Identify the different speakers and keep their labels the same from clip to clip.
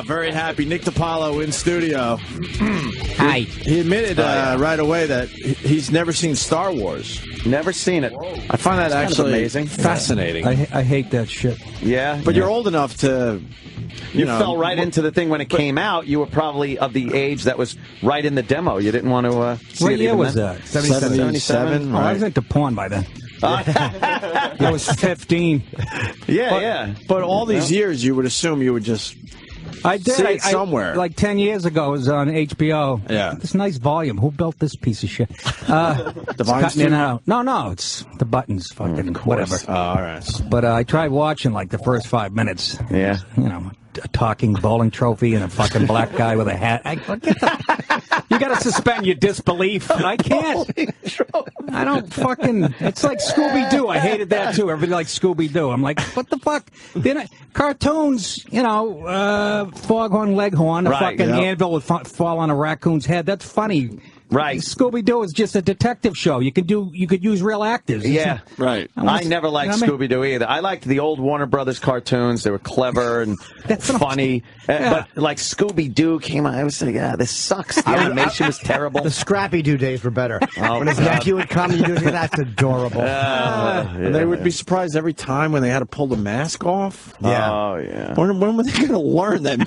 Speaker 1: Very happy. Nick DiPaolo in studio.
Speaker 2: Hi.
Speaker 1: He admitted right away that he's never seen Star Wars.
Speaker 3: Never seen it.
Speaker 1: I find that actually
Speaker 3: amazing.
Speaker 1: Fascinating.
Speaker 2: I hate that shit.
Speaker 3: Yeah.
Speaker 1: But you're old enough to...
Speaker 3: You fell right into the thing when it came out. You were probably of the age that was right in the demo. You didn't want to see
Speaker 2: What
Speaker 3: it
Speaker 2: year
Speaker 3: even
Speaker 2: was
Speaker 3: then?
Speaker 2: that?
Speaker 1: 77.
Speaker 2: Oh, I was into porn by then. I was 15.
Speaker 1: But all these years, you would assume you would just...
Speaker 2: I did.
Speaker 1: See it somewhere.
Speaker 2: Like 10 years ago, it was on HBO.
Speaker 1: Yeah.
Speaker 2: This nice volume. Who built this piece of shit?
Speaker 1: The volume's
Speaker 2: in and out. No, it's the buttons, fucking whatever.
Speaker 1: Oh, all right.
Speaker 2: But I tried watching like the first 5 minutes.
Speaker 3: Yeah.
Speaker 2: You know, a talking bowling trophy and a fucking black guy with a hat. You got to suspend your disbelief. I can't. I don't fucking... It's like Scooby-Doo. I hated that, too. Everybody likes Scooby-Doo. I'm like, what the fuck? Cartoons, you know, Foghorn Leghorn, a fucking anvil would fall on a raccoon's head. That's funny.
Speaker 3: Right.
Speaker 2: Scooby-Doo is just a detective show. You could use real actors.
Speaker 3: Yeah.
Speaker 1: Right.
Speaker 3: I never liked Scooby-Doo either. I liked the old Warner Brothers cartoons. They were clever and funny. But like Scooby-Doo came out, I was like, this sucks. The animation was terrible.
Speaker 4: The Scrappy-Doo days were better. When his
Speaker 3: God.
Speaker 4: nephew would come, you'd do that's adorable.
Speaker 1: And they would be surprised every time when they had to pull the mask off.
Speaker 4: Yeah.
Speaker 3: Oh, yeah.
Speaker 1: When were they going to learn that?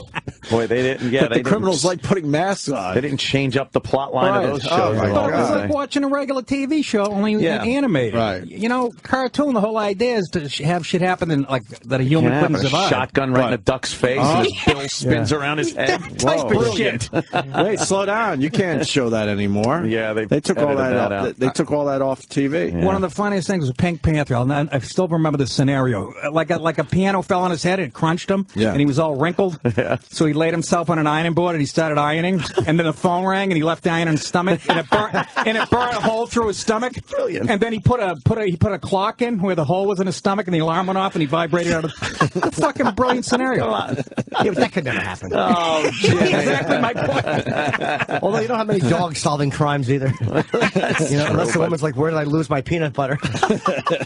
Speaker 3: Boy, they didn't get
Speaker 1: the criminals like putting masks on.
Speaker 3: They didn't change up the plot line of those shows.
Speaker 1: Oh, my
Speaker 2: But it was
Speaker 1: God.
Speaker 2: like watching a regular TV show, only animated.
Speaker 1: Right.
Speaker 2: You know, cartoon, the whole idea is to have shit happen in, like, that a human couldn't survive.
Speaker 3: A shotgun right in a duck's face and his bill spins around his head.
Speaker 2: Type of shit.
Speaker 1: Wait, slow down. You can't show that anymore.
Speaker 3: Yeah,
Speaker 1: they took all that
Speaker 3: out.
Speaker 1: They took all that off TV.
Speaker 3: Yeah.
Speaker 2: One of the funniest things was Pink Panther. I still remember the scenario. Like a piano fell on his head and it crunched him, and he was all wrinkled.
Speaker 3: Yeah.
Speaker 2: So he laid himself on an ironing board and he started ironing. And then the phone rang and he left the iron in his stomach and it burnt a hole through his stomach.
Speaker 3: Brilliant.
Speaker 2: And then he put a clock in where the hole was in his stomach and the alarm went off and he vibrated out of the fucking brilliant scenario.
Speaker 4: Yeah, but that could never happen.
Speaker 3: Oh,
Speaker 2: Exactly my point.
Speaker 4: Although you don't have many dogs solving crimes either. Unless the woman's like, where did I lose my peanut butter?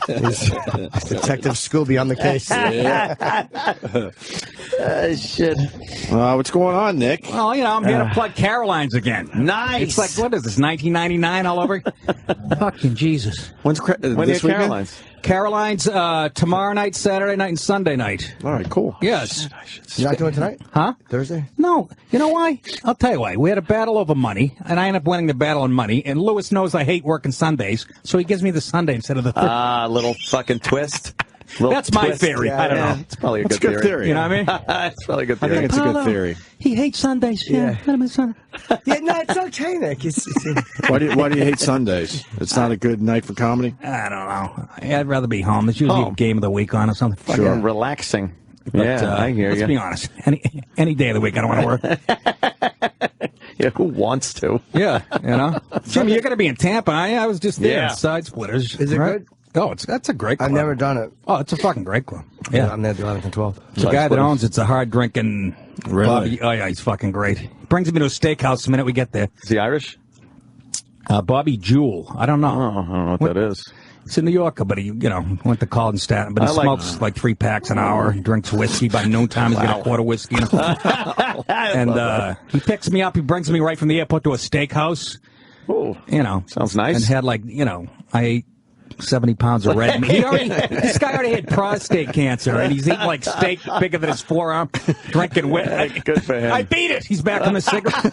Speaker 4: Detective Scooby on the case.
Speaker 3: Shit.
Speaker 1: What's going on, Nick?
Speaker 2: Well, I'm here to plug Caroline's again.
Speaker 3: Nice.
Speaker 2: It's like, what is this, 1999 all over? Fucking Jesus.
Speaker 1: When's this weekend?
Speaker 3: Caroline's?
Speaker 2: Caroline's tomorrow night, Saturday night, and Sunday night.
Speaker 1: All right, cool.
Speaker 2: Yes.
Speaker 4: You're not doing it tonight?
Speaker 2: Huh?
Speaker 4: Thursday?
Speaker 2: No. You know why? I'll tell you why. We had a battle over money, and I ended up winning the battle on money, and Lewis knows I hate working Sundays, so he gives me the Sunday instead of the Thursday.
Speaker 3: Little fucking twist.
Speaker 2: That's my theory. I don't know.
Speaker 3: It's probably a
Speaker 1: That's
Speaker 3: good
Speaker 1: theory.
Speaker 2: You know what I mean?
Speaker 3: It's probably a good
Speaker 1: I
Speaker 3: theory.
Speaker 1: think it's a good theory.
Speaker 2: He hates Sundays. Yeah. Let him Sunday.
Speaker 4: Yeah, no, it's okay, Nick.
Speaker 1: Why do you hate Sundays? It's not a good night for comedy?
Speaker 2: I don't know. I'd rather be home. There's usually a game of the week on or something.
Speaker 3: Fucking relaxing. But, I hear you.
Speaker 2: Let's be honest. Any day of the week, I don't want to work.
Speaker 3: Yeah, who wants to?
Speaker 2: Yeah, Jimmy, you're going to be in Tampa. I was just there.
Speaker 3: Yeah.
Speaker 2: Side Splitters.
Speaker 4: Is it good?
Speaker 2: Oh, that's a great club.
Speaker 4: I've never done it.
Speaker 2: Oh, it's a fucking great club. Yeah.
Speaker 4: I'm there the 11th and 12th.
Speaker 2: The guy that owns it's a hard drinking.
Speaker 1: Really?
Speaker 2: Bobby, oh, yeah, he's fucking great. Brings me to a steakhouse the minute we get there.
Speaker 3: Is he Irish?
Speaker 2: Bobby Jewell. I don't know.
Speaker 3: Oh, I don't know what that is.
Speaker 2: He's a New Yorker, but he, went to college in Staten. But he smokes like 3 packs an hour. He drinks whiskey. By noontime, he's got a quart of whiskey. And he picks me up. He brings me right from the airport to a steakhouse.
Speaker 3: Oh, sounds nice.
Speaker 2: And had I ate 70 pounds of red meat. This guy already had prostate cancer, and he's eating like steak bigger than his forearm, drinking whiskey.
Speaker 3: Good for him.
Speaker 2: I beat it. He's back on the cigarette.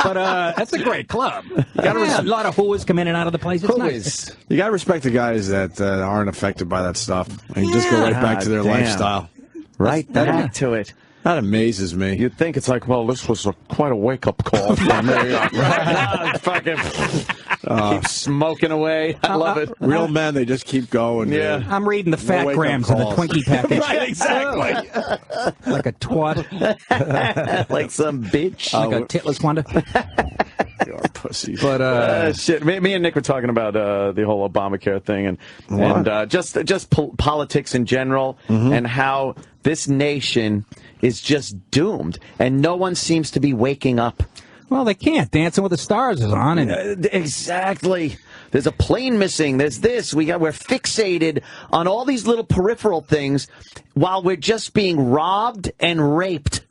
Speaker 2: But that's a great club. A lot of whoas come in and out of the place. It's nice.
Speaker 1: You got to respect the guys that aren't affected by that stuff and just go right back to their lifestyle.
Speaker 3: Right back to it.
Speaker 1: That amazes me.
Speaker 3: You'd think it's like, well, this was quite a wake-up call for me. Fucking keep smoking away. I love it.
Speaker 1: Real men, they just keep going.
Speaker 3: Yeah.
Speaker 2: I'm reading the fat grams in the Twinkie package.
Speaker 3: Right, exactly.
Speaker 2: Like a twat.
Speaker 3: Like some bitch.
Speaker 2: Like a titless wonder.
Speaker 1: You're a pussy.
Speaker 3: But shit, me and Nick were talking about the whole Obamacare thing and just politics in general and how this nation is just doomed and no one seems to be waking up.
Speaker 2: Well, they can't. Dancing with the Stars is on. And
Speaker 3: Exactly. There's a plane missing. There's this. We're fixated on all these little peripheral things while we're just being robbed and raped.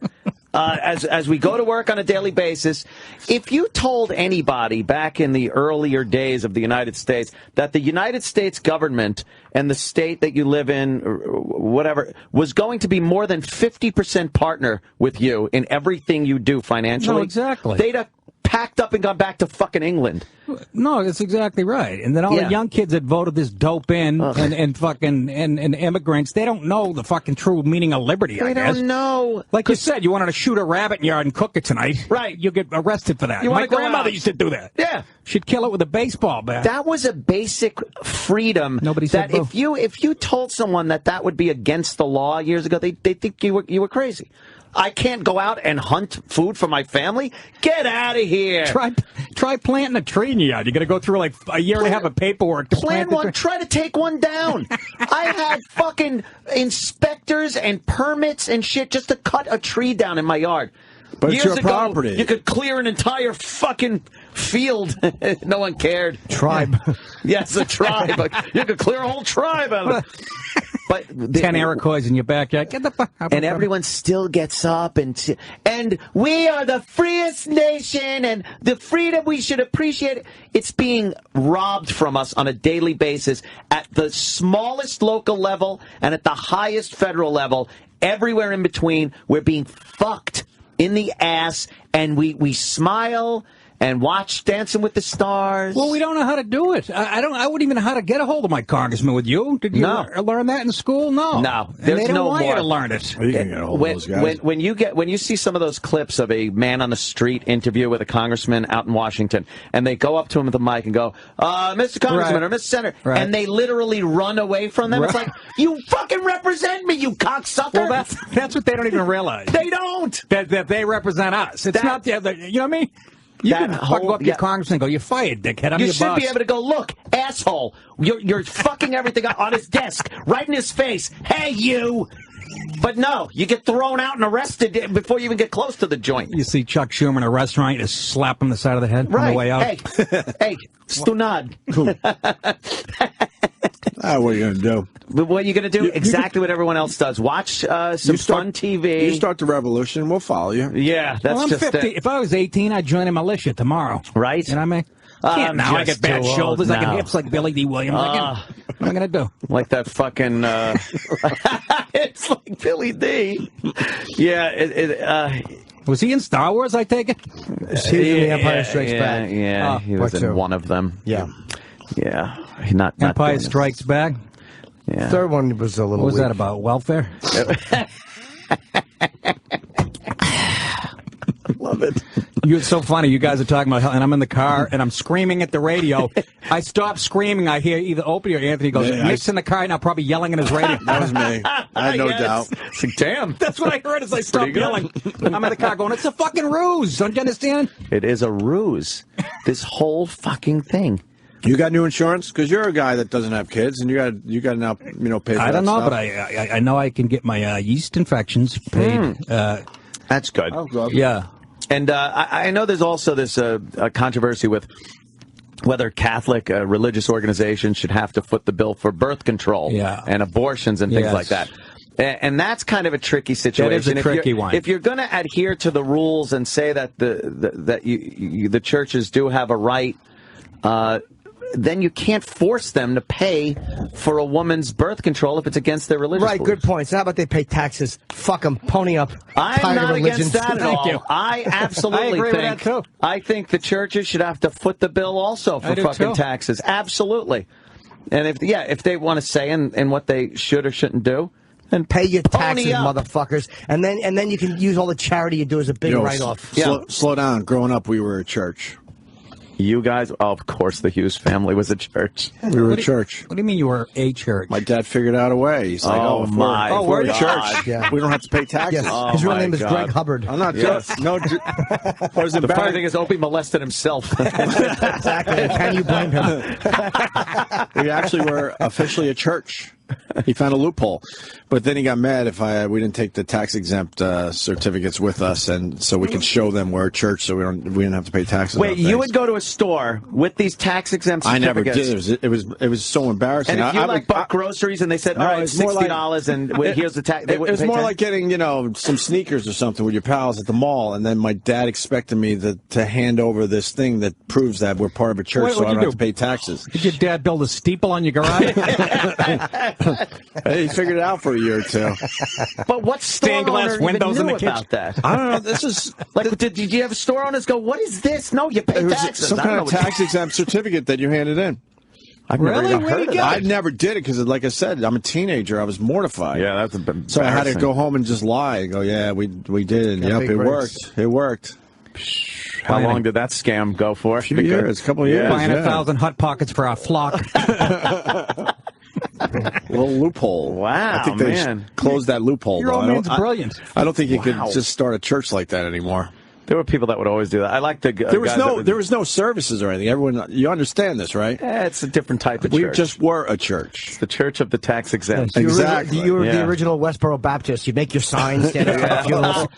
Speaker 3: As we go to work on a daily basis, if you told anybody back in the earlier days of the United States that the United States government and the state that you live in, or whatever, was going to be more than 50% partner with you in everything you do financially,
Speaker 2: no, exactly,
Speaker 3: they'd have packed up and gone back to fucking England.
Speaker 2: No, that's exactly right. And then all the young kids that voted this dope in and fucking and immigrants, they don't know the fucking true meaning of liberty, I guess.
Speaker 3: They don't know.
Speaker 2: Like you said, you wanted to shoot a rabbit in your yard and cook it tonight.
Speaker 3: Right.
Speaker 2: You get arrested for that. My grandmother used to do that.
Speaker 3: Yeah.
Speaker 2: She'd kill it with a baseball bat.
Speaker 3: That was a basic freedom.
Speaker 2: Nobody said
Speaker 3: that if you told someone that would be against the law years ago, they think you were crazy. I can't go out and hunt food for my family? Get out of here.
Speaker 2: Try planting a tree in your yard. You got to go through like a year and a half of paperwork to plant
Speaker 3: one. Try to take one down. I had fucking inspectors and permits and shit just to cut a tree down in my yard.
Speaker 1: But it's your property.
Speaker 3: You could clear an entire fucking field. No one cared.
Speaker 4: Tribe.
Speaker 3: Yes, a tribe. You could clear a whole tribe out of it. But
Speaker 2: 10 Iroquois in your backyard. Get the fuck out.
Speaker 3: And everyone still gets up and we are the freest nation and the freedom we should appreciate. It's being robbed from us on a daily basis at the smallest local level and at the highest federal level. Everywhere in between, we're being fucked in the ass, and we smile and watch Dancing with the Stars.
Speaker 2: Well, we don't know how to do it. I wouldn't even know how to get a hold of my congressman with you. Did you learn that in school? No.
Speaker 3: No.
Speaker 2: And they don't want you to learn it.
Speaker 1: Well, you can get a hold of those guys.
Speaker 3: When you see some of those clips of a man on the street interview with a congressman out in Washington, and they go up to him with a mic and go, Mr. Congressman or Mr. Senator, and they literally run away from them. It's like, you fucking represent me, you cocksucker.
Speaker 2: Well, that's what they don't even realize.
Speaker 3: They don't.
Speaker 2: That they represent us. It's not the other, you know what I mean? You can fucking go up to your congressman and go, you're fired, dickhead. I'm your boss.
Speaker 3: You should be able to go, look, asshole, you're fucking everything up on his desk, right in his face. Hey, you. But no, you get thrown out and arrested before you even get close to the joint.
Speaker 2: You see Chuck Schumer in a restaurant, you just slap him the side of the head on the way out.
Speaker 3: Hey, stunad.
Speaker 1: What are you going to do?
Speaker 3: What are you going to do? Exactly what everyone else does. Watch some fun TV.
Speaker 1: You start the revolution, we'll follow you.
Speaker 3: Yeah, that's
Speaker 2: I'm
Speaker 3: just
Speaker 2: 50. If I was 18, I'd join a militia tomorrow.
Speaker 3: Right?
Speaker 2: You know what I mean? Can't now. I get bad shoulders. I get hips like Billy D. Williams. What am I going to do?
Speaker 3: Like that fucking... it's like Billy D. Yeah,
Speaker 2: was he in Star Wars, I take it?
Speaker 4: He was in The Empire Strikes Back.
Speaker 3: Yeah, he was in one of them.
Speaker 4: Yeah.
Speaker 3: Yeah. Not
Speaker 2: Empire Strikes Back?
Speaker 3: Yeah.
Speaker 4: Third one was a little
Speaker 2: What was
Speaker 4: weak.
Speaker 2: that about? Welfare?
Speaker 1: Love it.
Speaker 2: It's so funny. You guys are talking about hell, and I'm in the car, and I'm screaming at the radio. I stop screaming. I hear either Opie or Anthony goes, Nick's in the car, and I'm probably yelling in his radio.
Speaker 1: That was me. I had no doubt.
Speaker 3: It's like, damn.
Speaker 2: That's what I heard as I stopped yelling. I'm in the car going, it's a fucking ruse. Don't you understand?
Speaker 3: It is a ruse. This whole fucking thing.
Speaker 1: You got new insurance? Because you're a guy that doesn't have kids, and you got to now pay for that
Speaker 2: I don't know,
Speaker 1: stuff.
Speaker 2: but I know I can get my yeast infections paid.
Speaker 3: That's good.
Speaker 1: Oh, God.
Speaker 2: Yeah.
Speaker 3: And I know there's also this controversy with whether Catholic religious organizations should have to foot the bill for birth control and abortions and things like that. And that's kind of a tricky situation.
Speaker 2: That is a tricky one.
Speaker 3: If you're going to adhere to the rules and say that the churches do have a right, then you can't force them to pay for a woman's birth control if it's against their religious beliefs.
Speaker 4: Good point. So how about they pay taxes? Fuck them. Pony up.
Speaker 3: I'm not against that at all.
Speaker 2: Thank you.
Speaker 3: I absolutely
Speaker 2: I agree
Speaker 3: think
Speaker 2: with that too.
Speaker 3: I think the churches should have to foot the bill also for fucking taxes. Absolutely. And if they want to say in what they should or shouldn't do, then
Speaker 4: pay your taxes,
Speaker 3: up.
Speaker 4: motherfuckers, and then you can use all the charity you do as a big write-off.
Speaker 1: Slow down. Growing up, we were a church.
Speaker 3: You guys, of course, the Hughes family was a church.
Speaker 1: We were a church.
Speaker 2: What do you mean you were a church?
Speaker 1: My dad figured out a way. He's like, we're a church.
Speaker 4: Yeah.
Speaker 1: We don't have to pay taxes.
Speaker 4: Yes. His real name is Greg Hubbard.
Speaker 1: I'm not just. No.
Speaker 3: The funny thing is, Opie molested himself.
Speaker 4: Exactly. Can you blame him?
Speaker 1: We actually were officially a church. He found a loophole. But then he got mad if we didn't take the tax-exempt certificates with us, and so we could show them we're a church, so we didn't have to pay taxes.
Speaker 3: Wait, you would go to a store with these tax-exempt certificates?
Speaker 1: I never did. It was so embarrassing.
Speaker 3: And if you bought groceries and they said, all right, $60, and here's the tax.
Speaker 1: It was more like getting, some sneakers or something with your pals at the mall, and then my dad expected me to hand over this thing that proves that we're part of a church, so I don't have to pay taxes.
Speaker 2: Did your dad build a steeple on your garage?
Speaker 1: He figured it out for a year or two.
Speaker 3: But what store owner
Speaker 2: windows
Speaker 3: even
Speaker 2: in
Speaker 3: knew
Speaker 2: the
Speaker 3: about that?
Speaker 1: I don't know. This is
Speaker 3: like, did you have store owners go, what is this? No, you pay taxes.
Speaker 1: Some kind of tax-exempt certificate that you handed in.
Speaker 3: I've never even heard of that.
Speaker 1: I never did it because, like I said, I'm a teenager. I was mortified.
Speaker 3: Yeah, that's embarrassing.
Speaker 1: So I had to go home and just lie and go, yeah, we did. And yep, it worked. It worked.
Speaker 3: How long did that scam go for?
Speaker 1: A few years, a couple of years.
Speaker 2: Buying 1,000 Hot Pockets for our flock.
Speaker 1: Little loophole.
Speaker 3: Wow,
Speaker 1: I think they closed that loophole.
Speaker 2: Your old man's brilliant.
Speaker 1: I don't think you could just start a church like that anymore.
Speaker 3: There were people that would always do that. I like the
Speaker 1: there was no services or anything. Everyone, you understand this, right?
Speaker 3: It's a different type of
Speaker 1: church.
Speaker 3: We
Speaker 1: just were a church.
Speaker 3: It's the church of the tax exempt.
Speaker 4: Yes,
Speaker 1: exactly.
Speaker 4: You were the original Westboro Baptist. You make your signs, stand up at the funerals.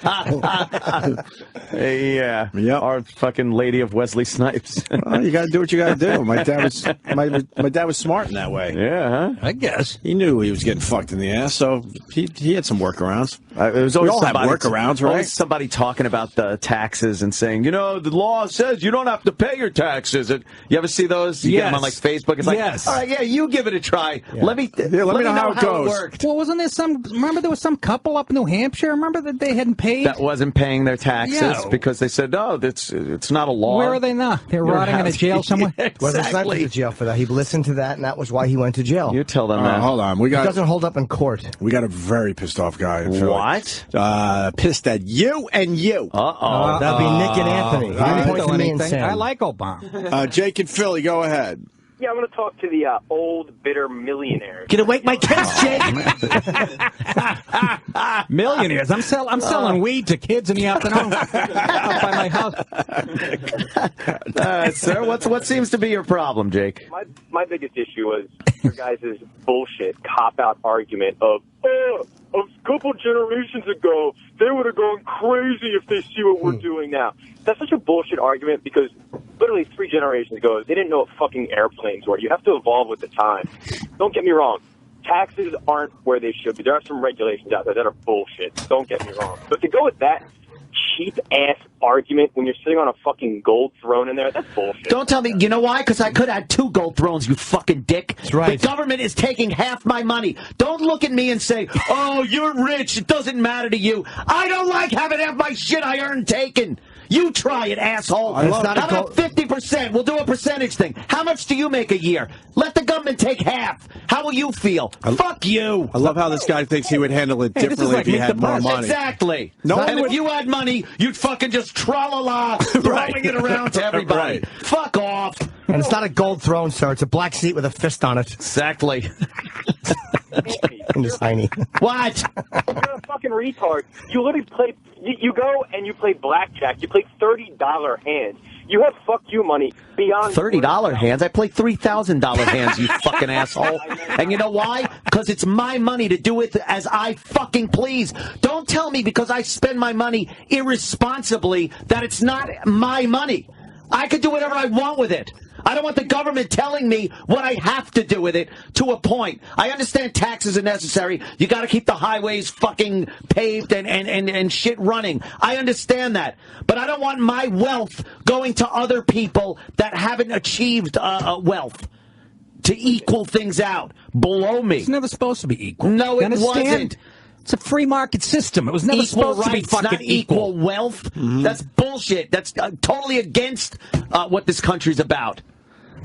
Speaker 3: Yeah. Yep. Our fucking Lady of Wesley Snipes.
Speaker 1: Well, you got to do what you got to do. My dad was smart in that way.
Speaker 3: Yeah, huh?
Speaker 2: I guess
Speaker 1: he knew he was getting fucked in the ass, so he had some workarounds.
Speaker 3: It was always
Speaker 1: we all have workarounds, right?
Speaker 3: Always somebody talking about the taxes and saying, the law says you don't have to pay your taxes. You ever see those? You get them on like Facebook. It's like, all right, yeah, you give it a try. Yeah. Let me know how it goes. Worked.
Speaker 2: Well, wasn't there remember there was some couple up in New Hampshire? Remember that they hadn't paid?
Speaker 3: That wasn't paying their taxes because they said, no, it's not a law.
Speaker 2: Where are they now? They're rotting in a jail somewhere?
Speaker 3: Exactly.
Speaker 4: Well, there's not to jail for that. He listened to that, and that was why he went to jail.
Speaker 3: You tell them that.
Speaker 1: Hold on.
Speaker 4: It doesn't hold up in court.
Speaker 1: We got a very pissed off guy.
Speaker 3: What?
Speaker 1: Pissed at you and you.
Speaker 3: Uh-oh.
Speaker 4: That'd be Nick and Anthony.
Speaker 2: I like Obama.
Speaker 1: Jake and Philly, go ahead.
Speaker 5: Yeah, I'm going to talk to the old, bitter millionaires.
Speaker 4: Get away my kids, Jake!
Speaker 2: Millionaires. I'm selling weed to kids in the afternoon out by my house.
Speaker 3: Sir, what seems to be your problem, Jake?
Speaker 5: My biggest issue was your guys' bullshit cop-out argument of, a couple generations ago, they would have gone crazy if they see what we're doing now. That's such a bullshit argument because literally 3 generations ago, they didn't know what fucking airplanes were. You have to evolve with the time. Don't get me wrong. Taxes aren't where they should be. There are some regulations out there that are bullshit. Don't get me wrong. But to go with that cheap-ass argument when you're sitting on a fucking gold throne in there, that's bullshit.
Speaker 3: Don't tell me. You know why? Because I could have 2 gold thrones, you fucking dick.
Speaker 4: That's right.
Speaker 3: The government is taking half my money. Don't look at me and say, oh, you're rich. It doesn't matter to you. I don't like having half my shit I earned taken. You try it, asshole. How about 50%? We'll do a percentage thing. How much do you make a year? Let the government take half. How will you feel? Fuck you.
Speaker 1: I love how this guy thinks he would handle it differently if he had more money.
Speaker 3: Exactly. And if you had money, you'd fucking just tra-la-la, throwing it around to everybody. Fuck off.
Speaker 4: And it's not a gold throne, sir. It's a black seat with a fist on it.
Speaker 3: Exactly.
Speaker 4: And it's tiny.
Speaker 3: What?
Speaker 5: You're a fucking retard. You literally play. You go and you play blackjack. You play $30 hands. You have fuck you money beyond
Speaker 3: $30 hands. I play $3,000 hands. You fucking asshole. And you know why? Because it's my money to do it as I fucking please. Don't tell me because I spend my money irresponsibly that it's not my money. I could do whatever I want with it. I don't want the government telling me what I have to do with it to a point. I understand taxes are necessary. You got to keep the highways fucking paved and shit running. I understand that. But I don't want my wealth going to other people that haven't achieved wealth to equal things out below me.
Speaker 2: It's never supposed to be equal.
Speaker 3: No, it wasn't.
Speaker 2: It's a free market system. It was never supposed to be fucking
Speaker 3: not equal wealth. Mm-hmm. That's bullshit. That's totally against what this country's about.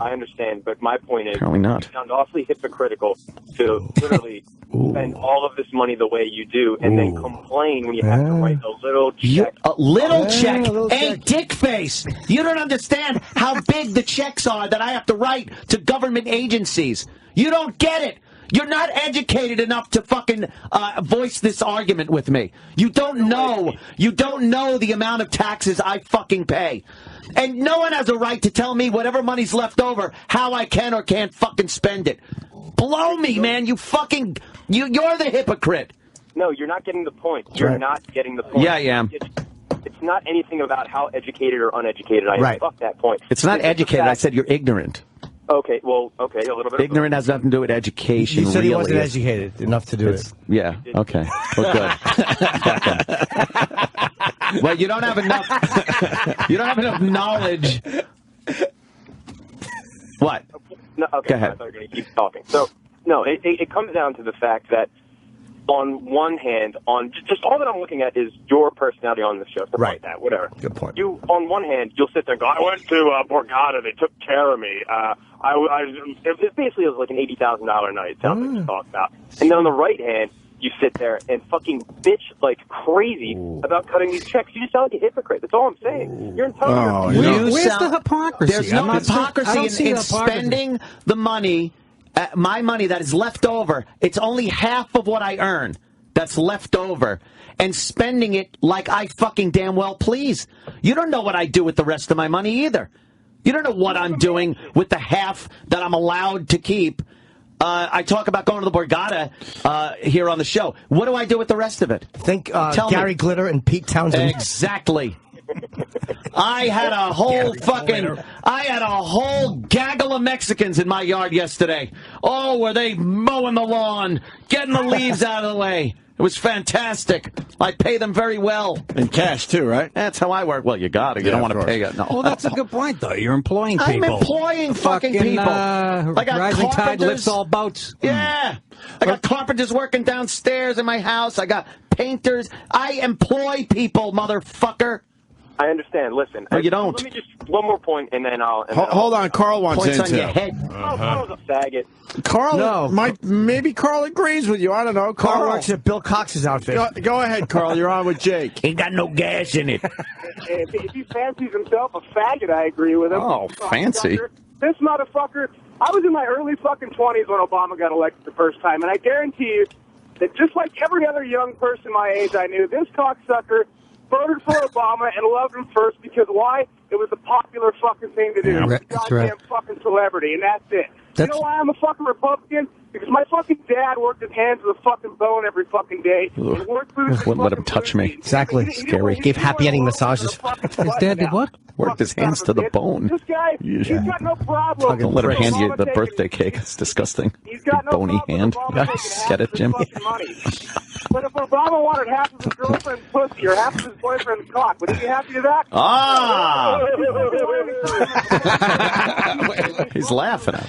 Speaker 5: I understand, but my point is,
Speaker 3: apparently not.
Speaker 5: You sound awfully hypocritical to literally spend all of this money the way you do, and then complain when you have to write a little check.
Speaker 3: A little check? Hey, dick face! You don't understand how big the checks are that I have to write to government agencies. You don't get it. You're not educated enough to fucking voice this argument with me. You don't know. You don't know the amount of taxes I fucking pay. And no one has a right to tell me whatever money's left over, how I can or can't fucking spend it. blow me, man. You're the hypocrite.
Speaker 5: No, you're not getting the point. You're not getting the point.
Speaker 3: Yeah, I am.
Speaker 5: It's not anything about how educated or uneducated I am.
Speaker 4: Right.
Speaker 5: Fuck that point.
Speaker 3: It's not educated. I said you're ignorant.
Speaker 5: Okay, a little bit.
Speaker 3: Ignorant has nothing to do with education.
Speaker 4: You said he
Speaker 3: really.
Speaker 4: wasn't educated enough to do it.
Speaker 3: Yeah. Okay. Well, good. Well, you don't have enough. You don't have enough knowledge. What?
Speaker 5: No, okay.
Speaker 3: Go ahead.
Speaker 5: I thought you were going to keep talking. So, no, it comes down to the fact that on one hand, just all that I'm looking at is your personality on the show. Right. Like that, whatever.
Speaker 4: Good point.
Speaker 5: You, on one hand, you'll sit there and go, I went to Borgata. They took care of me. It basically was like an $80,000 night. It sounds like you talk about. And then on the right hand, you sit there and fucking bitch like crazy about cutting these checks. You just sound like a hypocrite. That's all I'm saying. You're entitled.
Speaker 2: Where's the hypocrisy?
Speaker 3: There's no hypocrisy in spending the money. My money that is left over, it's only half of what I earn that's left over, and spending it like I fucking damn well please. You don't know what I do with the rest of my money either. You don't know what I'm doing with the half that I'm allowed to keep. I talk about going to the Borgata here on the show. What do I do with the rest of it?
Speaker 4: Think Gary Glitter and Pete Townsend.
Speaker 3: Exactly. I had a whole gaggle of Mexicans in my yard yesterday. Oh, were they mowing the lawn, getting the leaves out of the way. It was fantastic. I pay them very well.
Speaker 1: In cash, too, right?
Speaker 3: That's how I work. Well, you got it. You don't want to pay it. No.
Speaker 2: Well, that's a good point, though. You're employing people.
Speaker 3: I'm employing fucking people. I got
Speaker 2: rising tide
Speaker 3: carpenters.
Speaker 2: lifts all boats.
Speaker 3: Yeah. I got carpenters working downstairs in my house. I got painters. I employ people, motherfucker.
Speaker 5: I understand. Listen.
Speaker 3: No, you don't.
Speaker 5: Let me just one more point, and then I'll.
Speaker 1: Hold on. Carl wants
Speaker 3: Points
Speaker 1: into
Speaker 3: on your head.
Speaker 5: Carl's a faggot.
Speaker 1: Carl, maybe Carl agrees with you. I don't know.
Speaker 4: Carl works at Bill Cox's outfit.
Speaker 1: Go ahead, Carl. You're on with Jake.
Speaker 3: Ain't got no gas in it.
Speaker 5: If he fancies himself a faggot, I agree with him.
Speaker 3: Oh, fancy.
Speaker 5: This motherfucker. I was in my early fucking 20s when Obama got elected the first time, and I guarantee you that just like every other young person my age I knew, this cocksucker voted for Obama and loved him first because why? It was a popular fucking thing to do.
Speaker 2: Yeah,
Speaker 5: That's goddamn fucking celebrity, and that's it. You know why I'm a fucking Republican? Because my fucking dad worked his hands with a fucking bone every fucking day. And
Speaker 3: Wouldn't let him touch me.
Speaker 4: Exactly. Scary. Gave happy ending massages.
Speaker 2: His dad did what?
Speaker 3: Worked his hands to the bone.
Speaker 5: This guy, he's got no problem.
Speaker 3: Don't let him hand you the birthday cake. It's disgusting.
Speaker 5: He's got no
Speaker 3: bony hand. Get it, Jim?
Speaker 5: But if Obama wanted half of his girlfriend's pussy or half of his boyfriend's cock, would he be happy to that?
Speaker 3: Ah! He's laughing at.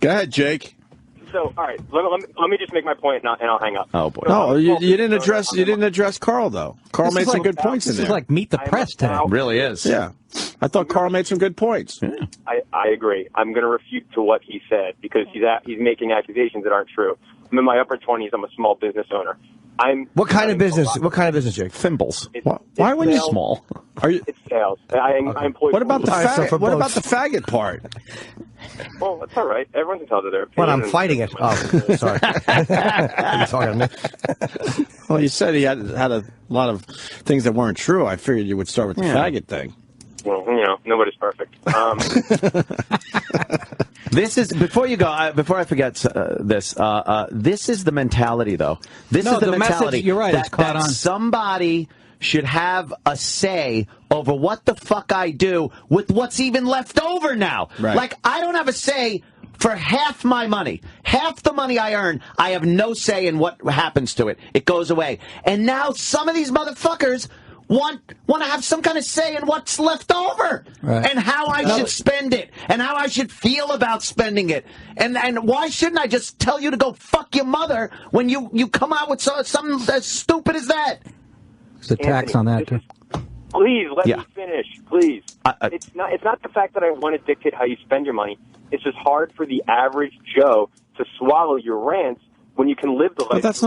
Speaker 1: Go ahead, Jake.
Speaker 5: So, all right, let me just make my point, and I'll hang up.
Speaker 3: Oh boy!
Speaker 1: No, you didn't address Carl though. Carl made some good points in there.
Speaker 2: This is like Meet the Press today.
Speaker 3: It really is.
Speaker 1: Yeah, I thought Carl made some good points.
Speaker 3: Yeah.
Speaker 5: I agree. I'm going to refute to what he said because he's making accusations that aren't true. I'm in my upper 20s. I'm a small business owner.
Speaker 4: What kind of business? What kind of business, Jake?
Speaker 3: Thimbles.
Speaker 1: Why wouldn't you
Speaker 3: small?
Speaker 1: Are you?
Speaker 5: It's sales. I employ.
Speaker 1: What about the
Speaker 4: so for
Speaker 1: what
Speaker 4: both.
Speaker 1: about the faggot part?
Speaker 5: Well, that's all right. Everyone's entitled to their opinion.
Speaker 4: What? I'm fighting it. Oh, sorry. You're talking to me.
Speaker 1: Well, you said he had a lot of things that weren't true. I figured you would start with the faggot thing.
Speaker 5: Well, nobody's perfect.
Speaker 3: This is before you go. Before I forget this. This is the mentality, though. This is the mentality.
Speaker 2: Message, you're right.
Speaker 3: That,
Speaker 2: it's caught
Speaker 3: that
Speaker 2: on.
Speaker 3: Somebody should have a say over what the fuck I do with what's even left over now.
Speaker 1: Right.
Speaker 3: Like, I don't have a say for half my money. Half the money I earn, I have no say in what happens to it. It goes away. And now some of these motherfuckers want to have some kind of say in what's left over,
Speaker 2: right,
Speaker 3: and how I should spend it, and how I should feel about spending it, and why shouldn't I just tell you to go fuck your mother when you come out with something as stupid as that?
Speaker 2: There's a tax on that too.
Speaker 5: Please let me finish, please.
Speaker 3: It's
Speaker 5: not the fact that I want to dictate how you spend your money. It's just hard for the average Joe to swallow your rants when you can live the life.
Speaker 1: But that's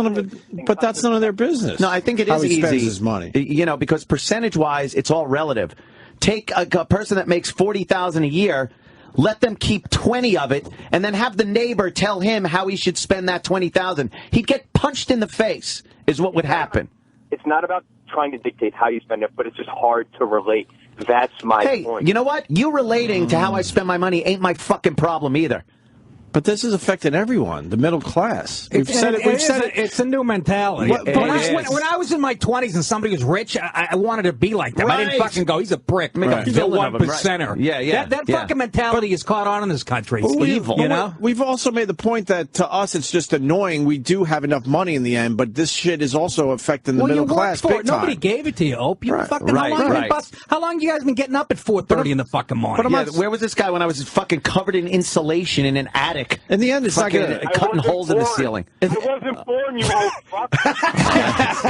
Speaker 1: none of their business.
Speaker 3: No, I think it is
Speaker 1: how he
Speaker 3: easy.
Speaker 1: Spends his money.
Speaker 3: Because percentage-wise, it's all relative. Take a person that makes $40,000 a year, let them keep 20 of it, and then have the neighbor tell him how he should spend that $20,000. He'd get punched in the face, is what would happen.
Speaker 5: It's not about trying to dictate how you spend it, but it's just hard to relate. That's my point.
Speaker 3: Hey, you know what? You relating to how I spend my money ain't my fucking problem either.
Speaker 1: But this is affecting everyone, the middle class.
Speaker 2: It's a new mentality.
Speaker 1: When
Speaker 2: I was in my 20s and somebody was rich, I wanted to be like them.
Speaker 1: Right.
Speaker 2: I didn't fucking go, he's a prick. He's a 1%er.
Speaker 3: Right.
Speaker 2: That fucking mentality is caught on in this country. It's
Speaker 1: evil.
Speaker 2: You know?
Speaker 1: We've also made the point that to us it's just annoying. We do have enough money in the end, but this shit is also affecting the middle class big time.
Speaker 2: Nobody gave it to you, Opie. How long you guys been getting up at 4:30 in the fucking morning?
Speaker 3: Where was this guy when I was fucking covered in insulation in an attic?
Speaker 1: In the end, it's not going to
Speaker 3: cutting holes in the ceiling.
Speaker 5: I wasn't born, you old fuck.
Speaker 3: It's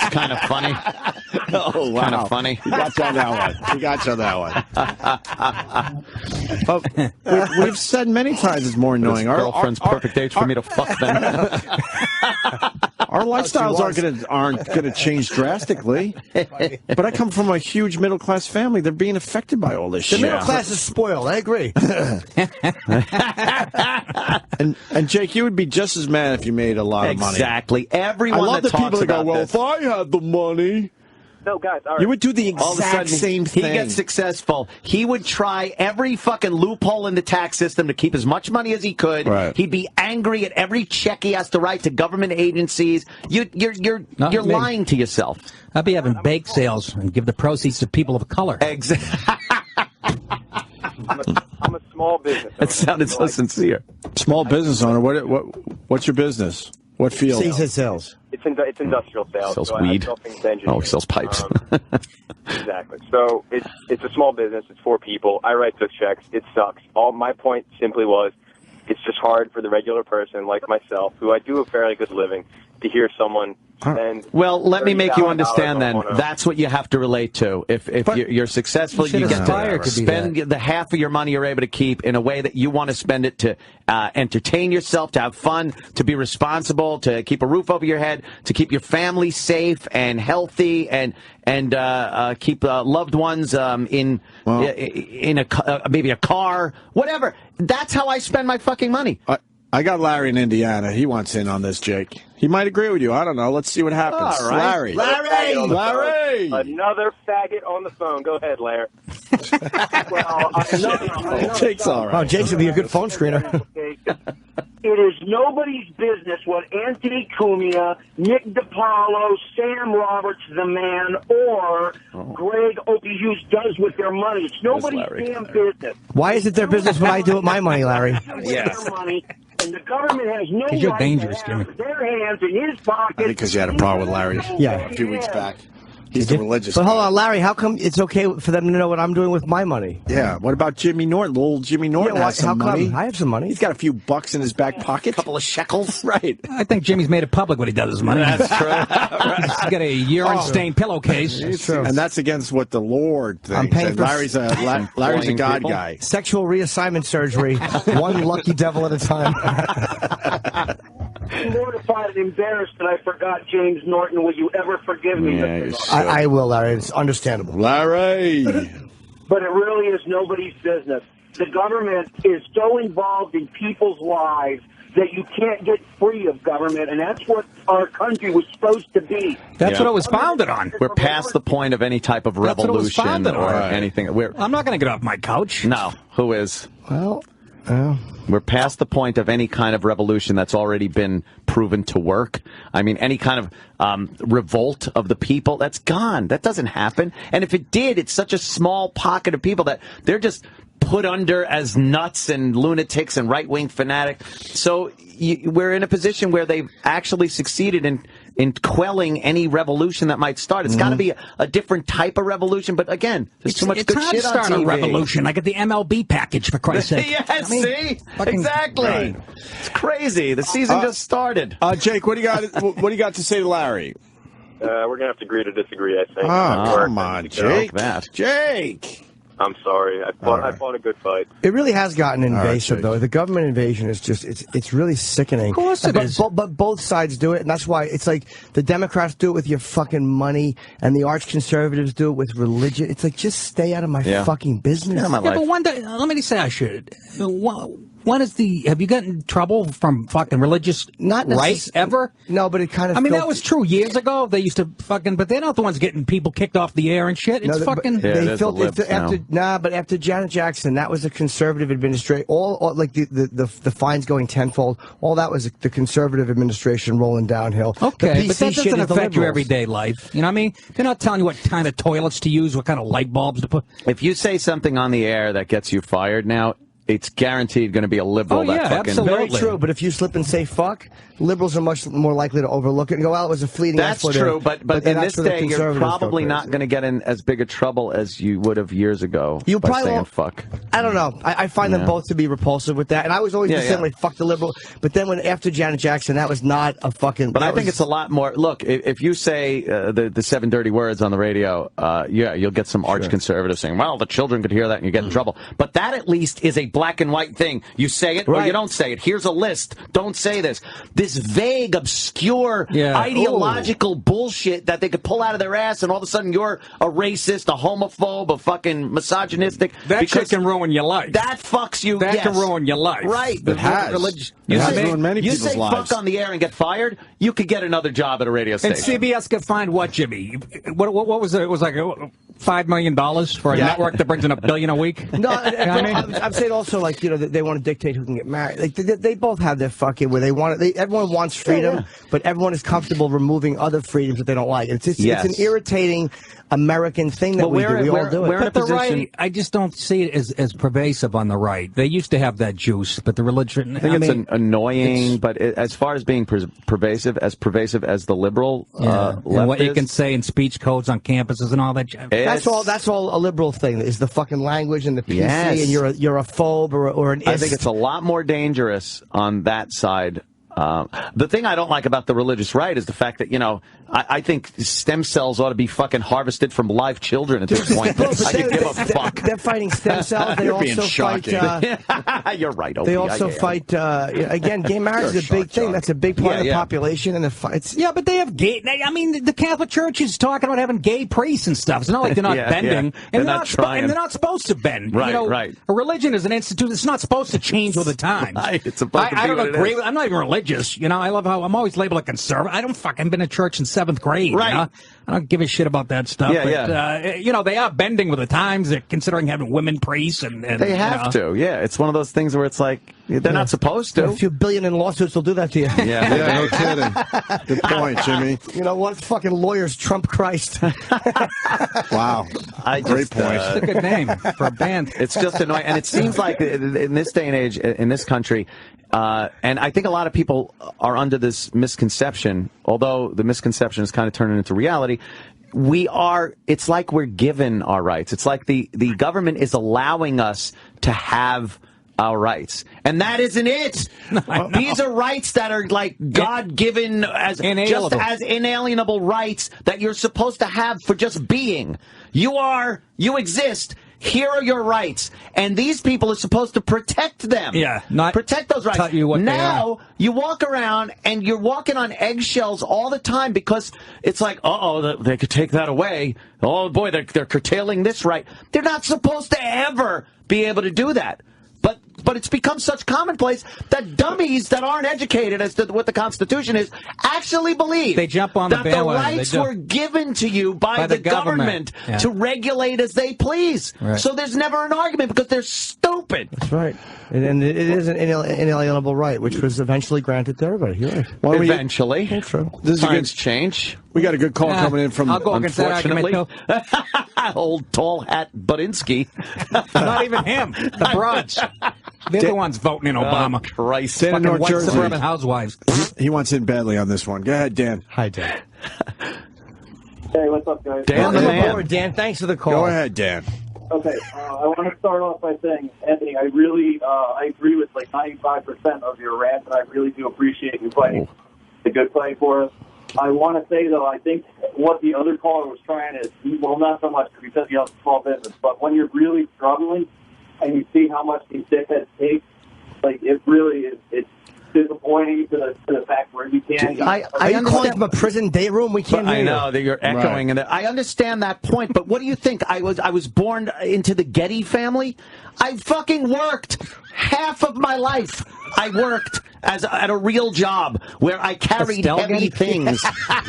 Speaker 3: kind of funny.
Speaker 1: Oh, wow.
Speaker 3: Kind of funny.
Speaker 1: He got you on that one. We've said many times it's more annoying.
Speaker 3: Our girlfriend's perfect age for me to fuck them.
Speaker 1: Our lifestyles aren't gonna change drastically. But I come from a huge middle class family. They're being affected by all this shit.
Speaker 4: The middle class is spoiled. I agree.
Speaker 1: And Jake, you would be just as mad if you made a lot of money.
Speaker 3: Exactly. Everyone
Speaker 1: I love
Speaker 3: that
Speaker 1: the people
Speaker 3: talks
Speaker 1: that go,
Speaker 3: about
Speaker 1: well,
Speaker 3: this.
Speaker 1: if I had the money.
Speaker 5: No, guys, all right.
Speaker 1: You would do the
Speaker 3: All of a
Speaker 1: exact
Speaker 3: sudden,
Speaker 1: same thing.
Speaker 3: He gets successful. He would try every fucking loophole in the tax system to keep as much money as he could.
Speaker 1: Right.
Speaker 3: He'd be angry at every check he has to write to government agencies. You're lying to yourself.
Speaker 2: I'd be having bake sales and give the proceeds to people of color.
Speaker 3: Exactly.
Speaker 5: I'm a small business owner.
Speaker 3: That sounded so sincere.
Speaker 1: Small business owner. What's your business? What field?
Speaker 4: He said sales.
Speaker 5: It's industrial sales.
Speaker 3: Sells
Speaker 5: so
Speaker 3: weed.
Speaker 5: I sell things to engineers.
Speaker 3: Oh, he sells pipes.
Speaker 5: Exactly. So it's a small business. It's 4 people. I write the checks. It sucks. My point simply was, it's just hard for the regular person like myself, who I do a fairly good living, to hear someone spend.
Speaker 3: Well, let me make you
Speaker 5: $30,000
Speaker 3: understand then.
Speaker 5: on
Speaker 3: That's what you have to relate to. If you're successful, you get to spend the half of your money you're able to keep in a way that you want to spend it to entertain yourself, to have fun, to be responsible, to keep a roof over your head, to keep your family safe and healthy, and keep loved ones in maybe a car, whatever. That's how I spend my fucking money.
Speaker 1: I got Larry in Indiana. He wants in on this, Jake. He might agree with you. I don't know. Let's see what happens.
Speaker 3: All right.
Speaker 1: Larry!
Speaker 5: Another faggot on the phone. Go ahead, Larry.
Speaker 1: Jake's all right.
Speaker 4: Oh, Jake's would be a good phone screener.
Speaker 6: It is nobody's business what Anthony Cumia, Nick DiPaolo, Sam Roberts, the man, or Greg Opie Hughes does with their money. It's nobody's damn business.
Speaker 4: Why is it their business what I do with my money, Larry?
Speaker 6: Their money, and the government has no right
Speaker 2: you're
Speaker 6: to
Speaker 2: dangerous,
Speaker 6: have
Speaker 2: Jimmy.
Speaker 6: their hands in his pocket.
Speaker 1: I think because you had a problem with Larry a few weeks back. He's the religious
Speaker 4: But hold
Speaker 1: guy.
Speaker 4: on, Larry, how come it's okay for them to know what I'm doing with my money?
Speaker 1: Yeah. What about Jimmy Norton? Little Jimmy Norton has some money.
Speaker 4: I have some money.
Speaker 1: He's got a few bucks in his back pocket.
Speaker 3: A couple of shekels.
Speaker 1: Right.
Speaker 2: I think Jimmy's made it public what he does with his money.
Speaker 3: That's true.
Speaker 2: He's got a urine-stained pillowcase.
Speaker 4: That's true.
Speaker 1: And that's against what the Lord thinks.
Speaker 4: I'm paying
Speaker 1: And
Speaker 4: for
Speaker 1: Larry's a God
Speaker 3: people.
Speaker 1: guy.
Speaker 4: Sexual reassignment surgery, one lucky devil at a time.
Speaker 6: I'm mortified and embarrassed that I forgot James Norton. Will you ever forgive me?
Speaker 3: Yeah,
Speaker 4: I will, Larry. It's understandable.
Speaker 1: Larry!
Speaker 6: But it really is nobody's business. The government is so involved in people's lives that you can't get free of government, and that's what our country was supposed to be.
Speaker 2: That's what it was founded on.
Speaker 3: We're past the point of any type of
Speaker 2: That's what it was
Speaker 3: revolution
Speaker 2: founded
Speaker 3: or
Speaker 2: on.
Speaker 3: anything.
Speaker 2: I'm not going to get off my couch.
Speaker 3: No, who is?
Speaker 4: Well,
Speaker 3: We're past the point of any kind of revolution that's already been proven to work. I mean, any kind of revolt of the people, that's gone. That doesn't happen. And if it did, it's such a small pocket of people that they're just put under as nuts and lunatics and right-wing fanatics. So we're in a position where they've actually succeeded in quelling any revolution that might start. It's got to be a different type of revolution. But again, there's too much good shit on TV.
Speaker 2: It's hard to start a revolution. I get the MLB package, for Christ's sake.
Speaker 3: Yes, see? Exactly.
Speaker 1: Right.
Speaker 3: It's crazy. The season just started.
Speaker 1: Jake, what do you got? What do you got to say to Larry?
Speaker 5: We're gonna have to agree to disagree, I think.
Speaker 1: Oh, come on, Jake.
Speaker 3: That.
Speaker 1: Jake.
Speaker 5: I'm sorry. I fought a good fight.
Speaker 4: it really has gotten invasive,
Speaker 1: Jake.
Speaker 4: though. The government invasion is just, it's really sickening.
Speaker 2: Of course it is.
Speaker 4: But both sides do it, and that's why it's like the Democrats do it with your fucking money, and the arch conservatives do it with religion. It's like, just stay out of my fucking business.
Speaker 3: Yeah, my life.
Speaker 2: But one day, let me say I should. have you gotten in trouble from fucking religious rights ever?
Speaker 4: No, but it kind of.
Speaker 2: I mean, that was true years ago. They used to fucking, but they're not the ones getting people kicked off the air and shit. It's fucking.
Speaker 4: They filtered after Janet Jackson. That was a conservative administration. All like the fines going tenfold. All that was the conservative administration rolling downhill.
Speaker 2: Okay, but that doesn't affect your everyday life. You know what I mean? They're not telling you what kind of toilets to use, what kind of light bulbs to put.
Speaker 3: If you say something on the air that gets you fired now, it's guaranteed going to be a liberal.
Speaker 4: Very true. But if you slip and say fuck, liberals are much more likely to overlook it and go, well, it was a fleeting.
Speaker 3: That's true, but in this day, you're probably not going to get in as big a trouble as you would have years ago.
Speaker 4: You
Speaker 3: by
Speaker 4: probably
Speaker 3: saying fuck.
Speaker 4: I don't know. I find them both to be repulsive with that, and I was always saying like fuck the liberal. But then after Janet Jackson, that was not a fucking.
Speaker 3: But I think it's a lot more. Look, if you say the 7 dirty words on the radio, you'll get some arch conservatives saying, well, the children could hear that and you get in trouble. But that at least is a black and white thing. You say it or you don't say it. Here's a list. Don't say this. This vague, obscure, ideological bullshit that they could pull out of their ass, and all of a sudden you're a racist, a homophobe, a fucking misogynistic.
Speaker 2: That shit can ruin your life.
Speaker 3: That fucks you.
Speaker 2: That can ruin your life.
Speaker 3: Right.
Speaker 1: It has. It has ruined many people's lives.
Speaker 3: You say fuck on the air and get fired, you could get another job at a radio station.
Speaker 2: And CBS could find what, Jimmy? What was it? It was like $5 million for a network that brings in $1 billion a week?
Speaker 4: No, I'm saying also, like, you know, they want to dictate who can get married. Like, they both have their fucking where they want it. Everyone wants freedom, but everyone is comfortable removing other freedoms that they don't like. It's an irritating American thing that we do. We all do it.
Speaker 2: But the right, I just don't see it as pervasive on the right. They used to have that juice, but the religion.
Speaker 3: I think it's annoying, but as far as being pervasive as the liberal left
Speaker 2: and what you can say in speech codes on campuses and all that.
Speaker 4: That's all a liberal thing. Is the fucking language and the PC, and you're a phobe or an.
Speaker 3: I think it's a lot more dangerous on that side. The thing I don't like about the religious right is the fact that, you know, I think stem cells ought to be fucking harvested from live children at this point. I could give a fuck.
Speaker 4: They're fighting stem cells. They also fight.
Speaker 3: You're right, Opie.
Speaker 4: They also fight. Again, gay marriage is a big thing. That's a big part of the population, and the fights.
Speaker 2: Yeah, but they have gay. I mean, the Catholic Church is talking about having gay priests and stuff. It's not like they're not bending,
Speaker 3: and they're
Speaker 2: not supposed to bend.
Speaker 3: Right,
Speaker 2: you know,
Speaker 3: right.
Speaker 2: A religion is an institute. It's not supposed to change with the times.
Speaker 3: Right, it's supposed to be
Speaker 2: I don't
Speaker 3: what
Speaker 2: agree
Speaker 3: it is.
Speaker 2: with. I'm not even religious. You know, I love how I'm always labeled a conservative. I don't fucking been to church in 7th grade.
Speaker 3: Right.
Speaker 2: You know? I don't give a shit about that stuff. You know, they are bending with the times. They're considering having women priests, and
Speaker 3: they have to. Yeah, it's one of those things where it's like they're not supposed to.
Speaker 4: A few billion in lawsuits will do that to you.
Speaker 1: No kidding. Good point, Jimmy.
Speaker 4: You know what? Fucking lawyers trump Christ.
Speaker 1: Wow. Great point.
Speaker 2: It's a good name for a band.
Speaker 3: It's just annoying, and it seems like in this day and age, in this country. And I think a lot of people are under this misconception, although the misconception is kind of turning into reality. It's like we're given our rights. It's like the government is allowing us to have our rights. And that isn't it. These are rights that are like God-given just as inalienable rights that you're supposed to have for just being. You exist. Here are your rights, and these people are supposed to protect them.
Speaker 2: Yeah, not
Speaker 3: protect those rights.
Speaker 2: Tell you what
Speaker 3: now you walk around and you're walking on eggshells all the time because it's like, they could take that away. Oh boy, they're curtailing this right. They're not supposed to ever be able to do that. But it's become such commonplace that dummies that aren't educated as to what the Constitution is actually believe
Speaker 2: they jump on
Speaker 3: that
Speaker 2: the
Speaker 3: rights were given to you by the government to regulate as they please.
Speaker 2: Right.
Speaker 3: So there's never an argument because they're stupid.
Speaker 4: That's right. And it is an inalienable right, which was eventually granted to everybody. You're right.
Speaker 3: Well, eventually.
Speaker 4: That's true.
Speaker 3: Times change.
Speaker 1: We got a good call coming in from,
Speaker 2: I'll go against that argument,
Speaker 3: old tall hat Budinsky.
Speaker 2: Not even him. The broads. They're the ones voting in Obama.
Speaker 3: Christ.
Speaker 1: Dan in North
Speaker 2: white
Speaker 1: Jersey.
Speaker 2: suburban housewives.
Speaker 1: He wants in badly on this one. Go ahead, Dan.
Speaker 4: Hi, Dan.
Speaker 5: Hey, what's up, guys?
Speaker 3: Dan the
Speaker 4: Welcome
Speaker 3: man.
Speaker 4: aboard, Dan. Thanks for the call.
Speaker 1: Go ahead, Dan.
Speaker 5: Okay, I want to start off by saying, Anthony, I really I agree with like 95% of your rant, and I really do appreciate you fighting the good fight for us. I want to say, though, I think what the other caller was trying is, well, not so much because you have a small business, but when you're really struggling and you see how much these dickheads take, like, it really is,
Speaker 6: disappointing to the fact where you can't.
Speaker 4: Are you calling from a prison day room? We can't hear you.
Speaker 3: I know that you're echoing, and I understand that point. But what do you think? I was born into the Getty family. I fucking worked half of my life. I worked at a real job where I carried heavy things.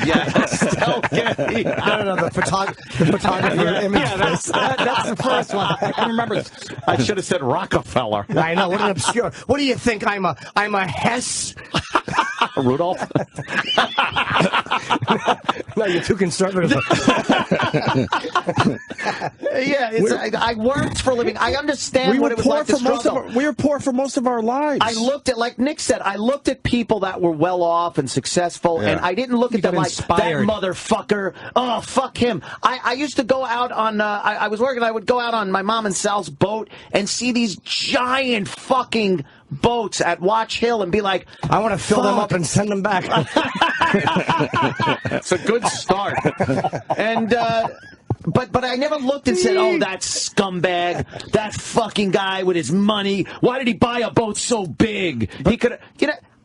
Speaker 3: Yeah, Estelle Getty.
Speaker 4: No, the photographer image.
Speaker 2: Yeah, that's the first one. I remember.
Speaker 3: I should have said Rockefeller.
Speaker 4: I know, what an obscure. What do you think? I'm a Hess?
Speaker 3: Rudolph?
Speaker 4: No, you're too conservative.
Speaker 3: Yeah, I worked for a living. I understand what it was like to struggle.
Speaker 1: We were poor for most of our lives.
Speaker 3: I looked at, like Nick said, I looked at people that were well off and successful, and I didn't look at them like, that motherfucker, oh, fuck him. I used to go out on, I was working, I would go out on my mom and Sal's boat and see these giant fucking boats at Watch Hill and be like,
Speaker 4: I want to fill them up and send them back.
Speaker 3: It's a good start. And, But I never looked and said, oh, that scumbag, that fucking guy with his money, why did he buy a boat so big? He could,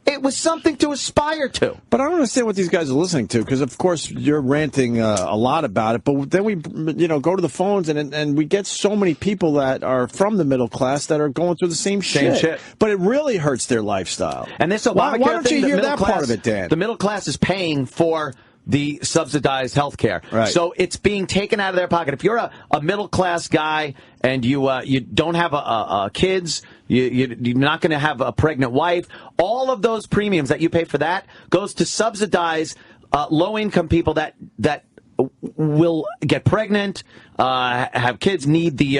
Speaker 3: it was something to aspire to.
Speaker 1: But I don't understand what these guys are listening to, because, of course, you're ranting a lot about it. But then we, go to the phones, and we get so many people that are from the middle class that are going through the same shit. But it really hurts their lifestyle.
Speaker 3: And this Obamacare
Speaker 1: why don't
Speaker 3: thing,
Speaker 1: you hear that part of it, Dan?
Speaker 3: The middle class is paying for the subsidized health care. Right. So it's being taken out of their pocket. If you're a middle-class guy and you don't have kids, you're not going to have a pregnant wife, all of those premiums that you pay for that goes to subsidize low-income people that will get pregnant, have kids, need the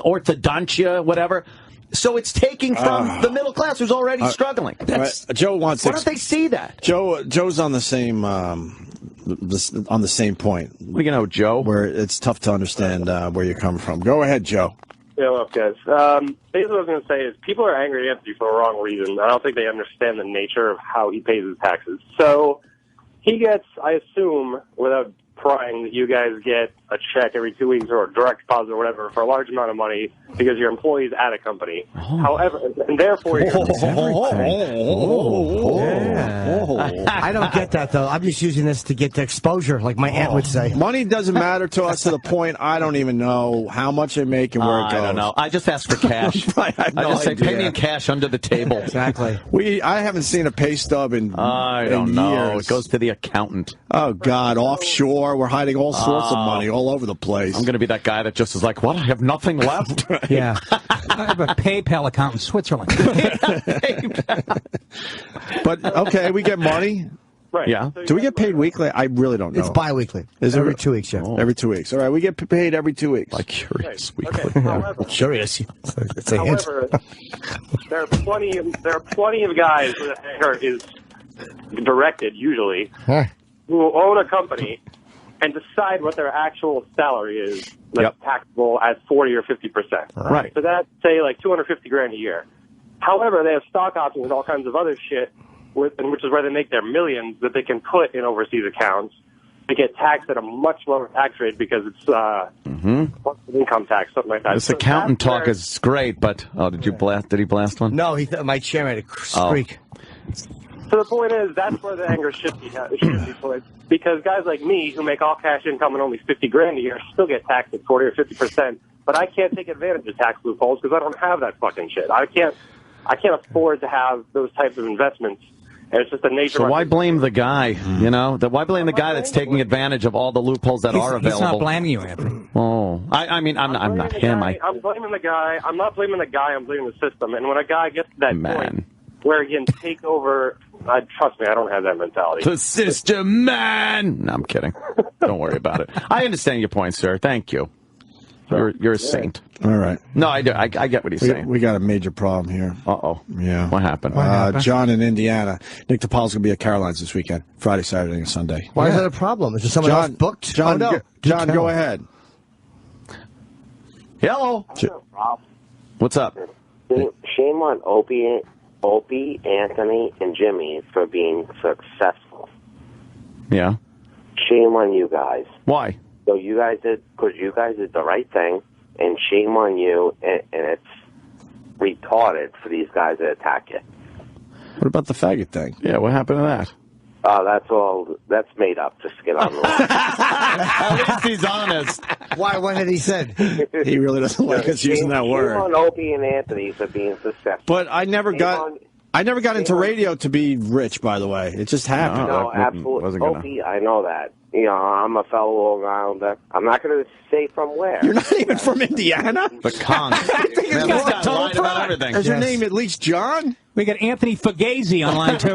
Speaker 3: orthodontia, whatever. So it's taking from the middle class who's already struggling.
Speaker 1: Joe wants.
Speaker 3: Why don't they see that?
Speaker 1: Joe's on the same point.
Speaker 3: Well, Joe,
Speaker 1: where it's tough to understand where you're coming from. Go ahead, Joe.
Speaker 5: Yeah, well, guys. Basically, what I was going to say is people are angry at Anthony for the wrong reason. I don't think they understand the nature of how he pays his taxes. So he gets, I assume, without prying, that you guys get a check every 2 weeks or a direct deposit or whatever for a large amount of money because your employee's at a company. However, and therefore you're...
Speaker 4: I don't get that, though. I'm just using this to get the exposure, like my aunt would say.
Speaker 1: Money doesn't matter to us to the point I don't even know how much I make and where it goes.
Speaker 3: I don't know. I just ask for cash. I just say, pay me in cash under the table.
Speaker 4: Exactly.
Speaker 1: I haven't seen a pay stub in years.
Speaker 3: It goes to the accountant.
Speaker 1: Oh, God. Offshore. We're hiding all sorts of money all over the place.
Speaker 3: I'm going to be that guy that just is like, what? I have nothing left?
Speaker 2: Yeah. I have a PayPal account in Switzerland.
Speaker 1: But, okay, we get money.
Speaker 5: Right.
Speaker 3: Yeah.
Speaker 5: So
Speaker 1: Do we get paid weekly? I really don't know.
Speaker 4: It's bi-weekly.
Speaker 1: Is
Speaker 4: every 2 weeks, yeah.
Speaker 1: Every 2 weeks. All right, we get paid every 2 weeks.
Speaker 3: Like curious weekly.
Speaker 5: Okay. However,
Speaker 4: Curious. It's a hint.
Speaker 5: However, there are plenty of guys where the anger is directed, usually, who own a company and decide what their actual salary is, taxable at 40 or 50%.
Speaker 3: Right.
Speaker 5: So that's, say, like $250,000 a year. However, they have stock options and all kinds of other shit, which is where they make their millions that they can put in overseas accounts. They get taxed at a much lower tax rate because it's income tax, something like that.
Speaker 3: This accountant talk is great, but did he blast one?
Speaker 4: No, my chair made a squeak.
Speaker 5: So the point is, that's where the anger should be put. Because guys like me, who make all cash income and only $50,000 a year, still get taxed at 40 or 50%. But I can't take advantage of tax loopholes because I don't have that fucking shit. I can't afford to have those types of investments. And it's just the nature.
Speaker 3: So why blame the guy? Why blame the guy that's taking advantage of all the loopholes that are available?
Speaker 2: He's not blaming you, Anthony.
Speaker 3: Oh, I'm not him.
Speaker 5: I'm blaming the guy. I'm not blaming the guy. I'm blaming the system. And when a guy gets to that point where he can take over, trust me, I don't have that mentality.
Speaker 3: The system, man. No, I'm kidding. Don't worry about it. I understand your point, sir. Thank you. You're a saint.
Speaker 1: All right.
Speaker 3: No, I do. I get what he's saying.
Speaker 1: We got a major problem here.
Speaker 3: Uh-oh.
Speaker 1: Yeah.
Speaker 3: What happened?
Speaker 1: John in Indiana. Nick DiPaolo's going to be at Caroline's this weekend. Friday, Saturday, and Sunday.
Speaker 4: Why is that a problem? Is there someone else booked?
Speaker 1: John, go ahead.
Speaker 3: Hello. What's up?
Speaker 7: Shame on Opie, Anthony, and Jimmy for being successful.
Speaker 3: Yeah.
Speaker 7: Shame on you guys.
Speaker 3: Why?
Speaker 7: So you guys did the right thing, and shame on you, and it's retarded for these guys to attack you.
Speaker 1: What about the faggot thing?
Speaker 3: Yeah, what happened to that?
Speaker 7: That's all. That's made up just to get on the line.
Speaker 3: At least he's honest.
Speaker 4: Why? What had he said?
Speaker 1: He really doesn't like us using that word.
Speaker 7: Shame on Opie and Anthony for being successful.
Speaker 1: But I never got into radio to be rich, by the way. It just happened.
Speaker 7: No, absolutely. Opie, I know that. You know, I'm a fellow Long Islander. I'm not going to say from where.
Speaker 1: You're not even from Indiana?
Speaker 3: The conch.
Speaker 1: I think it's got
Speaker 3: lied about everything.
Speaker 1: Is your name at least John?
Speaker 2: We got Anthony Fugazi on line, too.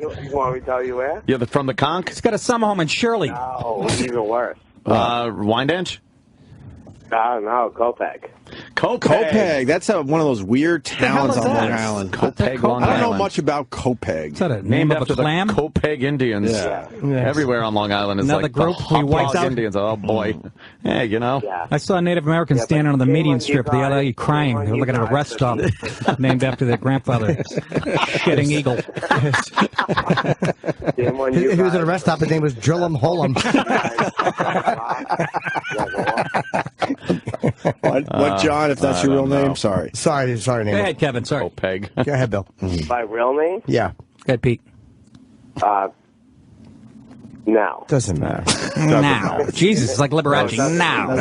Speaker 7: You want me to tell you where?
Speaker 3: You're from the conch?
Speaker 2: He's got a summer home in Shirley.
Speaker 7: No, even worse.
Speaker 3: Wyandanch?
Speaker 7: No, Copeg.
Speaker 1: Copeg. That's one of those weird towns on Long Island.
Speaker 3: Copeg, Long Island.
Speaker 1: I don't know much about Copeg.
Speaker 2: Is that a
Speaker 3: Named
Speaker 2: name of
Speaker 3: after
Speaker 2: a clam?
Speaker 3: the Copeg Indians.
Speaker 1: Yeah.
Speaker 3: Everywhere on Long Island is
Speaker 2: Another
Speaker 3: like
Speaker 2: group
Speaker 3: the
Speaker 2: who wipes
Speaker 3: Hog
Speaker 2: out?
Speaker 3: Indians. Oh, boy. Yeah, you know.
Speaker 7: Yeah.
Speaker 2: I saw a Native American standing on the median strip the other day crying. They were looking at a rest stop named after their grandfather. Shitting eagle.
Speaker 4: He was at a rest stop. His name was Drill'em Hol'em.
Speaker 1: What, John, if that's your real name? Sorry.
Speaker 4: Sorry, name.
Speaker 2: Go ahead, Kevin. Sorry.
Speaker 3: Copeg.
Speaker 4: Go ahead, Bill.
Speaker 7: My real name?
Speaker 4: Yeah.
Speaker 2: Go ahead, Pete.
Speaker 7: No.
Speaker 4: Doesn't matter.
Speaker 2: Now. Jesus, it's like Liberace. Now.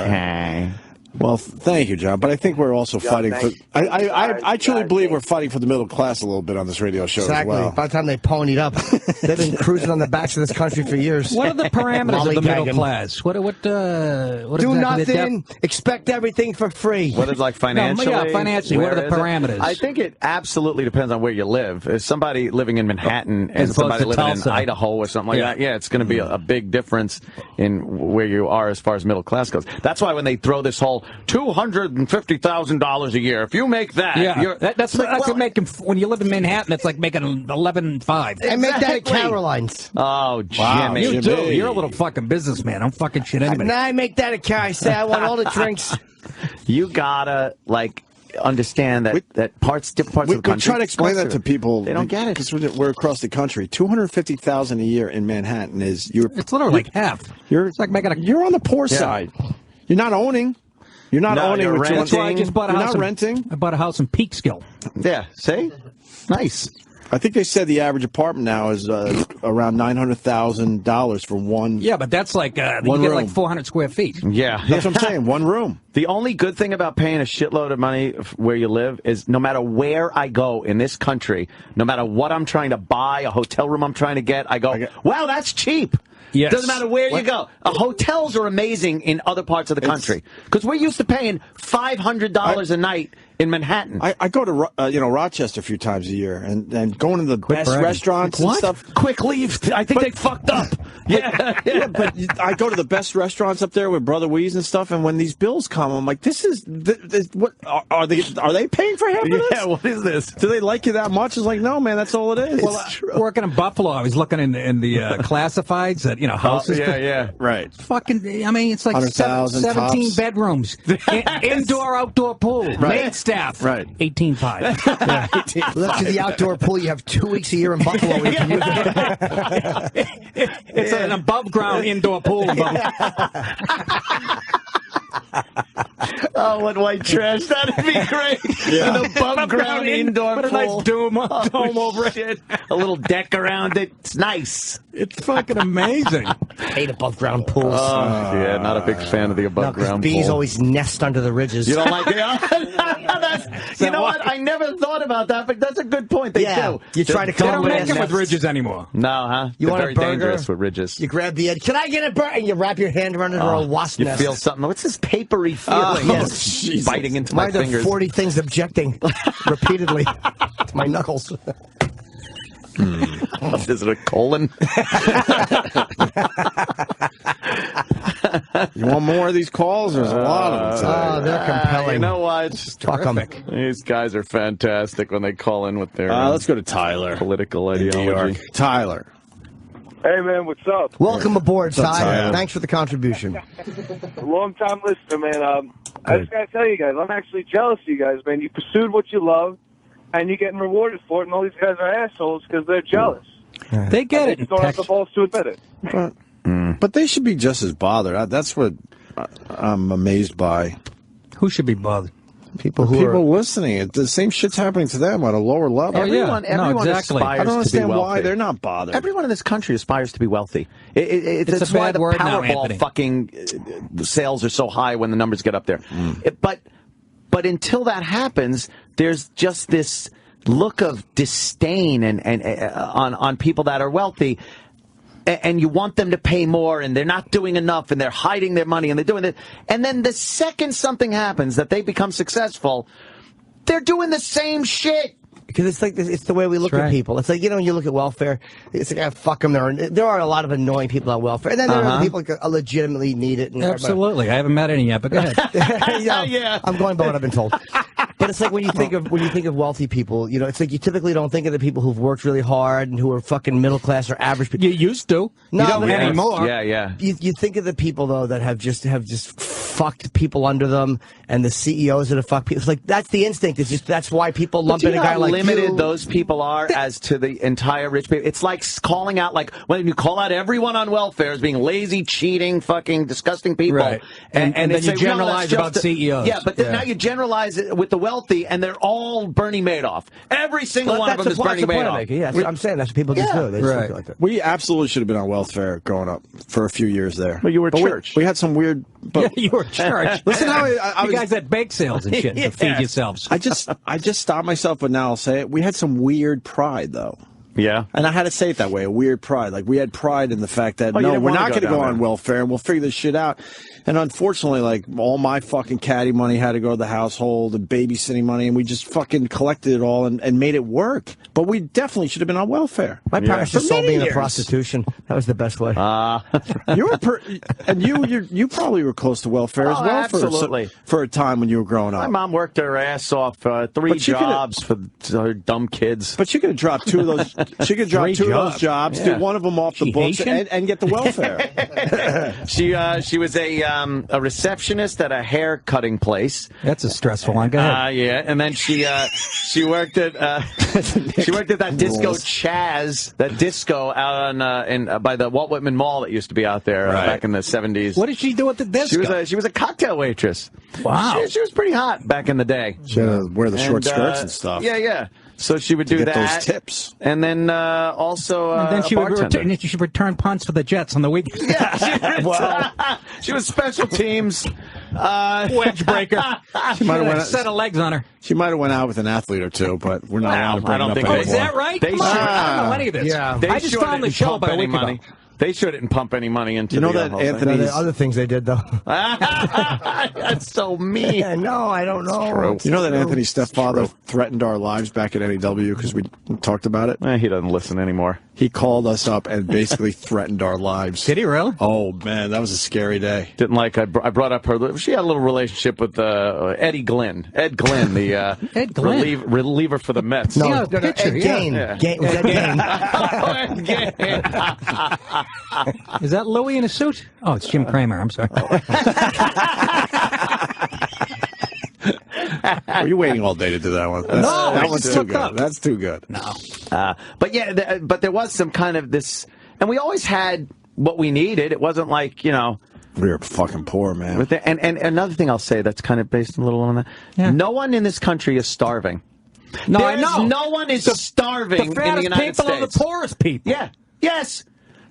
Speaker 3: Okay.
Speaker 1: Well, thank you, John. But I think we're also fighting for. I truly believe we're fighting for the middle class a little bit on this radio show
Speaker 4: Exactly.
Speaker 1: as well.
Speaker 4: By the time they ponied up, they've been cruising on the backs of this country for years.
Speaker 2: What are the parameters of the middle
Speaker 4: Lollygagging.
Speaker 2: class? What
Speaker 4: Do
Speaker 2: exactly
Speaker 4: nothing. Expect everything for free.
Speaker 3: What is like financially?
Speaker 2: No, yeah, financially. What are the parameters?
Speaker 3: I think it absolutely depends on where you live. If somebody living in Manhattan and
Speaker 2: As opposed
Speaker 3: somebody
Speaker 2: to
Speaker 3: living
Speaker 2: Tulsa.
Speaker 3: in Idaho or something like that, yeah, it's going to be a big difference in where you are as far as middle class goes. That's why when they throw this whole $250,000 a year, if you make that,
Speaker 2: Yeah, that's like making, when you live in Manhattan, it's like making 11.5.
Speaker 4: I make that at Caroline's.
Speaker 3: Oh, Jimmy.
Speaker 2: You do. You're a little fucking businessman. I'm fucking shit anybody.
Speaker 4: Now I make that at Car. I say I want all the drinks.
Speaker 3: You gotta, like, understand that, different parts of the country.
Speaker 1: We try to explain that to people.
Speaker 3: They don't get it.
Speaker 1: Because we're across the country. $250,000 a year in Manhattan is
Speaker 2: It's literally like half. It's like making
Speaker 1: You're on the poor side. You're not owning. You're not owning.
Speaker 3: You're
Speaker 2: That's why I just bought a
Speaker 1: You're
Speaker 2: house.
Speaker 1: not renting.
Speaker 2: I bought a house in Peekskill.
Speaker 3: Yeah, see? Nice.
Speaker 1: I think they said the average apartment now is around $900,000 for one.
Speaker 2: Yeah, but that's like you
Speaker 1: One
Speaker 2: get
Speaker 1: room.
Speaker 2: like 400 square feet.
Speaker 3: Yeah.
Speaker 1: That's what I'm saying. One room.
Speaker 3: The only good thing about paying a shitload of money where you live is no matter where I go in this country, no matter what I'm trying to buy, a hotel room I'm trying to get, I go, wow, that's cheap.
Speaker 2: Yes.
Speaker 3: Doesn't matter where you go. Hotels are amazing in other parts of the country because we're used to paying $500 a night in Manhattan.
Speaker 1: I go to Rochester a few times a year and going to the best
Speaker 2: bragging.
Speaker 1: restaurants and stuff.
Speaker 3: Quick leave. I think they fucked up.
Speaker 1: Yeah, but I go to the best restaurants up there with Brother Weeze and stuff, and when these bills come, I'm like, this is what are they paying for half of this?
Speaker 3: Yeah, what is this?
Speaker 1: Do they like you that much? It's like, no, man, that's all it is.
Speaker 2: Well, working in Buffalo, I was looking in the classifieds at houses.
Speaker 3: Yeah.
Speaker 1: Right.
Speaker 2: Fucking, I mean, it's like
Speaker 1: 100,000
Speaker 2: 17
Speaker 1: tops.
Speaker 2: bedrooms, indoor, outdoor pool, maid staff,
Speaker 1: Right.
Speaker 2: 18.5.
Speaker 4: Yeah. Well, that's 'cause the outdoor pool. You have 2 weeks a year in Buffalo. Where you can use it.
Speaker 2: It's an above ground indoor pool.
Speaker 3: Oh, what white trash. That'd be great.
Speaker 1: Yeah.
Speaker 3: An above ground indoor
Speaker 2: Put a
Speaker 3: pool.
Speaker 2: nice dome over it.
Speaker 3: A little deck around it. It's nice.
Speaker 2: It's fucking amazing.
Speaker 4: Hate above ground pools.
Speaker 3: Yeah, not a big fan of the
Speaker 4: No,
Speaker 3: above
Speaker 4: 'cause
Speaker 3: ground
Speaker 4: bees
Speaker 3: pool.
Speaker 4: always nest under the ridges.
Speaker 3: You don't like it? You know what? I never thought about that, but that's a good point. They do.
Speaker 4: You try to
Speaker 2: They
Speaker 4: come
Speaker 2: don't
Speaker 4: up with
Speaker 2: make them with
Speaker 4: nests.
Speaker 2: ridges anymore.
Speaker 3: No, huh?
Speaker 4: You
Speaker 3: They're
Speaker 4: want a
Speaker 3: very
Speaker 4: burger?
Speaker 3: dangerous with ridges.
Speaker 4: You grab the edge. Can I get a burger? And you wrap your hand around it or a wasp
Speaker 3: You
Speaker 4: nest.
Speaker 3: feel something. What's this papery feeling?
Speaker 4: yes.
Speaker 3: It's biting into
Speaker 4: Why
Speaker 3: my
Speaker 4: are there
Speaker 3: fingers.
Speaker 4: 40 things objecting repeatedly to my knuckles?
Speaker 3: Is it a colon?
Speaker 1: You want more of these calls? There's a lot of them.
Speaker 4: Oh, they're compelling.
Speaker 3: You know what?
Speaker 4: Fuck 'em.
Speaker 3: These guys are fantastic when they call in with their
Speaker 1: Let's go to Tyler.
Speaker 3: political
Speaker 1: in New
Speaker 3: ideology.
Speaker 1: York. Tyler.
Speaker 5: Hey, man, what's up?
Speaker 4: Welcome aboard,
Speaker 1: up,
Speaker 4: Ty.
Speaker 1: Ty?
Speaker 4: Thanks for the contribution.
Speaker 5: Long-time listener, man. I just got to tell you guys, I'm actually jealous of you guys, man. You pursued what you love, and you're getting rewarded for it, and all these guys are assholes because they're jealous.
Speaker 2: They get it.
Speaker 5: They don't have the balls to admit it.
Speaker 1: But they should be just as bothered. That's what I'm amazed by.
Speaker 2: Who should be bothered?
Speaker 4: People
Speaker 1: listening, the same shit's happening to them on a lower level.
Speaker 3: Everyone
Speaker 2: exactly.
Speaker 3: aspires
Speaker 1: I don't understand
Speaker 3: to be wealthy.
Speaker 1: why they're not bothered.
Speaker 3: Everyone in this country aspires to be wealthy. It's why the Powerball fucking sales are so high when the numbers get up there. But until that happens, there's just this look of disdain on people that are wealthy. And you want them to pay more, and they're not doing enough, and they're hiding their money, and they're doing it. And then the second something happens that they become successful, they're doing the same shit.
Speaker 4: Because it's like it's the way we look at people. It's like, you know, when you look at welfare, it's like, fuck them. There are a lot of annoying people on welfare, and then there are people that legitimately need it. And
Speaker 2: absolutely, I haven't met any yet, but go ahead.
Speaker 4: Yeah, I'm going by what I've been told. But it's like when you think of wealthy people, you know, it's like you typically don't think of the people who've worked really hard and who are fucking middle class or average people.
Speaker 2: You used to.
Speaker 4: No,
Speaker 2: you don't anymore.
Speaker 3: Yeah.
Speaker 4: You think of the people though that have just fucked people under them, and the CEOs that have fucked people. It's like that's the instinct. It's just that's why people lump in a guy like
Speaker 3: limited
Speaker 4: you.
Speaker 3: Those people are as to the entire rich people. It's like calling out, like when you call out everyone on welfare as being lazy, cheating, fucking disgusting people,
Speaker 2: right. and then you generalize about CEOs.
Speaker 3: Yeah, but then now you generalize it with the wealthy, and they're all Bernie Madoff. Every single one of them is Bernie Madoff.
Speaker 4: Yeah, I'm saying that's what people just do. They just like that.
Speaker 1: We absolutely should have been on welfare growing up for a few years there.
Speaker 3: But you were church.
Speaker 1: We had some weird.
Speaker 2: Yeah, you were church.
Speaker 1: Listen how
Speaker 2: you guys had bake sales and shit to feed yourselves.
Speaker 1: I just stopped myself, but now I'll say it. We had some weird pride, though.
Speaker 3: Yeah.
Speaker 1: And I had to say it that way, a weird pride. Like, we had pride in the fact that, no, we're not going to go on welfare, and we'll figure this shit out. And unfortunately, like, all my fucking caddy money had to go to the household and babysitting money, and we just fucking collected it all and made it work. But we definitely should have been on welfare.
Speaker 4: My parents just sold me into prostitution. That was the best way.
Speaker 1: You probably were close to welfare as well.
Speaker 3: Absolutely.
Speaker 1: For a time when you were growing up.
Speaker 3: My mom worked her ass off, 3 jobs for her dumb kids.
Speaker 1: But she could have dropped 2 of those. She could drop 2 of those jobs, do one of them off the books, and get the welfare.
Speaker 3: She was a receptionist at a hair cutting place.
Speaker 2: That's a stressful one. Go ahead.
Speaker 3: Yeah, and then she worked at that disco Chaz, that disco out on by the Walt Whitman Mall that used to be out there back in the 70s.
Speaker 2: What did she do at the disco?
Speaker 3: She was a cocktail waitress.
Speaker 2: Wow,
Speaker 3: she was pretty hot back in the day.
Speaker 1: She had to wear the short skirts and stuff.
Speaker 3: Yeah. So she would do
Speaker 1: get
Speaker 3: that.
Speaker 1: Those tips.
Speaker 3: And then also
Speaker 2: and then she would return punts for the Jets on the weekend.
Speaker 3: Yeah, she was special teams.
Speaker 2: Wedge breaker. She might have went a set of legs on her.
Speaker 1: She might have went out with an athlete or two, but we're not allowed to bring it up anymore.
Speaker 2: Is that right? Come on. I don't know any of this.
Speaker 3: Yeah.
Speaker 2: I just found the show about a week ago.
Speaker 3: They shouldn't pump any money into
Speaker 1: that Anthony.
Speaker 4: There are other things they did, though.
Speaker 3: That's so mean.
Speaker 4: Yeah, no, I don't know.
Speaker 1: You know that Anthony's stepfather threatened our lives back at NEW because we talked about it?
Speaker 3: He doesn't listen anymore.
Speaker 1: He called us up and basically threatened our lives.
Speaker 2: Did he really?
Speaker 1: Oh, man, that was a scary day.
Speaker 3: Didn't like, I brought up her, she had a little relationship with Eddie Glynn. Ed Glynn, the
Speaker 2: Ed Glynn.
Speaker 3: reliever for the Mets.
Speaker 4: No,
Speaker 2: Ed
Speaker 4: Gain. Was
Speaker 3: Ed Gain.
Speaker 2: Is that Louis in a suit? Oh, it's Jim Cramer. I'm sorry.
Speaker 1: Were you waiting all day to do that one? That one's too good. That's too good.
Speaker 2: No.
Speaker 3: But there was some kind of this, and we always had what we needed. It wasn't like, we
Speaker 1: were fucking poor, man.
Speaker 3: And another thing I'll say that's kind of based a little on that. Yeah. No one in this country is starving.
Speaker 2: No, I know.
Speaker 3: No one is starving in the United States.
Speaker 2: The people are the poorest people.
Speaker 3: Yeah. Yes.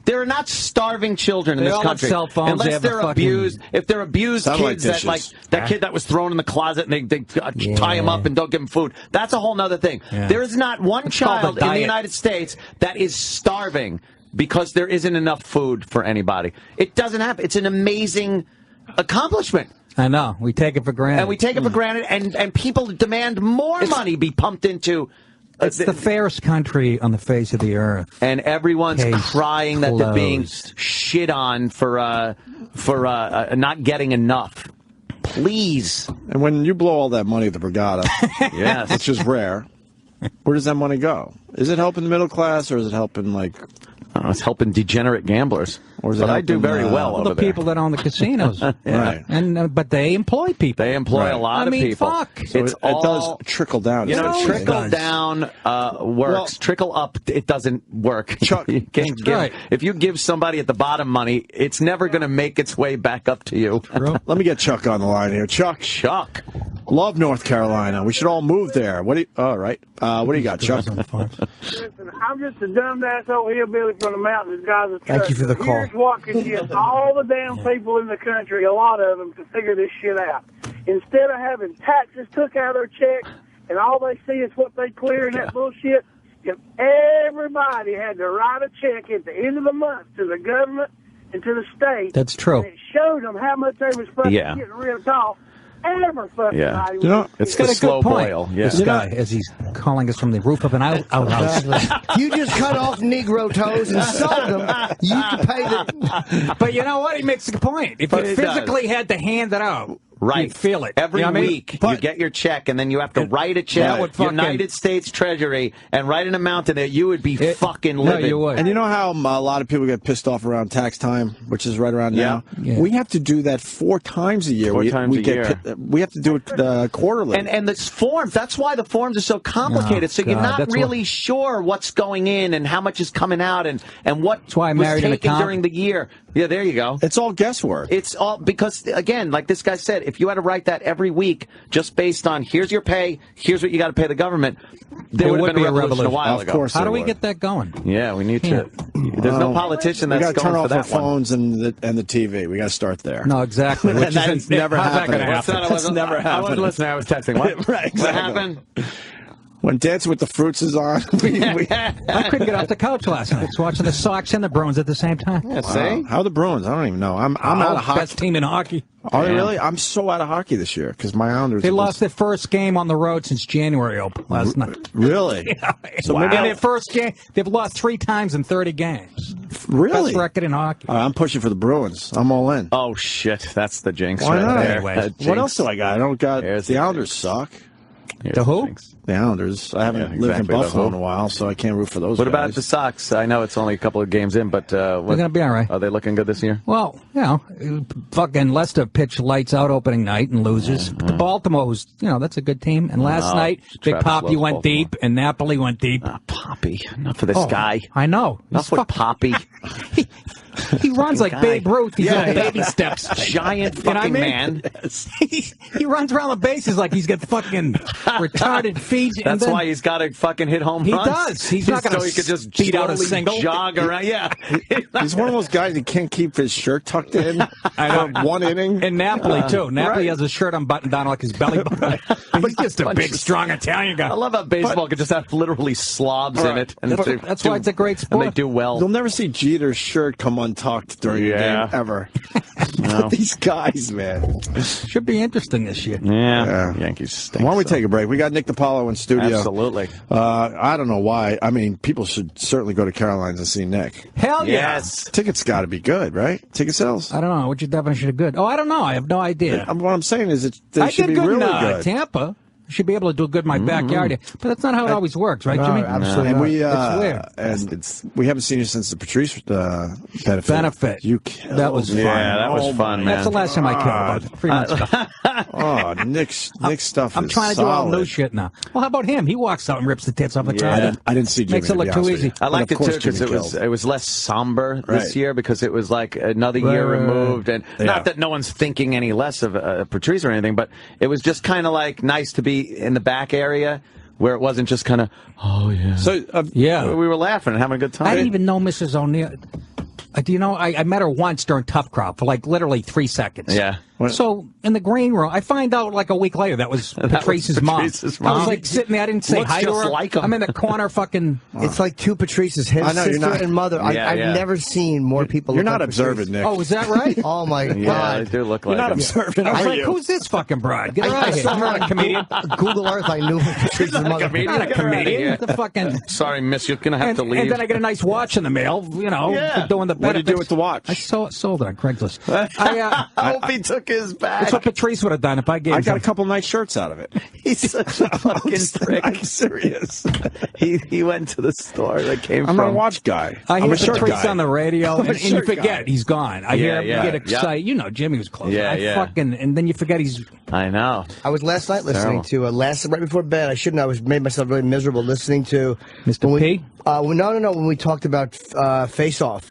Speaker 3: There are not starving children in this country.
Speaker 2: Cell phones,
Speaker 3: unless they're abused. If they're abused kids that kid that was thrown in the closet and they tie him up and don't give him food, that's a whole other thing. Yeah. There is not one child in the United States that is starving because there isn't enough food for anybody. It doesn't happen. It's an amazing accomplishment.
Speaker 2: I know. We take it for granted.
Speaker 3: And we take it for granted, and people demand more money be pumped into.
Speaker 2: It's the fairest country on the face of the earth.
Speaker 3: And everyone's crying that they're being shit on for not getting enough. Please.
Speaker 1: And when you blow all that money at the Borgata,
Speaker 3: yes,
Speaker 1: which is rare, where does that money go? Is it helping the middle class, or is it helping,
Speaker 3: it's helping degenerate gamblers.
Speaker 1: Or is it
Speaker 3: I do very well over
Speaker 2: the people that own the casinos.
Speaker 1: Right.
Speaker 2: And but they employ people.
Speaker 3: They employ a lot of people.
Speaker 2: Fuck.
Speaker 1: So it does trickle down.
Speaker 3: Trickle down works. Trickle up, it doesn't work.
Speaker 1: Chuck,
Speaker 3: if you give somebody at the bottom money, it's never going to make its way back up to you.
Speaker 1: Let me get Chuck on the line here. Chuck. Love North Carolina. We should all move there. All right. What do you got, Chuck?
Speaker 8: Listen, I'm just a dumb-ass old hillbilly from the mountains, guys.
Speaker 4: Thank you for the call.
Speaker 8: Here's what can get all the damn people in the country, a lot of them, to figure this shit out. Instead of having taxes took out of their checks and all they see is what they clear and that bullshit, if everybody had to write a check at the end of the month to the government and to the state.
Speaker 2: That's true.
Speaker 8: And it showed them how much they was fucking getting rid of.
Speaker 3: It's the slow boil. Yeah.
Speaker 2: This guy, as he's calling us from the roof of an outhouse.
Speaker 4: You just cut off Negro toes and sold them. You can pay the...
Speaker 2: But you know what? He makes a good point. If you physically had to hand it out,
Speaker 3: right.
Speaker 2: You'd feel it.
Speaker 3: Every week, you get your check, and then you have to write a check, United States Treasury, and write an amount in there. You would be fucking livid.
Speaker 2: No, you would.
Speaker 1: And you know how a lot of people get pissed off around tax time, which is right around now?
Speaker 2: Yeah.
Speaker 1: We have to do that 4 times a year.
Speaker 3: 4 times a year.
Speaker 1: We have to do it quarterly.
Speaker 3: And the forms, that's why the forms are so complicated. So you're not really sure what's going in and how much is coming out and what was taken during the year. Yeah, there you go.
Speaker 1: It's all guesswork.
Speaker 3: It's all because, again, like this guy said, if you had to write that every week just based on here's your pay, here's what you got to pay the government, there would have been a revolution a while ago.
Speaker 1: Of course.
Speaker 2: How do we get that going?
Speaker 3: Yeah, we need to. There's no politician that's going for that one.
Speaker 1: We got to turn off our phones and the TV. We got to start there.
Speaker 2: No, exactly.
Speaker 1: Which is never happened.
Speaker 3: That's never happened. I wasn't listening. I was texting. What?
Speaker 1: Right, exactly.
Speaker 3: What happened?
Speaker 1: When Dancing with the Fruits is on,
Speaker 2: I couldn't get off the couch last night. I was watching the Sox and the Bruins at the same time.
Speaker 3: Yeah, see?
Speaker 1: How are the Bruins? I don't even know. I'm out of hockey.
Speaker 2: Best team in hockey.
Speaker 1: Are they really? I'm so out of hockey this year because my Islanders.
Speaker 2: They lost their first game on the road since January last night.
Speaker 1: Really?
Speaker 2: Yeah. So maybe their first game, they've lost 3 times in 30 games.
Speaker 1: Really?
Speaker 2: Best record in hockey.
Speaker 1: I'm pushing for the Bruins. I'm all in.
Speaker 3: Oh shit, that's the jinx.
Speaker 1: Why not?
Speaker 3: There.
Speaker 2: Anyway,
Speaker 1: what else do I got? I don't got. The Islanders suck.
Speaker 2: The who?
Speaker 1: The Islanders. I haven't lived in Buffalo in a while, so I can't root for those
Speaker 3: What
Speaker 1: guys.
Speaker 3: about the Sox? I know it's only a couple of games in, but
Speaker 2: they're going to be all right.
Speaker 3: Are they looking good this year?
Speaker 2: Well, fucking Leicester pitched lights out opening night and loses. But Baltimore's, that's a good team. And last night, Big Poppy went deep, and Napoli went deep.
Speaker 3: Poppy. Enough for this guy.
Speaker 2: I know.
Speaker 3: Enough with Poppy.
Speaker 2: He runs like Babe Ruth. He's on baby steps.
Speaker 3: Giant fucking man.
Speaker 2: He runs around the bases like he's got fucking retarded feet.
Speaker 3: That's why he's got to fucking hit home runs.
Speaker 2: He does. He's not going to
Speaker 3: just
Speaker 2: beat out a single.
Speaker 3: Jog around. Yeah.
Speaker 1: He's one of those guys that can't keep his shirt tucked in. I know. 1 inning.
Speaker 2: And Napoli, too. Napoli has his shirt unbuttoned down like his belly button. He's just a big, strong Italian guy.
Speaker 3: I love how baseball could just have literally slobs in it. And
Speaker 2: that's why it's a great sport.
Speaker 3: And they do well.
Speaker 1: You'll never see Jeter's shirt come untucked during the game, ever. No. These guys, man.
Speaker 2: Should be interesting this year.
Speaker 3: Yeah. Yankees stink.
Speaker 1: Why don't we take a break? We got Nick DiPaolo in studio.
Speaker 3: Absolutely.
Speaker 1: I don't know why. I mean, people should certainly go to Caroline's and see Nick.
Speaker 2: Hell
Speaker 3: yes.
Speaker 1: Tickets got to be good, right? Ticket sales?
Speaker 2: I don't know. What's your definition of good? Oh, I don't know. I have no idea.
Speaker 1: What I'm saying is they should be really good.
Speaker 2: Tampa. Should be able to do good in my backyard. But that's not how it always works, right, Jimmy?
Speaker 4: Absolutely.
Speaker 1: And
Speaker 2: it's weird.
Speaker 1: And we haven't seen you since the Patrice benefit. You killed.
Speaker 2: That was fun.
Speaker 3: Yeah, that was fun, man.
Speaker 2: That's the last time I killed about 3 months ago.
Speaker 1: Nick's stuff
Speaker 2: I'm trying to do all new shit now. Well, how about him? He walks out and rips the tits off the top.
Speaker 1: I didn't see Jimmy.
Speaker 2: Makes it look too easy.
Speaker 3: I liked it, too, because it was less somber this year because it was like another year removed. And not that no one's thinking any less of Patrice or anything, but it was just kind of like nice to be in the back area where it wasn't just kind of, So, we were laughing and having a good time.
Speaker 2: I didn't even know Mrs. O'Neill. Do you know, I met her once during Tough Crowd for like literally 3 seconds.
Speaker 3: Yeah.
Speaker 2: So in the green room, I find out like a week later that was Patrice's mom. I was like sitting there, I didn't say hi to her.
Speaker 3: Like him.
Speaker 2: I'm in the corner fucking...
Speaker 4: It's like 2 Patrices, his sister and mother. I've never seen more people
Speaker 1: You're
Speaker 4: look
Speaker 1: not
Speaker 4: like
Speaker 1: observant,
Speaker 4: Patrice.
Speaker 1: Nick.
Speaker 2: Oh, is that right?
Speaker 4: Oh, my God.
Speaker 3: Yeah, they do look like
Speaker 1: You're not
Speaker 3: him.
Speaker 1: observant,
Speaker 2: I was
Speaker 1: are
Speaker 2: like,
Speaker 1: you?
Speaker 2: who's this fucking broad? Get her
Speaker 4: I
Speaker 2: out of here.
Speaker 4: saw
Speaker 2: I'm
Speaker 4: her
Speaker 2: not a comedian.
Speaker 4: Google Earth, I knew Patrice's mother.
Speaker 2: Not a comedian. The fucking...
Speaker 3: Sorry, miss, you're going to have to leave.
Speaker 2: And then I get a nice watch in the mail, for doing the benefits.
Speaker 1: What did you do with the watch?
Speaker 2: I sold it on Craigslist.
Speaker 3: I hope he took his back.
Speaker 2: That's what Patrice would have done if I gave him.
Speaker 1: I got a couple nice shirts out of it.
Speaker 3: He's such a fucking prick.
Speaker 1: I'm serious.
Speaker 3: He went to the store that came
Speaker 1: I'm
Speaker 3: from.
Speaker 1: not a watch guy.
Speaker 2: I
Speaker 1: I'm
Speaker 2: hear
Speaker 1: a shirt
Speaker 2: Patrice
Speaker 1: guy.
Speaker 2: on the radio, and you
Speaker 1: shirt
Speaker 2: forget
Speaker 1: guy.
Speaker 2: he's gone. I hear him get excited. You know, Jimmy was close. And then you forget he's...
Speaker 3: I know.
Speaker 4: I was last night listening to, right before bed, I shouldn't, I made myself really miserable listening to...
Speaker 2: Mr. P?
Speaker 4: No, when we talked about Face Off.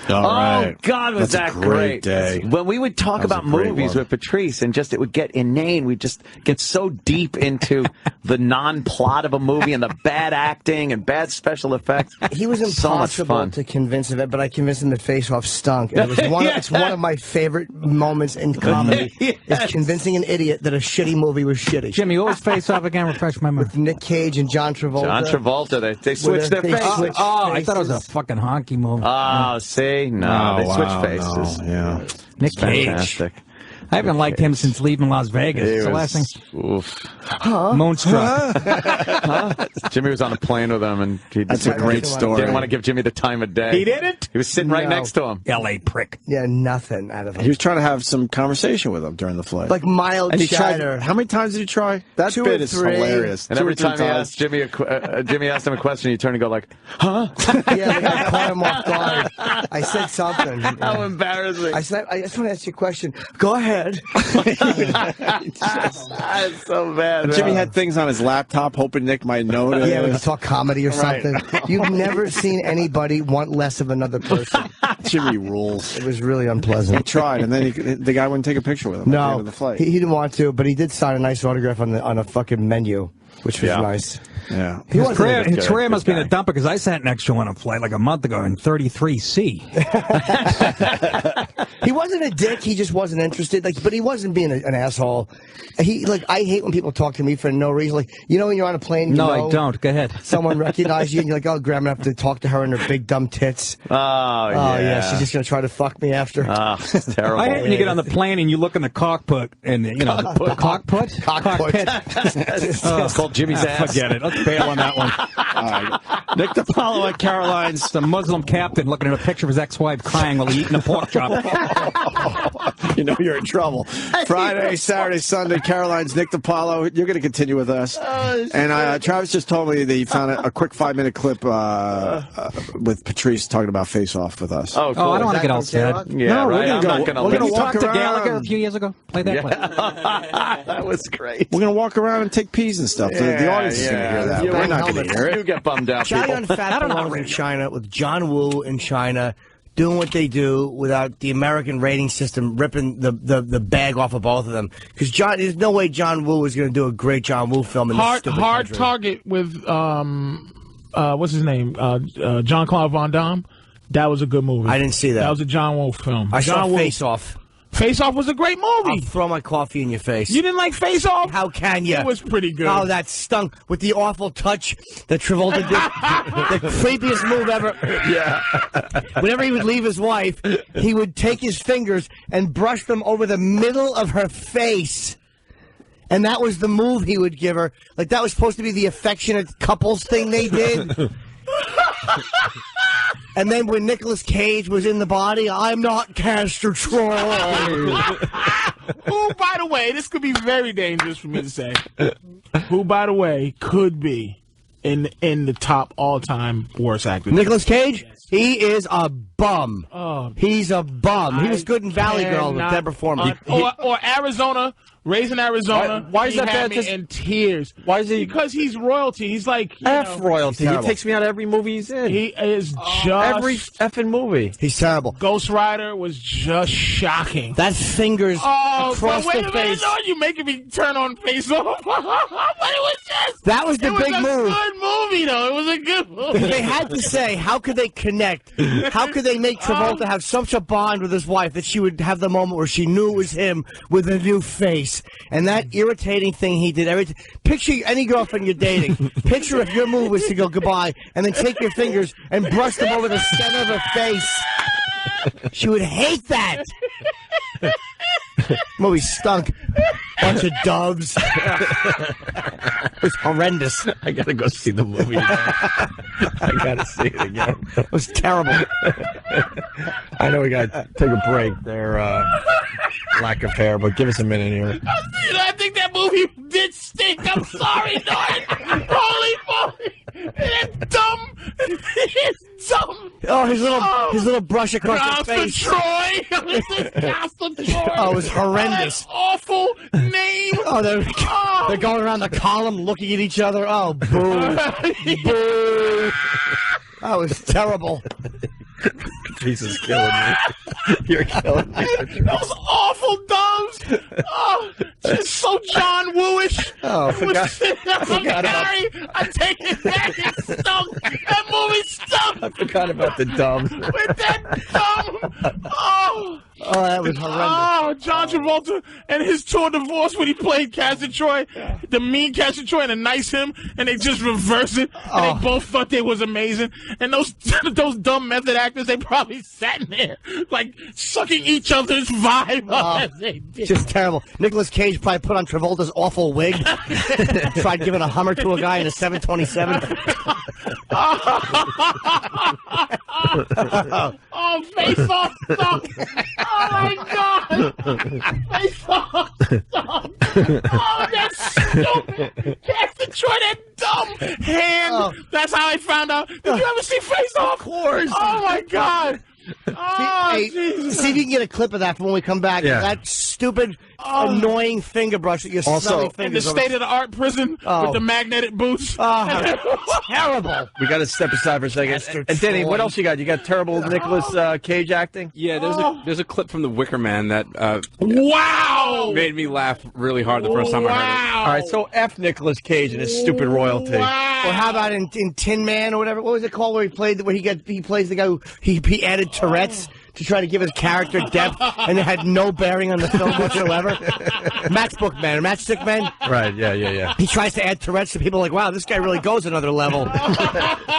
Speaker 3: Oh, God, was that
Speaker 1: That's a great day.
Speaker 3: When we would talk about movies with Patrice and just it would get inane. We'd just get so deep into the non-plot of a movie and the bad acting and bad special effects.
Speaker 4: He was impossible to convince of it, but I convinced him that Face Off stunk. And it was it's one of my favorite moments in comedy is convincing an idiot that a shitty movie was shitty.
Speaker 2: Jimmy, what was Face Off again? Refresh my memory.
Speaker 4: With Nick Cage and John Travolta.
Speaker 3: John Travolta, they switched their faces.
Speaker 2: I thought it was a fucking honky movie.
Speaker 3: Oh, see? No, they switched faces.
Speaker 1: No, yeah.
Speaker 2: Nick Cage.
Speaker 3: Fantastic.
Speaker 2: I haven't liked him since leaving Las Vegas. It's the last thing. Moonstruck.
Speaker 3: Jimmy was on a plane with him, and
Speaker 1: that's a great story.
Speaker 3: Didn't want to give Jimmy the time of day.
Speaker 2: He didn't?
Speaker 3: He was sitting right next to him.
Speaker 2: L.A. prick.
Speaker 4: Yeah, nothing out of him.
Speaker 1: He was trying to have some conversation with him during the flight.
Speaker 4: Like mild chatter.
Speaker 1: How many times did he try? That bit is hilarious.
Speaker 3: And every time he asked Jimmy asked him a question, he'd turn and go like, huh?
Speaker 4: Yeah, like I caught him off guard. I said something.
Speaker 3: How embarrassing.
Speaker 4: I said, I just want to ask you a question. Go ahead.
Speaker 3: That's so bad.
Speaker 1: Jimmy had things on his laptop hoping Nick might notice.
Speaker 4: Yeah, when you talk comedy or something. You've never seen anybody want less of another person.
Speaker 1: Jimmy rules.
Speaker 4: It was really unpleasant.
Speaker 1: He tried, and then the guy wouldn't take a picture with him at the end of the flight.
Speaker 4: He didn't want to, but he did sign a nice autograph on a fucking menu, which was nice.
Speaker 1: Yeah.
Speaker 2: His career must be in a dumper because I sat next to him on a flight like a month ago in 33C.
Speaker 4: He wasn't a dick. He just wasn't interested. But he wasn't being an asshole. I hate when people talk to me for no reason. Like, you know, when you're on a plane.
Speaker 2: I don't. Go ahead.
Speaker 4: Someone recognizes you, and you're like, "Oh, grab me up to talk to her and her big dumb tits."
Speaker 3: Oh yeah.
Speaker 4: She's just gonna try to fuck me after.
Speaker 3: Oh, it's terrible.
Speaker 2: I hate when you get on the plane and you look in the cockpit and the cockpit.
Speaker 3: It's called Jimmy's ass.
Speaker 2: Forget it. Let's bail on that one.
Speaker 1: Nick DiPaolo at Caroline's.
Speaker 2: The Muslim captain looking at a picture of his ex-wife crying while he's eating a pork chop.
Speaker 1: You know you're in trouble. Friday, Saturday, Sunday, Caroline's Nick DiPaolo. You're going to continue with us. And Travis just told me that he found a quick 5-minute clip with Patrice talking about Face Off with us.
Speaker 3: Oh, cool.
Speaker 2: I don't want to get all sad.
Speaker 3: Yeah, right. I'm not going to
Speaker 2: Did you talk to Gallagher a few years ago? Play that clip.
Speaker 3: That was great.
Speaker 1: We're going to walk around and take peas and stuff. The audience is going to hear that. We're not going to hear it.
Speaker 3: You get bummed out, people.
Speaker 4: Giant fat balloons in China with John Woo in China doing what they do without the American rating system ripping the bag off of both of them. Because there's no way John Woo is going to do a great John Woo film in this stupid
Speaker 9: Hard
Speaker 4: country.
Speaker 9: Target with what's his name? Jean-Claude Van Damme. That was a good movie.
Speaker 4: I didn't see that.
Speaker 9: That was a John Woo film.
Speaker 4: I saw Face Off.
Speaker 9: Face Off was a great movie.
Speaker 4: I'll throw my coffee in your face.
Speaker 9: You didn't like Face Off?
Speaker 4: How can you?
Speaker 9: It was pretty good.
Speaker 4: Oh, that stunk with the awful touch that Travolta did. The creepiest move ever.
Speaker 3: Yeah.
Speaker 4: Whenever he would leave his wife, he would take his fingers and brush them over the middle of her face. And that was the move he would give her. Like, that was supposed to be the affectionate couples thing they did. And then when Nicolas Cage was in the body, I'm not Castor Troy.
Speaker 9: Who, by the way, this could be very dangerous for me to say. Who, by the way, could be in the top all-time worst actor.
Speaker 4: Nicolas Cage? He is a bum.
Speaker 9: Oh,
Speaker 4: he's a bum. He was good in Valley Girl with Deborah Foreman.
Speaker 9: Or Arizona. Raising Arizona.
Speaker 3: Why is that bad?
Speaker 9: Just in tears.
Speaker 3: Why is he?
Speaker 9: Because he's royalty. He's like
Speaker 3: royalty. He takes me out of every movie he's in.
Speaker 9: He is just
Speaker 3: every effing movie.
Speaker 4: He's terrible.
Speaker 9: Ghost Rider was just shocking.
Speaker 4: That fingers across
Speaker 9: wait
Speaker 4: the
Speaker 9: a
Speaker 4: face.
Speaker 9: minute, no, you're making me turn on Face Off. But it was just
Speaker 4: that was the big move.
Speaker 9: It was a good movie, though. It was a good movie.
Speaker 4: They had to say, how could they connect? How could they make Travolta have such a bond with his wife that she would have the moment where she knew it was him with a new face? And that irritating thing he did. Picture any girlfriend you're dating. Picture if your move was to go goodbye and then take your fingers and brush them over the center of her face. She would hate that. Movie stunk. Bunch of doves. It was horrendous.
Speaker 3: I gotta go see the movie again. I gotta see it again.
Speaker 4: It was terrible.
Speaker 10: I know we gotta take a break there, lack of hair, but give us a minute here.
Speaker 9: I think that movie did stink. I'm sorry, Norton. Holy moly. It's dumb. It's dumb.
Speaker 4: Oh, his little brush across his face.
Speaker 9: Troy. Castor Troy.
Speaker 4: Oh, it was horrendous.
Speaker 9: That awful name.
Speaker 4: Oh, they're going around the column looking at each other. Oh, boo. Boo. That was terrible.
Speaker 10: piece is killing me. You're killing me.
Speaker 9: Those awful dubs. Oh, just so John Woo-ish.
Speaker 10: Oh, I forgot
Speaker 9: Gary, I take it back. It stunk. That movie stunk.
Speaker 10: I forgot about the dubs.
Speaker 9: With that dumb. Oh.
Speaker 4: Oh, that was horrendous.
Speaker 9: Oh, John Travolta and his tour de force when he played Castor Troy, the mean Castor Troy and the nice him, and they just reverse it, and they both thought they was amazing. And those dumb method actors, they probably sat in there like sucking each other's vibe up as they did.
Speaker 4: Just terrible. Nicolas Cage probably put on Travolta's awful wig. Tried giving a Hummer to a guy in a 727.
Speaker 9: Oh, Face Off stunk. Oh my God! Face Off stunk. Oh, that's stupid. Castor Troy, that dumb hand.
Speaker 4: Oh.
Speaker 9: That's how I found out. Did you ever see Face Off?
Speaker 4: Of course.
Speaker 9: Oh my God. Oh,
Speaker 4: Hey,
Speaker 9: Jesus.
Speaker 4: see if you can get a clip of that for when we come back.
Speaker 10: Yeah.
Speaker 4: That stupid, annoying finger brush that you're smelling
Speaker 9: In the
Speaker 4: fingers
Speaker 9: state-of-the-art prison with the magnetic boots.
Speaker 4: Terrible.
Speaker 10: We got to step aside for a second. And Denny, what else you got? You got terrible Nicolas Cage acting?
Speaker 11: Yeah, there's a clip from The Wicker Man that
Speaker 9: Wow!
Speaker 11: made me laugh really hard the first time I heard it.
Speaker 10: All right, so F Nicolas Cage and his stupid royalty.
Speaker 9: Wow!
Speaker 4: Or how about in Tin Man or whatever? What was it called where he plays the guy who he added Tourette's to try to give his character depth, and it had no bearing on the film whatsoever. Matchstick Man.
Speaker 10: Right, yeah.
Speaker 4: He tries to add Tourette's to people like, wow, this guy really goes another level.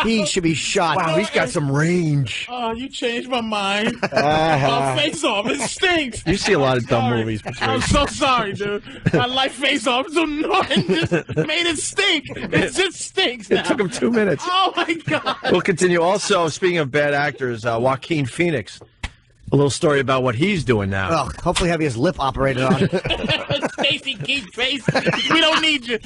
Speaker 4: He should be shot.
Speaker 10: Wow, he's got some range.
Speaker 9: Oh, you changed my mind. Oh, Face Off, it stinks.
Speaker 10: You see a lot of dumb movies,
Speaker 9: I'm
Speaker 10: Patrice.
Speaker 9: so sorry, dude. I like Face Off. So annoying. Just made it stink. It just stinks now.
Speaker 10: It took him 2 minutes.
Speaker 9: Oh, my God.
Speaker 10: We'll continue. Also, speaking of bad actors, Joaquin Phoenix. A little story about what he's doing now.
Speaker 4: Well, hopefully have his lip operated on.
Speaker 9: Stacy Keith Trace, we don't need you.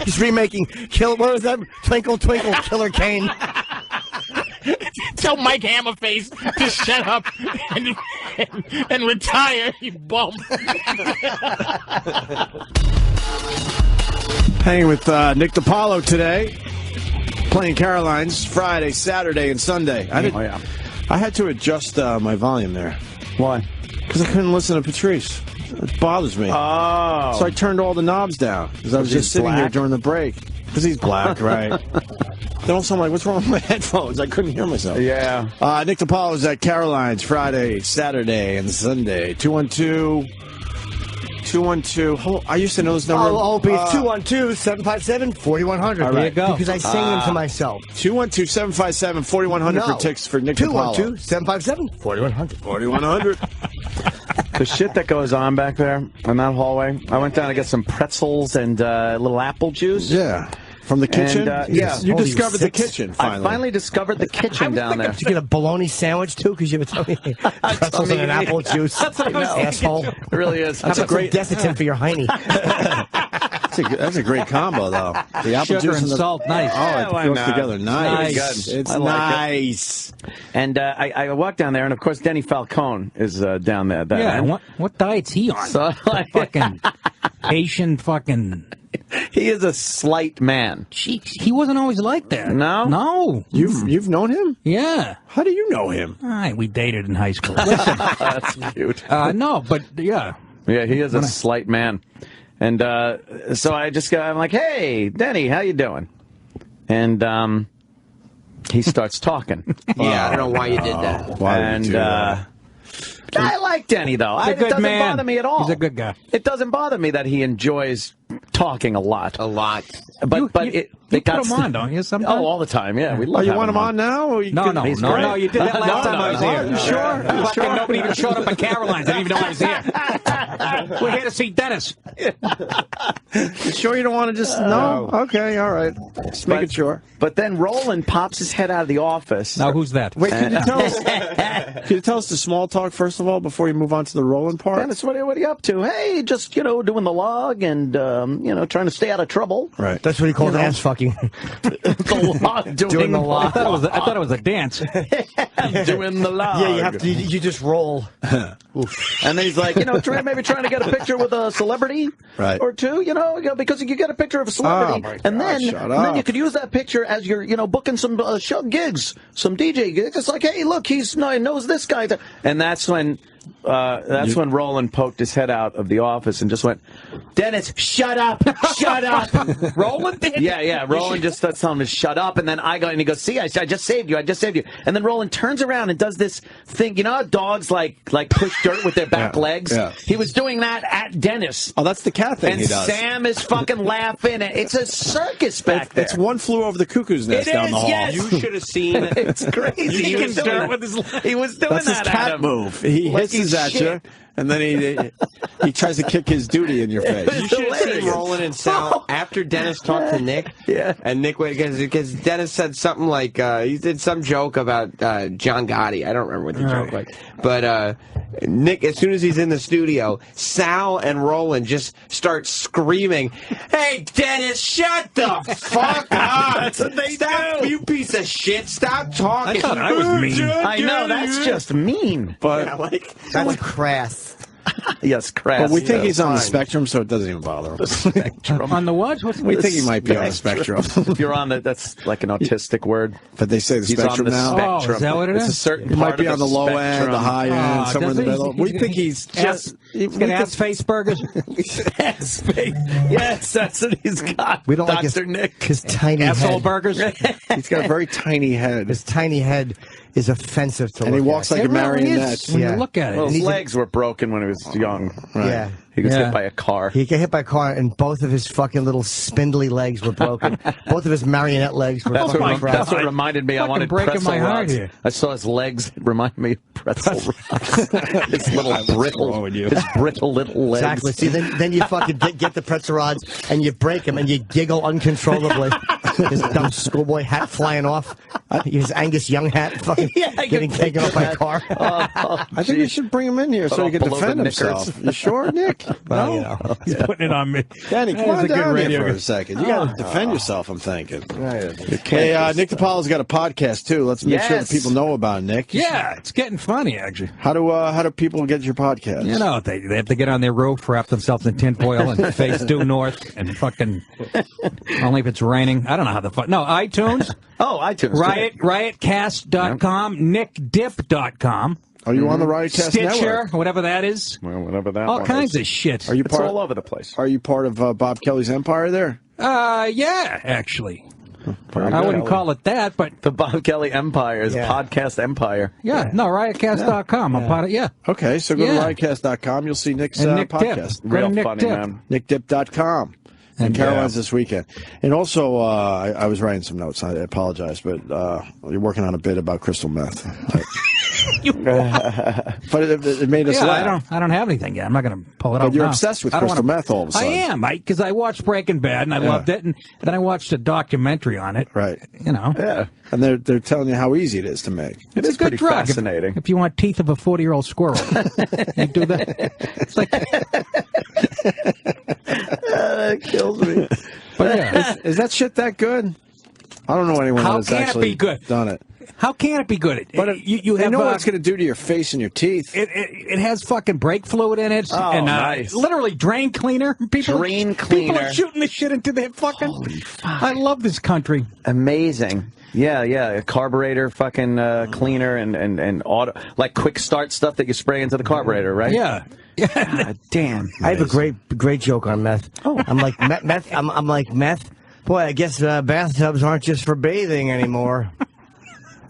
Speaker 4: He's remaking what was that? Twinkle, Twinkle, Killer Kane.
Speaker 9: Tell Mike Hammerface to shut up and retire, you bum.
Speaker 1: Hanging with Nick DiPaolo today. Playing Caroline's Friday, Saturday, and Sunday. I had to adjust my volume there.
Speaker 3: Why?
Speaker 1: Because I couldn't listen to Patrice. It bothers me.
Speaker 3: Oh.
Speaker 1: So I turned all the knobs down because I was just sitting here during the break. Because he's black, right? Then also I'm like, what's wrong with my headphones? I couldn't hear myself.
Speaker 3: Yeah.
Speaker 1: Nick DiPaolo's at Caroline's Friday, Saturday, and Sunday. 212. I used to know this number.
Speaker 4: Oh, Opie, 212-757-4100.
Speaker 1: All right.
Speaker 4: There you go. Because I sing them to myself.
Speaker 1: 212-757-4100 for ticks for Nick DiPaolo.
Speaker 4: 212-757-4100.
Speaker 1: 4100.
Speaker 3: The shit that goes on back there in that hallway. I went down to get some pretzels and a little apple juice.
Speaker 1: Yeah. From the kitchen?
Speaker 3: And, yeah.
Speaker 1: You discovered the kitchen, finally.
Speaker 3: I finally discovered the kitchen down there.
Speaker 4: Did you get a bologna sandwich, too? Because you would tell me pretzels and an apple juice.
Speaker 3: That's what I was
Speaker 4: asshole.
Speaker 3: It really is.
Speaker 4: That's a great Desitin for your hiney.
Speaker 1: That's a great combo, though. The apple
Speaker 2: Sugar
Speaker 1: juice
Speaker 2: and
Speaker 1: the
Speaker 2: salt, nice.
Speaker 1: Oh, it goes together. Nice. It's
Speaker 3: I like
Speaker 1: nice.
Speaker 3: And I walked down there, and of course, Denny Falcone is down there.
Speaker 2: Yeah, what diet's he on?
Speaker 3: So, like,
Speaker 2: fucking Haitian fucking...
Speaker 3: He is a slight man.
Speaker 2: He wasn't always like that.
Speaker 3: No?
Speaker 1: You've known him?
Speaker 2: Yeah.
Speaker 1: How do you know him?
Speaker 2: We dated in high school. Listen.
Speaker 3: That's cute.
Speaker 2: No, but yeah.
Speaker 3: Yeah, he is a slight man. And so I'm like, hey, Denny, how you doing? And he starts talking.
Speaker 12: Yeah, I don't know why you did that.
Speaker 1: Why would you do that?
Speaker 3: I like Denny, though.
Speaker 2: He's a good
Speaker 3: it doesn't
Speaker 2: man.
Speaker 3: bother me at all.
Speaker 2: He's a good guy.
Speaker 3: It doesn't bother me that he enjoys talking a lot. But
Speaker 2: you put him on, don't you? Sometimes?
Speaker 3: Oh, all the time. Yeah, we love.
Speaker 1: You want him on now? Or you
Speaker 2: No,
Speaker 1: could-
Speaker 2: no,
Speaker 1: He's
Speaker 2: no,
Speaker 1: great.
Speaker 2: no. You did that last time I was here.
Speaker 1: You sure?
Speaker 2: Fucking nobody even showed up at Caroline's. I didn't even know I was here. We're here to see Dennis.
Speaker 1: You sure you don't want to just... No? Okay, all right. Just making sure.
Speaker 3: But then Roland pops his head out of the office.
Speaker 2: Now, who's that?
Speaker 1: Wait, can you tell us... Can you tell us the small talk, first of all, before you move on to the Roland part?
Speaker 3: Dennis, what are you up to? Hey, just, doing the log and, trying to stay out of trouble.
Speaker 1: Right.
Speaker 4: That's what he called ass fucking.
Speaker 3: The log, doing the log.
Speaker 2: I thought it was a dance.
Speaker 3: I'm doing the log.
Speaker 4: Yeah, you have to. You just roll.
Speaker 3: And then he's like, maybe trying to get a picture with a celebrity or two, because you get a picture of a celebrity, and then you could use that picture as you're, booking some show gigs, some DJ gigs. It's like, hey, look, he knows this guy, and that's when Roland poked his head out of the office and just went, Dennis, shut up, shut up.
Speaker 2: Roland did?
Speaker 3: Yeah. Roland just starts telling him to shut up, and then I go and he goes, see, I just saved you, and then Roland turns around and does this thing. You know how dogs like push dirt with their back legs? Yeah. He was doing that at Dennis.
Speaker 1: Oh, that's the cat thing he does.
Speaker 3: And Sam is fucking laughing. It's a circus back there.
Speaker 1: It's One Flew Over the Cuckoo's Nest down the hall.
Speaker 3: Yes.
Speaker 12: You should have seen it.
Speaker 3: It's crazy.
Speaker 2: He was doing
Speaker 1: That's his cat move. He hisses at you, and then he tries to kick his duty in your face.
Speaker 12: You should have seen Roland and Sal after Dennis talked to Nick.
Speaker 3: Yeah.
Speaker 12: And Nick, because Dennis said something like, he did some joke about John Gotti. I don't remember what the joke was. But Nick, as soon as he's in the studio, Sal and Roland just start screaming, "Hey, Dennis, shut the fuck up!
Speaker 3: That's what they do.
Speaker 12: You piece of shit! Stop talking!"
Speaker 2: I thought I was mean.
Speaker 3: I know, that's just mean.
Speaker 1: But
Speaker 4: That's crass.
Speaker 3: Yes, crass.
Speaker 1: But we think he's on the spectrum, so it doesn't even bother him.
Speaker 3: Spectrum.
Speaker 2: On the what?
Speaker 1: We think he might be on the spectrum.
Speaker 3: If you're on that's like an autistic word.
Speaker 1: But they say the
Speaker 3: He's
Speaker 1: spectrum
Speaker 3: on the
Speaker 1: now.
Speaker 3: spectrum.
Speaker 2: Oh, is that what it
Speaker 3: It's
Speaker 2: is?
Speaker 3: a certain
Speaker 1: It might
Speaker 3: part
Speaker 1: be
Speaker 3: of
Speaker 1: on the low end, the high end, somewhere in the middle. We think he's just...
Speaker 2: He's got ass face burgers.
Speaker 3: Ass face. Yes, that's what he's got.
Speaker 4: We don't like
Speaker 3: Dr. Nick.
Speaker 4: his tiny
Speaker 2: Asshole
Speaker 4: head.
Speaker 2: burgers.
Speaker 1: He's got a very tiny head.
Speaker 4: His tiny head is offensive to
Speaker 1: And
Speaker 4: look
Speaker 1: he walks
Speaker 4: at.
Speaker 1: like a marionette.
Speaker 2: Is, when you look at it.
Speaker 3: Well, his
Speaker 4: he's a-
Speaker 3: legs were broken when he was young.
Speaker 1: Right.
Speaker 4: Yeah.
Speaker 3: He was hit by a car.
Speaker 4: He got hit by a car, and both of his fucking little spindly legs were broken. Both of his marionette legs were
Speaker 3: That's
Speaker 4: fucking
Speaker 3: what
Speaker 4: frazzled.
Speaker 3: reminded me. I
Speaker 2: Fucking
Speaker 3: wanted
Speaker 2: breaking
Speaker 3: pretzel
Speaker 2: my heart
Speaker 3: rods.
Speaker 2: here.
Speaker 3: I saw his legs. It reminded me of pretzel rods. His little brittle, his brittle little legs.
Speaker 4: Exactly. See, then you fucking get the pretzel rods, and you break them, and you giggle uncontrollably. His dumb schoolboy hat flying off. His Angus Young hat fucking getting taken off by a car.
Speaker 1: I think we should bring him in here so he can defend himself. You sure, Nick?
Speaker 4: Well, you know.
Speaker 2: He's putting it on me.
Speaker 1: Danny, come on down here for a second. You got to defend yourself, I'm thinking. Hey, Nick DiPaolo's got a podcast, too. Let's make sure that people know about Nick.
Speaker 2: Yeah, it's getting funny, actually.
Speaker 1: How do people get your podcast?
Speaker 2: You know, they have to get on their roof, wrap themselves in tinfoil, and face due north, and fucking, only if it's raining. I don't know how the fuck. No, iTunes.
Speaker 3: Oh, iTunes.
Speaker 2: Riotcast.com, nickdip.com.
Speaker 1: Are you on the Riotcast
Speaker 2: Stitcher,
Speaker 1: network?
Speaker 2: whatever that is.
Speaker 3: Well, whatever that
Speaker 2: All
Speaker 3: one
Speaker 2: kinds
Speaker 3: is.
Speaker 2: of shit.
Speaker 1: Are you
Speaker 3: It's
Speaker 1: part
Speaker 3: all over the place.
Speaker 1: Are you part of Bob Kelly's empire there?
Speaker 2: Yeah, actually. I wouldn't call it that, but
Speaker 3: The Bob Kelly Empire is podcast empire.
Speaker 2: yeah, no, riotcast.com. I'm part of, yeah.
Speaker 1: Okay, so go to riotcast.com. You'll see Nick's
Speaker 2: And Nick
Speaker 1: podcast.
Speaker 2: Dip. Go to
Speaker 3: Real
Speaker 2: Nick
Speaker 3: funny,
Speaker 2: Dip.
Speaker 3: man.
Speaker 1: NickDip.com. And
Speaker 2: And,
Speaker 1: Caroline's this weekend. And also, I was writing some notes. I apologize, but you're working on a bit about crystal meth. But it made us laugh.
Speaker 2: I don't have anything yet. I'm not going to pull it
Speaker 1: But
Speaker 2: out
Speaker 1: you're
Speaker 2: now.
Speaker 1: obsessed with
Speaker 2: I don't
Speaker 1: crystal
Speaker 2: wanna-
Speaker 1: meth all of a sudden.
Speaker 2: I am, because I watched Breaking Bad and I loved it, and then I watched a documentary on it.
Speaker 1: Right.
Speaker 2: You know.
Speaker 3: Yeah.
Speaker 1: And they're telling you how easy it is to make.
Speaker 2: It's a good
Speaker 3: pretty
Speaker 2: drug.
Speaker 3: fascinating.
Speaker 2: If you want teeth of a 40-year-old squirrel, you do that. It's like,
Speaker 3: That kills me.
Speaker 2: but yeah.
Speaker 1: Is that shit that good? I don't know anyone
Speaker 2: How
Speaker 1: that's
Speaker 2: can it
Speaker 1: actually
Speaker 2: be good?
Speaker 1: done it.
Speaker 2: How can it be good?
Speaker 1: But
Speaker 2: you have
Speaker 1: know what it's going to do to your face and your teeth.
Speaker 2: It has fucking brake fluid in it,
Speaker 3: Oh,
Speaker 2: and
Speaker 3: nice.
Speaker 2: literally drain cleaner. People are shooting this shit into their fucking.
Speaker 3: Holy fuck.
Speaker 2: I love this country.
Speaker 3: Amazing. Yeah, a carburetor fucking cleaner and auto, like quick start stuff that you spray into the carburetor, right?
Speaker 2: Yeah.
Speaker 3: God damn.
Speaker 4: I have a great joke on meth. Oh. I'm like meth. I'm like meth. Boy, I guess bathtubs aren't just for bathing anymore.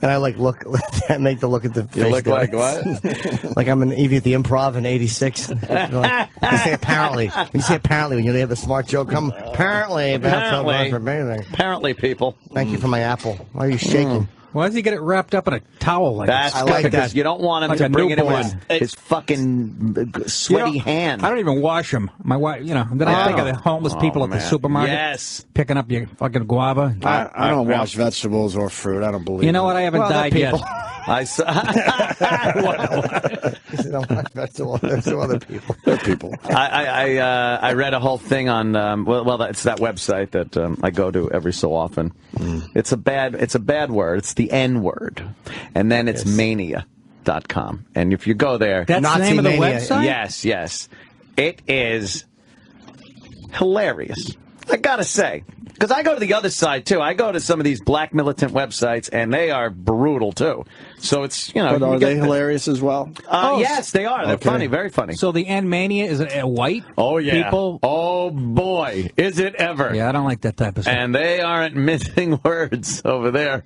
Speaker 4: And I like make the look at the face.
Speaker 3: You look
Speaker 4: there.
Speaker 3: like what?
Speaker 4: Like I'm an Evie at the Improv in '86. You say apparently. You say apparently when you have the smart joke come. Apparently, bathtubs aren't for bathing.
Speaker 3: Apparently, people.
Speaker 4: Thank you for my apple. Why are you shaking?
Speaker 2: Why does he get it wrapped up in a towel like
Speaker 3: That's
Speaker 2: this?
Speaker 4: I like
Speaker 3: because
Speaker 4: that.
Speaker 3: you don't want him
Speaker 2: Like
Speaker 3: to
Speaker 2: a
Speaker 3: bring it in
Speaker 2: newborn.
Speaker 3: with his fucking sweaty hand.
Speaker 2: I don't even wash them. My wife, then I think of the homeless people at the
Speaker 3: man.
Speaker 2: supermarket.
Speaker 3: Yes.
Speaker 2: Picking up your fucking guava.
Speaker 1: I don't wash vegetables or fruit. I don't believe
Speaker 2: You know
Speaker 1: it.
Speaker 2: what? I haven't
Speaker 4: Well,
Speaker 2: died
Speaker 4: they're
Speaker 2: yet.
Speaker 4: people.
Speaker 3: I saw.
Speaker 4: That's some other people.
Speaker 1: They're people.
Speaker 3: I read a whole thing on it's that website that I go to every so often. It's a bad word. It's the N word, and then it's mania.com. And if you go there,
Speaker 2: that's
Speaker 4: Nazi
Speaker 2: the name of the
Speaker 4: mania.
Speaker 2: website.
Speaker 3: Yes, it is hilarious. I gotta say. Because I go to the other side, too. I go to some of these black militant websites, and they are brutal, too. So it's,
Speaker 1: But are they hilarious as well?
Speaker 3: Yes, they are. They're funny, very funny.
Speaker 2: So the N Mania is a white people?
Speaker 3: Oh, boy. Is it ever.
Speaker 2: Yeah, I don't like that type of stuff.
Speaker 3: And they aren't missing words over there.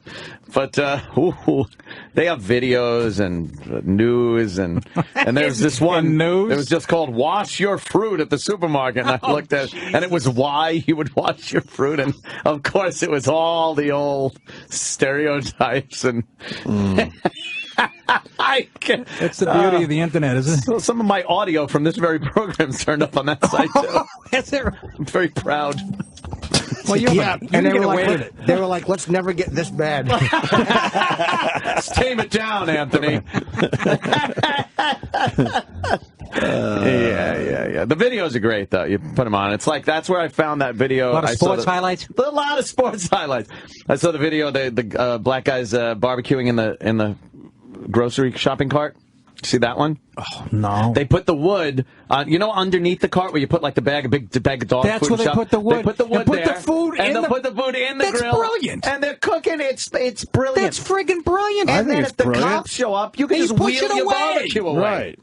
Speaker 3: But they have videos and news, and there's this one.
Speaker 2: News?
Speaker 3: It was just called Wash Your Fruit at the supermarket. And I looked at it, and it was why you would wash your fruit. And, of course, it was all the old stereotypes. And
Speaker 2: It's the beauty of the Internet, isn't it?
Speaker 3: So some of my audio from this very program is turned up on that site, too.
Speaker 2: Is it?
Speaker 3: I'm very proud.
Speaker 2: Well, you
Speaker 4: and they were like, they were like, let's never get this bad.
Speaker 3: Let's tame it down, Anthony. Yeah. The videos are great, though. You put them on. It's like, that's where I found that video.
Speaker 2: A lot of sports highlights?
Speaker 3: A lot of sports highlights. I saw the video, the black guys barbecuing in the grocery shopping cart. See that one?
Speaker 2: Oh, no.
Speaker 3: They put the wood, underneath the cart where you put like the bag of dog
Speaker 2: That's
Speaker 3: food.
Speaker 2: That's where they put the wood.
Speaker 3: They put the wood
Speaker 2: put
Speaker 3: there,
Speaker 2: the food
Speaker 3: and
Speaker 2: in
Speaker 3: they'll put the food in the grill.
Speaker 2: That's brilliant.
Speaker 3: And they're cooking. It's brilliant.
Speaker 2: That's friggin' brilliant.
Speaker 3: And then if the cops show up, you can just wheel your barbecue away.
Speaker 1: Right.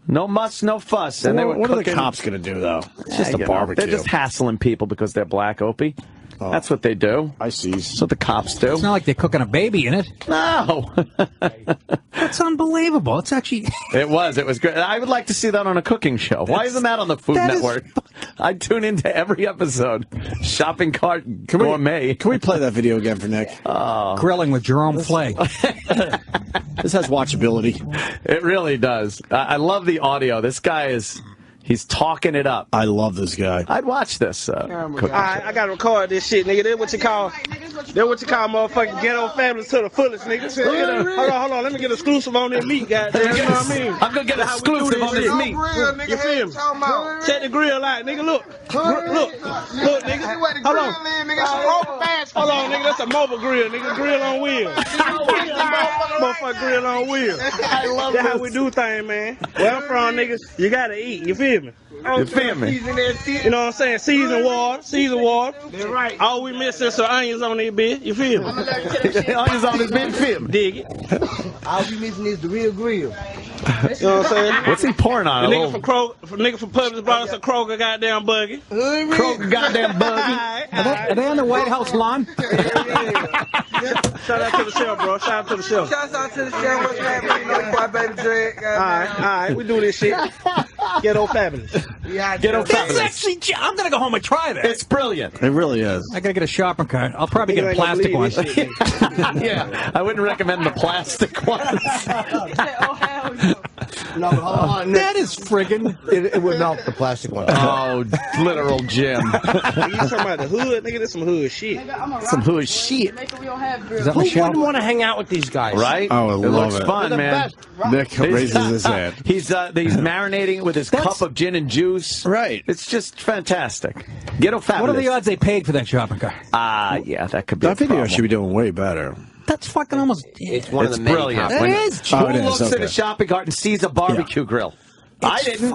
Speaker 3: No muss, no fuss. And
Speaker 1: what are the cops going to do, though? It's just a barbecue.
Speaker 3: They're just hassling people because they're black, Opie. Oh. That's what they do.
Speaker 1: I see.
Speaker 3: That's what the cops do.
Speaker 2: It's not like they're cooking a baby in it.
Speaker 3: No.
Speaker 2: That's unbelievable. It's actually...
Speaker 3: It was great. I would like to see that on a cooking show. Why isn't that on the Food Network? I tune into every episode. Shopping cart gourmet.
Speaker 1: Can we play that video again for Nick?
Speaker 2: Grilling with Jerome Flay.
Speaker 1: This has watchability.
Speaker 3: It really does. I love the audio. This guy is... He's talking it up.
Speaker 1: I love this guy.
Speaker 3: I'd watch this.
Speaker 13: I gotta record this shit, nigga. That's what you call motherfucking ghetto families to the fullest, nigga. Hold on. Let me get exclusive on this meat, goddamn. You know what I mean?
Speaker 3: I'm gonna get exclusive on this meat.
Speaker 13: You feel me? Check the grill out, nigga. Look, nigga. Hold on, nigga. That's a mobile grill, nigga. Grill on wheels. Motherfucker grill on wheels.
Speaker 3: I love
Speaker 13: That's how we do things, man. Where I'm from, nigga, you gotta eat. You feel me?
Speaker 3: You feel me?
Speaker 13: You know what I'm saying? Season water. They're right. All we miss is some onions on this bitch. You feel me?
Speaker 3: Onions on this bitch, feel me?
Speaker 13: Dig it.
Speaker 4: All we missing is the real grill.
Speaker 13: You know what I'm saying?
Speaker 3: What's he pouring on?
Speaker 13: The nigga from Publix brought us a Kroger goddamn buggy.
Speaker 3: Kroger goddamn buggy.
Speaker 2: Are they on the White House lawn?
Speaker 13: Shout out to the show, bro. Shout out to the show.
Speaker 14: Shout out to the show. What's happening? Baby Drake.
Speaker 13: All right. We do this shit. Ghetto fabulous.
Speaker 3: Ghetto fabulous.
Speaker 2: Actually, I'm going to go home and try that.
Speaker 3: It's brilliant.
Speaker 1: It really is.
Speaker 2: I got to get a shopping cart. I'll probably get a plastic one.
Speaker 3: Yeah, I wouldn't recommend the plastic ones.
Speaker 4: No, but hold on.
Speaker 2: That is friggin'.
Speaker 4: It would melt the plastic one.
Speaker 3: Oh, literal Jim.
Speaker 13: You talking about the hood, nigga? This some hood shit.
Speaker 3: Some hood shit.
Speaker 2: Is that
Speaker 4: Who
Speaker 2: Michelle?
Speaker 4: wouldn't want to hang out with these guys?
Speaker 3: Right?
Speaker 1: Oh, I
Speaker 3: it
Speaker 1: love
Speaker 3: looks
Speaker 1: it.
Speaker 3: fun, man.
Speaker 1: Nick raises his hand.
Speaker 3: He's marinating it with his cup of gin and juice.
Speaker 1: Right.
Speaker 3: It's just fantastic. Ghetto fabulous.
Speaker 2: What are the odds they paid for that shopping cart?
Speaker 3: Yeah, that could be.
Speaker 1: That video should be doing way better.
Speaker 2: That's fucking almost...
Speaker 12: It's one of the many
Speaker 3: brilliant.
Speaker 2: That is.
Speaker 3: Who looks at a shopping cart and sees a barbecue grill? I didn't.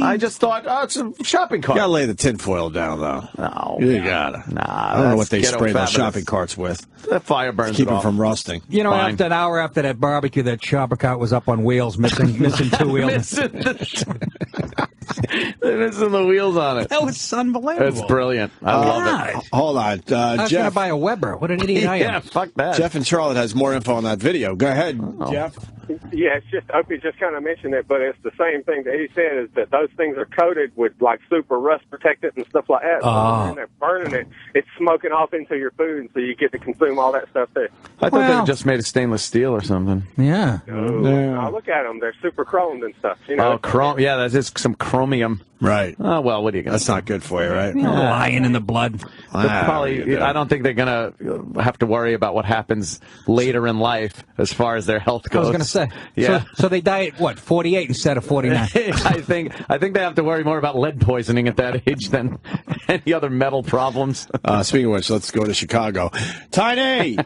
Speaker 2: I
Speaker 3: just thought, it's a shopping cart.
Speaker 1: You gotta lay the tinfoil down, though.
Speaker 3: No.
Speaker 1: You gotta.
Speaker 3: Nah.
Speaker 1: I don't know what they spray those shopping carts with.
Speaker 3: The fire burns
Speaker 1: Keep
Speaker 3: it
Speaker 1: them
Speaker 3: off.
Speaker 1: from rusting.
Speaker 2: You know, after an hour after that barbecue, that shopping cart was up on wheels, missing two wheels.
Speaker 3: They're missing the wheels on it.
Speaker 2: That was unbelievable.
Speaker 3: It's brilliant. I love it.
Speaker 1: Hold on.
Speaker 2: I was going
Speaker 1: Jeff.
Speaker 2: to buy a Weber. What an idiot I am.
Speaker 3: Yeah, fuck that.
Speaker 1: Jeff in Charlotte has more info on that video. Go ahead, Jeff.
Speaker 5: Yeah, it's just Opie just kind of mentioned it, but it's the same thing that he said is that those things are coated with like super rust protectant and stuff like that. So when they're burning it, it's smoking off into your food, and so you get to consume all that stuff there.
Speaker 3: I thought they were just made of stainless steel or something.
Speaker 2: Yeah.
Speaker 5: I look at them; they're super chromed and stuff. You know.
Speaker 3: Oh, chrome. Yeah, that's just some chrome. chromium.
Speaker 1: Right.
Speaker 3: Oh, well, what are you going to
Speaker 1: That's not good for you, right?
Speaker 2: Lying in the blood.
Speaker 3: I don't think they're going to have to worry about what happens later in life as far as their health goes.
Speaker 2: I was going to say.
Speaker 3: Yeah.
Speaker 2: So they die at, what, 48 instead of 49?
Speaker 3: I think they have to worry more about lead poisoning at that age than any other metal problems.
Speaker 1: Speaking of which, let's go to Chicago. Tiny!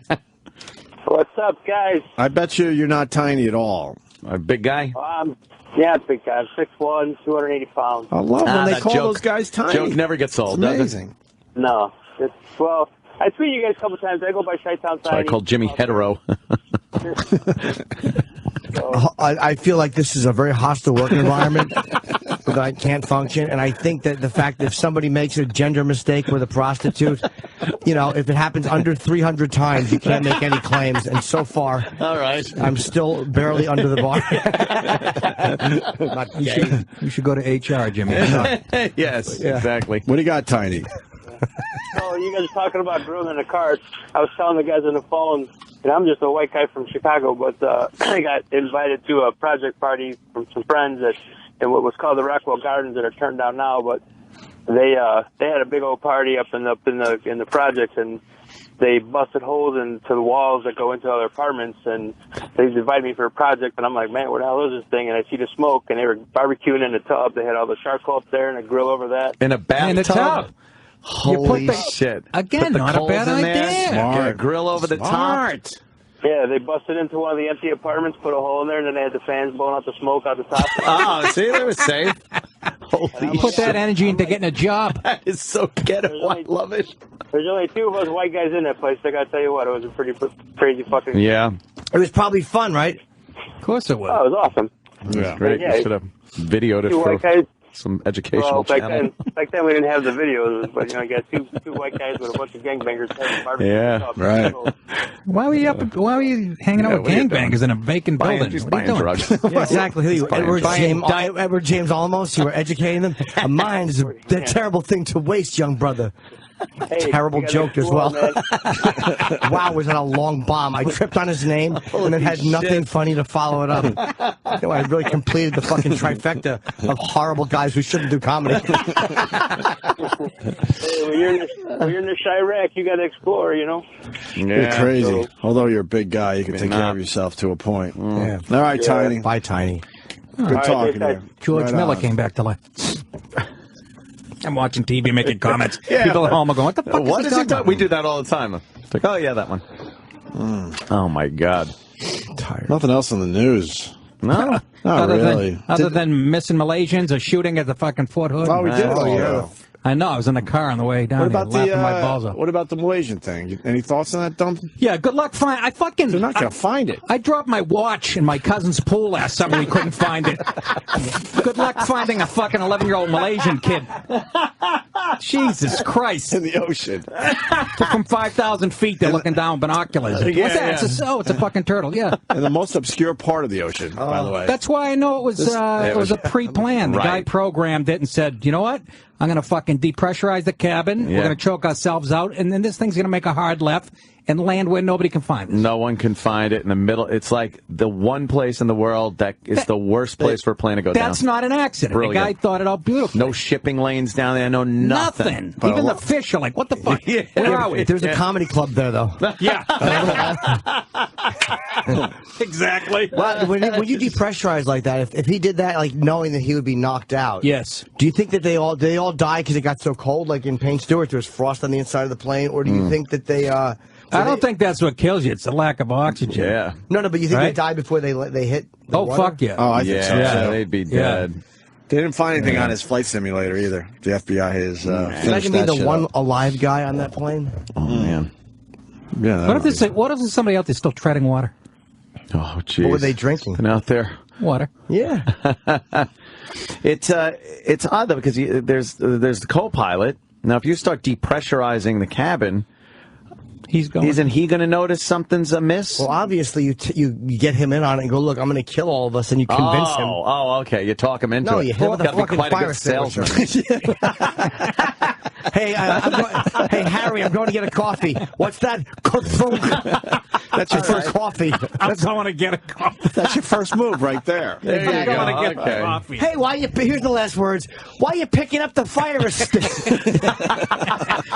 Speaker 15: What's up, guys?
Speaker 1: I bet you're not tiny at all.
Speaker 3: A big guy?
Speaker 15: Yeah, big guy. 6'1", 280 pounds.
Speaker 1: I love when they call those guys tiny.
Speaker 3: Joke never gets old,
Speaker 1: it's amazing.
Speaker 3: does it?
Speaker 15: No. Well, I tweet you guys a couple times. I go by Chi-Town Tiny.
Speaker 3: So I call Jimmy hetero.
Speaker 4: I feel like this is a very hostile work environment that I can't function, and I think that the fact that if somebody makes a gender mistake with a prostitute, if it happens under 300 times, you can't make any claims, and so far,
Speaker 3: all right,
Speaker 4: I'm still barely under the bar.
Speaker 2: Not gay. You should go to HR, Jimmy.
Speaker 3: Yes, exactly.
Speaker 1: What do you got, Tiny?
Speaker 15: Oh, you guys are talking about grilling the cars. I was telling the guys on the phone, and I'm just a white guy from Chicago, but I got invited to a project party from some friends in what was called the Rockwell Gardens that are turned down now. But they had a big old party up in the projects, and they busted holes into the walls that go into other apartments, and they invited me for a project. And I'm like, man, where the hell is this thing? And I see the smoke, and they were barbecuing in the tub. They had all the charcoal up there and a grill over that.
Speaker 3: In a bathtub?
Speaker 2: In the tub.
Speaker 3: Holy shit.
Speaker 2: Again, not a bad idea.
Speaker 3: Get a grill over the top.
Speaker 15: Yeah, they busted into one of the empty apartments, put a hole in there, and then they had the fans blowing out the smoke out the top.
Speaker 3: Oh, see, they were safe.
Speaker 2: Holy Put that energy into getting a job.
Speaker 3: That is so ghetto. I love it.
Speaker 15: There's only two of us white guys in that place. I gotta tell you what, it was a pretty crazy fucking...
Speaker 3: Yeah.
Speaker 4: It was probably fun, right?
Speaker 2: Of course it was.
Speaker 15: Oh, it was awesome.
Speaker 3: Yeah, great.
Speaker 15: Yeah,
Speaker 3: You should have videoed it
Speaker 15: two white
Speaker 3: for
Speaker 15: guys.
Speaker 3: some educational channel.
Speaker 15: Back then we didn't have the videos, but I got two white guys with a bunch of gangbangers having barbecue.
Speaker 3: Yeah, right.
Speaker 2: Why were you hanging out with gangbangers in a vacant building? What are you doing?
Speaker 3: Drugs.
Speaker 4: Exactly. Who are you? Edward James Olmos? You were educating them? A mind is a terrible thing to waste, young brother.
Speaker 15: Hey,
Speaker 4: terrible joke as well. Wow, was that a long bomb? I tripped on his name and then had nothing funny to follow it up. I really completed the fucking trifecta of horrible guys who shouldn't do comedy.
Speaker 15: Hey, when you're in the Chirac, you got to explore,
Speaker 1: Yeah, you're crazy. So, although you're a big guy, you can take care of yourself to a point.
Speaker 4: Yeah.
Speaker 1: All right, Tiny.
Speaker 4: Bye, Tiny.
Speaker 1: Good talking to you.
Speaker 2: George Miller came back to life. I'm watching TV making comments. People at home are going, what the fuck
Speaker 3: what
Speaker 2: is
Speaker 3: is
Speaker 2: he
Speaker 3: he
Speaker 2: talking about?
Speaker 3: We do that all the time. It's like, oh, yeah, that one. Oh, my God.
Speaker 4: Tired.
Speaker 1: Nothing else in the news.
Speaker 3: No.
Speaker 1: Not really.
Speaker 2: Other than missing Malaysians or shooting at the fucking Fort Hood.
Speaker 1: Oh, we did. Oh, yeah.
Speaker 2: I know. I was in the car on the way down
Speaker 1: What about
Speaker 2: here, laughing my balls off.
Speaker 1: What about the Malaysian thing? Any thoughts on that, Dump?
Speaker 2: Yeah, good luck finding.
Speaker 1: They're not going to find it.
Speaker 2: I dropped my watch in my cousin's pool last summer. We couldn't find it. Good luck finding a fucking 11-year-old Malaysian kid. Jesus Christ!
Speaker 1: In the ocean.
Speaker 2: From 5,000 feet, they're looking down binoculars. What's that?
Speaker 1: Yeah.
Speaker 2: It's a fucking turtle. Yeah.
Speaker 1: In the most obscure part of the ocean, by the way.
Speaker 2: That's why I know it was a pre-planned. The guy programmed it and said, you know what? I'm going to fucking depressurize the cabin.
Speaker 3: Yeah.
Speaker 2: We're going to choke ourselves out, and then this thing's going to make a hard left and land where nobody can find us.
Speaker 3: No one can find it in the middle. It's like the one place in the world that is the worst place for a plane to go down.
Speaker 2: That's not an accident.
Speaker 3: Brilliant.
Speaker 2: The guy thought it out beautifully.
Speaker 3: No shipping lanes down there. No nothing.
Speaker 2: Even the fish are like, what the fuck? Where are we?
Speaker 4: There's a comedy club there, though.
Speaker 2: Yeah. Exactly.
Speaker 4: Well, when you depressurize like that, if he did that, like knowing that he would be knocked out.
Speaker 2: Yes.
Speaker 4: Do you think that they all die because it got so cold, like in Payne Stewart, there was frost on the inside of the plane, or do you think that they?
Speaker 2: I don't think that's what kills you. It's the lack of oxygen.
Speaker 3: Yeah.
Speaker 4: No, but you think they die before they hit? The water?
Speaker 2: Fuck yeah.
Speaker 1: Oh, I think so.
Speaker 3: Yeah, they'd be dead.
Speaker 1: They didn't find anything on his flight simulator either. The FBI has
Speaker 4: Imagine being the one alive guy on that plane.
Speaker 3: Oh man.
Speaker 1: Yeah.
Speaker 2: What if there's somebody out there still treading water?
Speaker 3: Oh jeez.
Speaker 4: What were they drinking?
Speaker 3: Been out there.
Speaker 2: Water.
Speaker 4: Yeah.
Speaker 3: It's odd though because there's the co-pilot. Now, if you start depressurizing the cabin, isn't he going to notice something's amiss?
Speaker 4: Well, obviously, you get him in on it and go, look, I'm going to kill all of us, and you convince him.
Speaker 3: Oh, okay. You talk him into it.
Speaker 4: No, you hit him with a
Speaker 3: Gotta be
Speaker 4: fucking
Speaker 3: quite a
Speaker 4: fire
Speaker 3: good salesman.
Speaker 4: Hey, hey, Harry, I'm going to get a coffee. What's that? That's your first coffee.
Speaker 2: I'm going to get a coffee.
Speaker 1: That's your first move right there.
Speaker 2: I'm going to get a coffee.
Speaker 4: Hey, here's the last words. Why are you picking up the fire stick?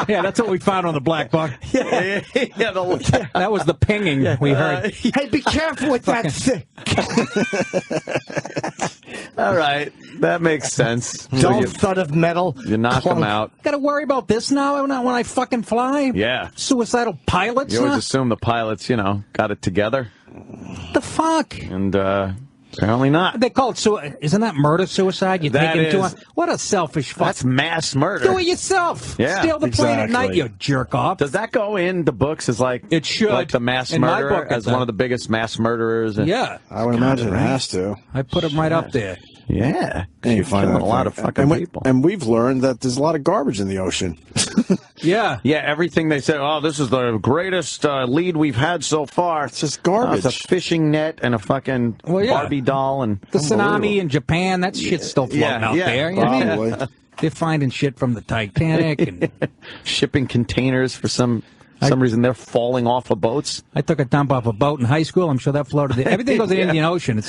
Speaker 2: Yeah, that's what we found on the black box.
Speaker 4: Yeah.
Speaker 2: That was the pinging we heard.
Speaker 4: Hey, be careful with that stick.
Speaker 3: All right, that makes sense.
Speaker 4: Dull thud of metal.
Speaker 3: You knock them out.
Speaker 2: Got to worry about this now when I fucking fly?
Speaker 3: Yeah.
Speaker 2: Suicidal pilots?
Speaker 3: You always assume the pilots, got it together.
Speaker 2: The fuck?
Speaker 3: And apparently not.
Speaker 2: They call it isn't that murder-suicide? You
Speaker 3: That
Speaker 2: take it
Speaker 3: is.
Speaker 2: what a selfish fuck.
Speaker 3: That's mass murder.
Speaker 2: Do it yourself.
Speaker 3: Yeah,
Speaker 2: Steal the plane at night,
Speaker 3: exactly.
Speaker 2: you jerk off.
Speaker 3: Does that go in the books as
Speaker 2: it should.
Speaker 3: like the mass
Speaker 2: In my
Speaker 3: murderer
Speaker 2: book,
Speaker 3: as one of the biggest mass murderers?
Speaker 2: Yeah.
Speaker 1: I would imagine it has to.
Speaker 2: I put him right up there.
Speaker 3: Yeah.
Speaker 1: And you
Speaker 3: find
Speaker 1: find
Speaker 3: a lot of fucking people.
Speaker 1: And we've learned that there's a lot of garbage in the ocean.
Speaker 2: Yeah.
Speaker 3: Yeah, everything they say, this is the greatest lead we've had so far.
Speaker 1: It's just garbage.
Speaker 3: It's a fishing net and a fucking Barbie doll. And
Speaker 2: the tsunami in Japan, that shit's still floating out there. You know what I mean? They're finding shit from the Titanic. And
Speaker 3: shipping containers for some reason. They're falling off of boats.
Speaker 2: I took a dump off a boat in high school. I'm sure that floated there. Everything goes in the Indian Ocean.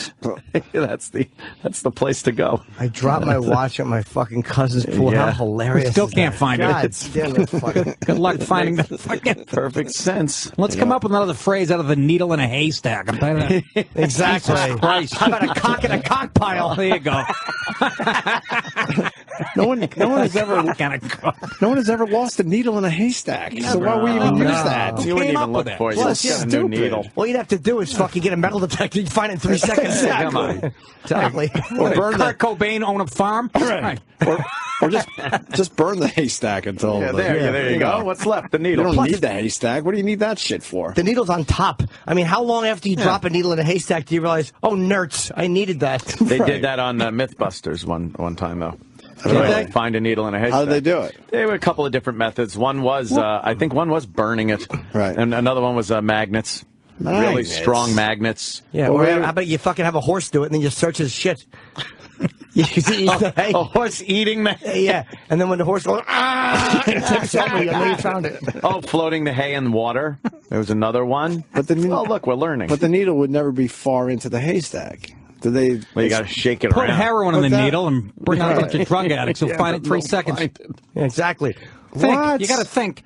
Speaker 3: That's the place to go.
Speaker 4: I dropped my watch at my fucking cousin's pool.
Speaker 3: Yeah.
Speaker 4: How hilarious.
Speaker 2: Still can't find
Speaker 4: God
Speaker 2: it.
Speaker 4: damn it. Fucking...
Speaker 2: Good luck finding the fucking...
Speaker 3: Perfect sense.
Speaker 2: Let's come up with another phrase out of the needle in a haystack. I'm telling you that.
Speaker 4: Exactly.
Speaker 2: Jesus Christ.
Speaker 4: How about a cock in a cock pile?
Speaker 2: There you go.
Speaker 1: No one has ever lost a needle in a haystack. So why would we even use that?
Speaker 3: You wouldn't even look for it. You
Speaker 4: Well,
Speaker 3: just
Speaker 4: it's
Speaker 3: get a new
Speaker 4: stupid.
Speaker 3: needle.
Speaker 4: All you'd have to do is fucking get a metal detector. You can find it in 3 seconds.
Speaker 1: Exactly.
Speaker 4: Exactly.
Speaker 1: Or burn
Speaker 2: Kurt Cobain own a farm?
Speaker 1: Right. Or just burn the haystack until...
Speaker 3: There you go. What's left? The needle.
Speaker 1: You don't need the haystack. What do you need that shit for?
Speaker 4: The needle's on top. I mean, how long after you drop a needle in a haystack do you realize, oh, nerds, I needed that?
Speaker 3: They did that on Mythbusters one time, though.
Speaker 1: Right.
Speaker 3: Find a needle in a haystack.
Speaker 1: How did they do it?
Speaker 3: There were a couple of different methods. One was, I think one was burning it.
Speaker 1: Right.
Speaker 3: And another one was magnets. Really strong magnets.
Speaker 4: Yeah, or how about you fucking have a horse do it and then you search his shit? You see the hay.
Speaker 3: A horse eating the hay?
Speaker 4: Yeah, and then when the horse goes, it tips over, you know you found it.
Speaker 3: Oh, floating the hay in water. There was another one. But look, we're learning.
Speaker 1: But the needle would never be far into the haystack. Do they?
Speaker 3: Well, you got to shake it
Speaker 2: Put
Speaker 3: around.
Speaker 2: heroin in the needle and bring out a bunch of drug addicts who'll find it in 3 seconds.
Speaker 4: Yeah, exactly.
Speaker 2: Think. You got to think.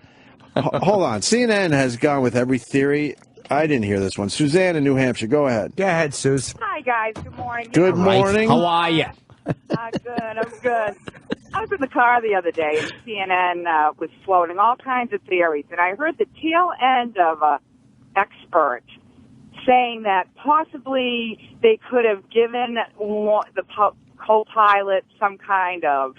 Speaker 1: Hold on. CNN has gone with every theory. I didn't hear this one. Suzanne in New Hampshire. Go ahead.
Speaker 4: Go ahead, Suze.
Speaker 16: Hi, guys. Good morning.
Speaker 1: Good morning.
Speaker 2: How are you?
Speaker 16: I'm good. I was in the car the other day, and CNN was floating all kinds of theories, and I heard the tail end of an expert saying that possibly they could have given the co-pilot some kind of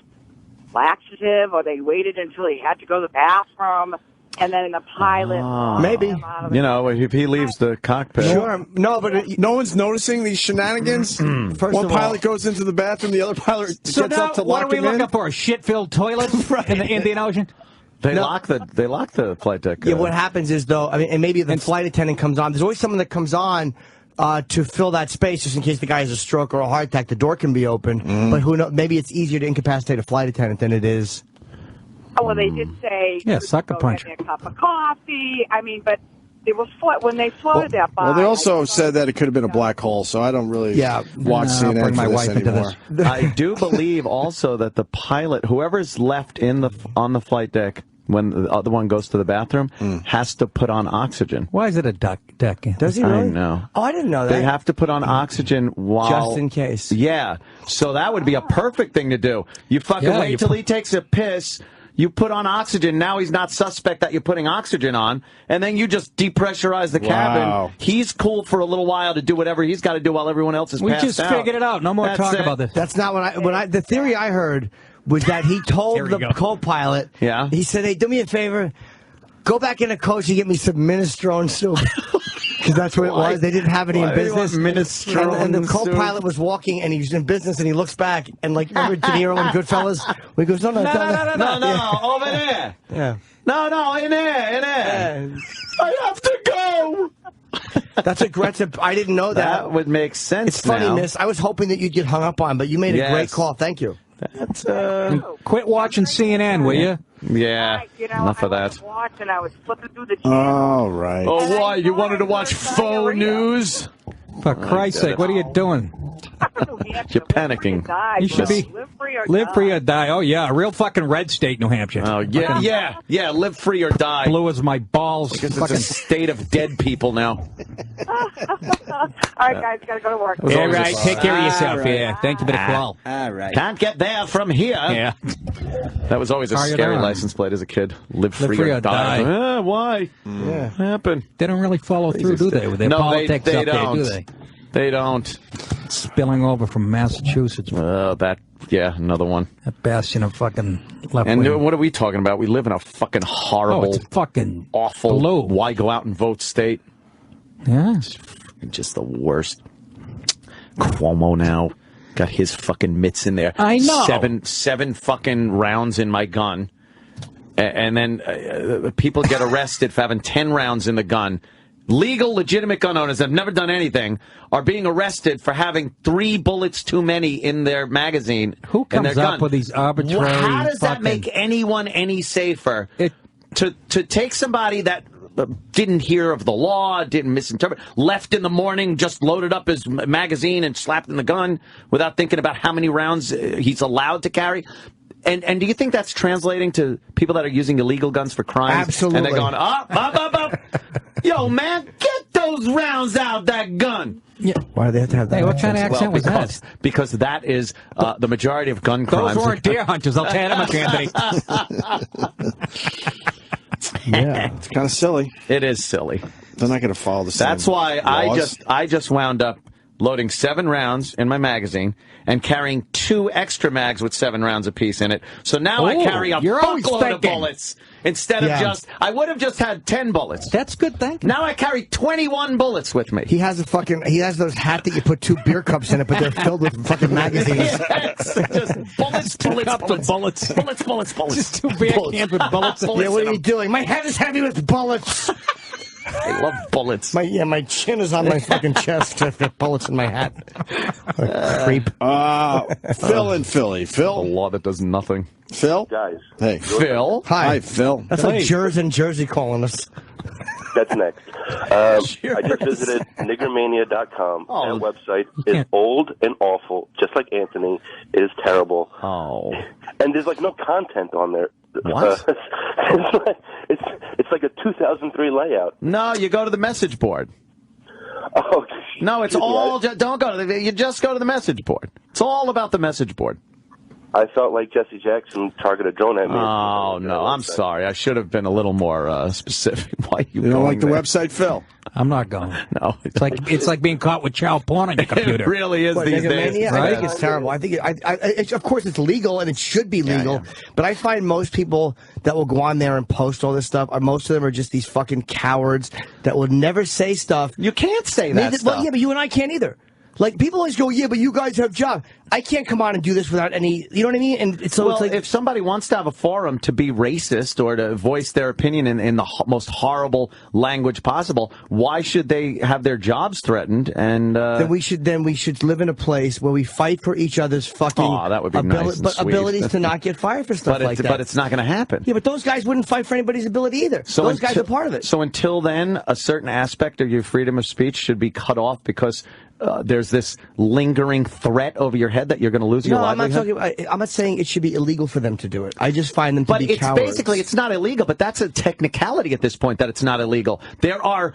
Speaker 16: laxative, or they waited until he had to go to the bathroom, and then the pilot...
Speaker 4: Maybe.
Speaker 3: You know, if he leaves the cockpit.
Speaker 4: Sure. No, but...
Speaker 1: No one's noticing these shenanigans?
Speaker 4: First
Speaker 1: One
Speaker 4: of all-
Speaker 1: pilot goes into the bathroom, the other pilot
Speaker 2: So
Speaker 1: gets
Speaker 2: now,
Speaker 1: up to
Speaker 2: what are
Speaker 1: lock
Speaker 2: we
Speaker 1: him in?
Speaker 2: looking for? A shit-filled toilet in the Indian Ocean?
Speaker 3: They lock the flight deck.
Speaker 4: Yeah, what happens is, though, I mean, and maybe the flight attendant comes on. There's always someone that comes on to fill that space, just in case the guy has a stroke or a heart attack. The door can be open, but who knows? Maybe it's easier to incapacitate a flight attendant than it is.
Speaker 16: Oh, well, they did say...
Speaker 2: Yeah, sucker
Speaker 16: go
Speaker 2: punch.
Speaker 16: get me a cup of coffee. I mean, but they were when they floated that by...
Speaker 1: Well, they also said that it could have been a black hole, so I don't really watch
Speaker 2: I'll
Speaker 1: CNN
Speaker 2: bring my
Speaker 1: for this
Speaker 2: wife into
Speaker 1: anymore.
Speaker 2: this.
Speaker 3: I do believe also that the pilot, whoever's left on the flight deck when the other one goes to the bathroom, has to put on oxygen.
Speaker 2: Why is it a deck?
Speaker 4: Does he really?
Speaker 3: I know.
Speaker 4: Oh, I didn't know that.
Speaker 3: They have to put on oxygen while...
Speaker 4: Just in case.
Speaker 3: Yeah. So that would be a perfect thing to do. You fucking wait till he takes a piss... You put on oxygen. Now he's not suspect that you're putting oxygen on. And then you just depressurize the cabin. He's cool for a little while to do whatever he's got to do while everyone else is passed out.
Speaker 2: We just figured it out. No more talk about this.
Speaker 4: That's not when I the theory I heard was that he told the co-pilot, he said, hey, do me a favor, go back in the coach and get me some minestrone soup. Because that's what it was. They didn't have any in business. And the co-pilot was walking, and he was in business, and he looks back, and like, remember De Niro and Goodfellas? He goes, no,
Speaker 3: over there.
Speaker 4: Yeah.
Speaker 3: No, in there. I have to go.
Speaker 4: That's I didn't know that.
Speaker 3: That would make sense.
Speaker 4: It's funny,
Speaker 3: now.
Speaker 4: miss. I was hoping that you'd get hung up on, but you made a great call. Thank you.
Speaker 2: Quit watching CNN, will you?
Speaker 3: Yeah, enough of that.
Speaker 16: And I was flipping through the channel.
Speaker 1: Oh, right.
Speaker 3: Oh, why? You wanted to watch faux news?
Speaker 2: For Christ's sake, what are you doing?
Speaker 3: You're panicking.
Speaker 2: You should be live free or die. Oh yeah, a real fucking red state, New Hampshire.
Speaker 3: Oh yeah. Live free or die.
Speaker 2: Blue as my balls.
Speaker 3: Because it's a state of dead people now.
Speaker 16: All right, guys, gotta go to work.
Speaker 2: All right, take care of yourself.
Speaker 3: Right.
Speaker 2: Yeah, thank you for the call.
Speaker 3: All right. Can't get there from here.
Speaker 2: Yeah.
Speaker 3: That was always a scary license plate as a kid. Live free or die. Why?
Speaker 2: Yeah.
Speaker 3: What happened?
Speaker 2: They don't really follow through, do they? With their politics
Speaker 3: they
Speaker 2: up
Speaker 3: don't.
Speaker 2: there, do they?
Speaker 3: They don't.
Speaker 2: Spilling over from Massachusetts.
Speaker 3: Another one.
Speaker 2: That bastion of fucking left
Speaker 3: And
Speaker 2: wing.
Speaker 3: what are we talking about? We live in a fucking horrible,
Speaker 2: it's fucking
Speaker 3: awful,
Speaker 2: blue.
Speaker 3: why go out and vote state?
Speaker 2: Yeah.
Speaker 3: It's just the worst. Cuomo now got his fucking mitts in there.
Speaker 2: I know.
Speaker 3: Seven fucking rounds in my gun. And then people get arrested for having 10 rounds in the gun. Legal, legitimate gun owners that have never done anything are being arrested for having 3 bullets too many in their magazine.
Speaker 2: Who comes up with these arbitrary?
Speaker 3: How does that make anyone any safer? To take somebody that didn't hear of the law, didn't misinterpret, left in the morning, just loaded up his magazine and slapped in the gun without thinking about how many rounds he's allowed to carry? And do you think that's translating to people that are using illegal guns for crimes?
Speaker 4: Absolutely.
Speaker 3: And they're going, up. Yo, man, get those rounds out that gun.
Speaker 2: Yeah.
Speaker 4: Why do they have to have that?
Speaker 2: Hey, what kind of accent was that?
Speaker 3: Because that is the majority of gun crimes.
Speaker 2: Those weren't deer hunters, I'll tell you that much, Anthony.
Speaker 1: Yeah, it's kind of silly.
Speaker 3: It is silly.
Speaker 1: They're not going to follow the same
Speaker 3: That's why
Speaker 1: laws.
Speaker 3: I just wound up loading 7 rounds in my magazine and carrying 2 extra mags with 7 rounds apiece in it. So now I carry a fuckload of bullets instead of I would have just had 10 bullets.
Speaker 2: That's good thinking.
Speaker 3: Now I carry 21 bullets with me.
Speaker 4: He has those hat that you put 2 beer cups in it, but they're filled with fucking magazines.
Speaker 3: Yes, just bullets.
Speaker 2: Just 2 beer cans with bullets.
Speaker 4: Yeah, what are you doing? My head is heavy with bullets.
Speaker 3: I love bullets.
Speaker 4: My chin is on my fucking chest. I've got bullets in my hat. Creep.
Speaker 1: Phil in Philly. Phil?
Speaker 3: A law that does nothing.
Speaker 1: Phil?
Speaker 17: Guys.
Speaker 1: Hey.
Speaker 3: Phil?
Speaker 1: Hi, Phil.
Speaker 4: That's like Jersey calling us.
Speaker 17: That's next. I just visited niggermania.com. That website is old and awful, just like Anthony. It is terrible.
Speaker 3: Oh.
Speaker 17: And there's no content on there.
Speaker 3: What?
Speaker 17: It's like a 2003 layout.
Speaker 3: No, you go to the message board.
Speaker 17: Oh,
Speaker 3: no, it's all. Don't go to you just go to the message board. It's all about the message board.
Speaker 17: I felt like Jesse Jackson targeted a drone at me.
Speaker 3: Oh, no, I'm sorry. I should have been a little more specific. Why you
Speaker 1: don't like the
Speaker 3: there?
Speaker 1: website, Phil?
Speaker 2: I'm not going.
Speaker 3: No.
Speaker 2: It's like being caught with child porn on your computer.
Speaker 3: It really is these days.
Speaker 4: Right? I think it's terrible. I think of course it's legal and it should be legal, but I find most people that will go on there and post all this stuff, most of them are just these fucking cowards that would never say stuff.
Speaker 3: You can't say that stuff.
Speaker 4: Well, yeah, but you and I can't either. Like, people always go, yeah, but you guys have jobs. I can't come on and do this without any, you know what I mean? And so
Speaker 3: well,
Speaker 4: it's like,
Speaker 3: if somebody wants to have a forum to be racist or to voice their opinion in the most horrible language possible, why should they have their jobs threatened? And
Speaker 4: then we should live in a place where we fight for each other's fucking
Speaker 3: that would be nice and sweet.
Speaker 4: abilities to not get fired for stuff like that.
Speaker 3: But it's not going to happen.
Speaker 4: Yeah, but those guys wouldn't fight for anybody's ability either. So those guys are part of it.
Speaker 3: So until then, a certain aspect of your freedom of speech should be cut off because there's this lingering threat over your head that you're going to lose your livelihood?
Speaker 4: I'm not saying it should be illegal for them to do it. I just find them to be cowards.
Speaker 3: But basically, it's not illegal, but that's a technicality at this point that it's not illegal. There are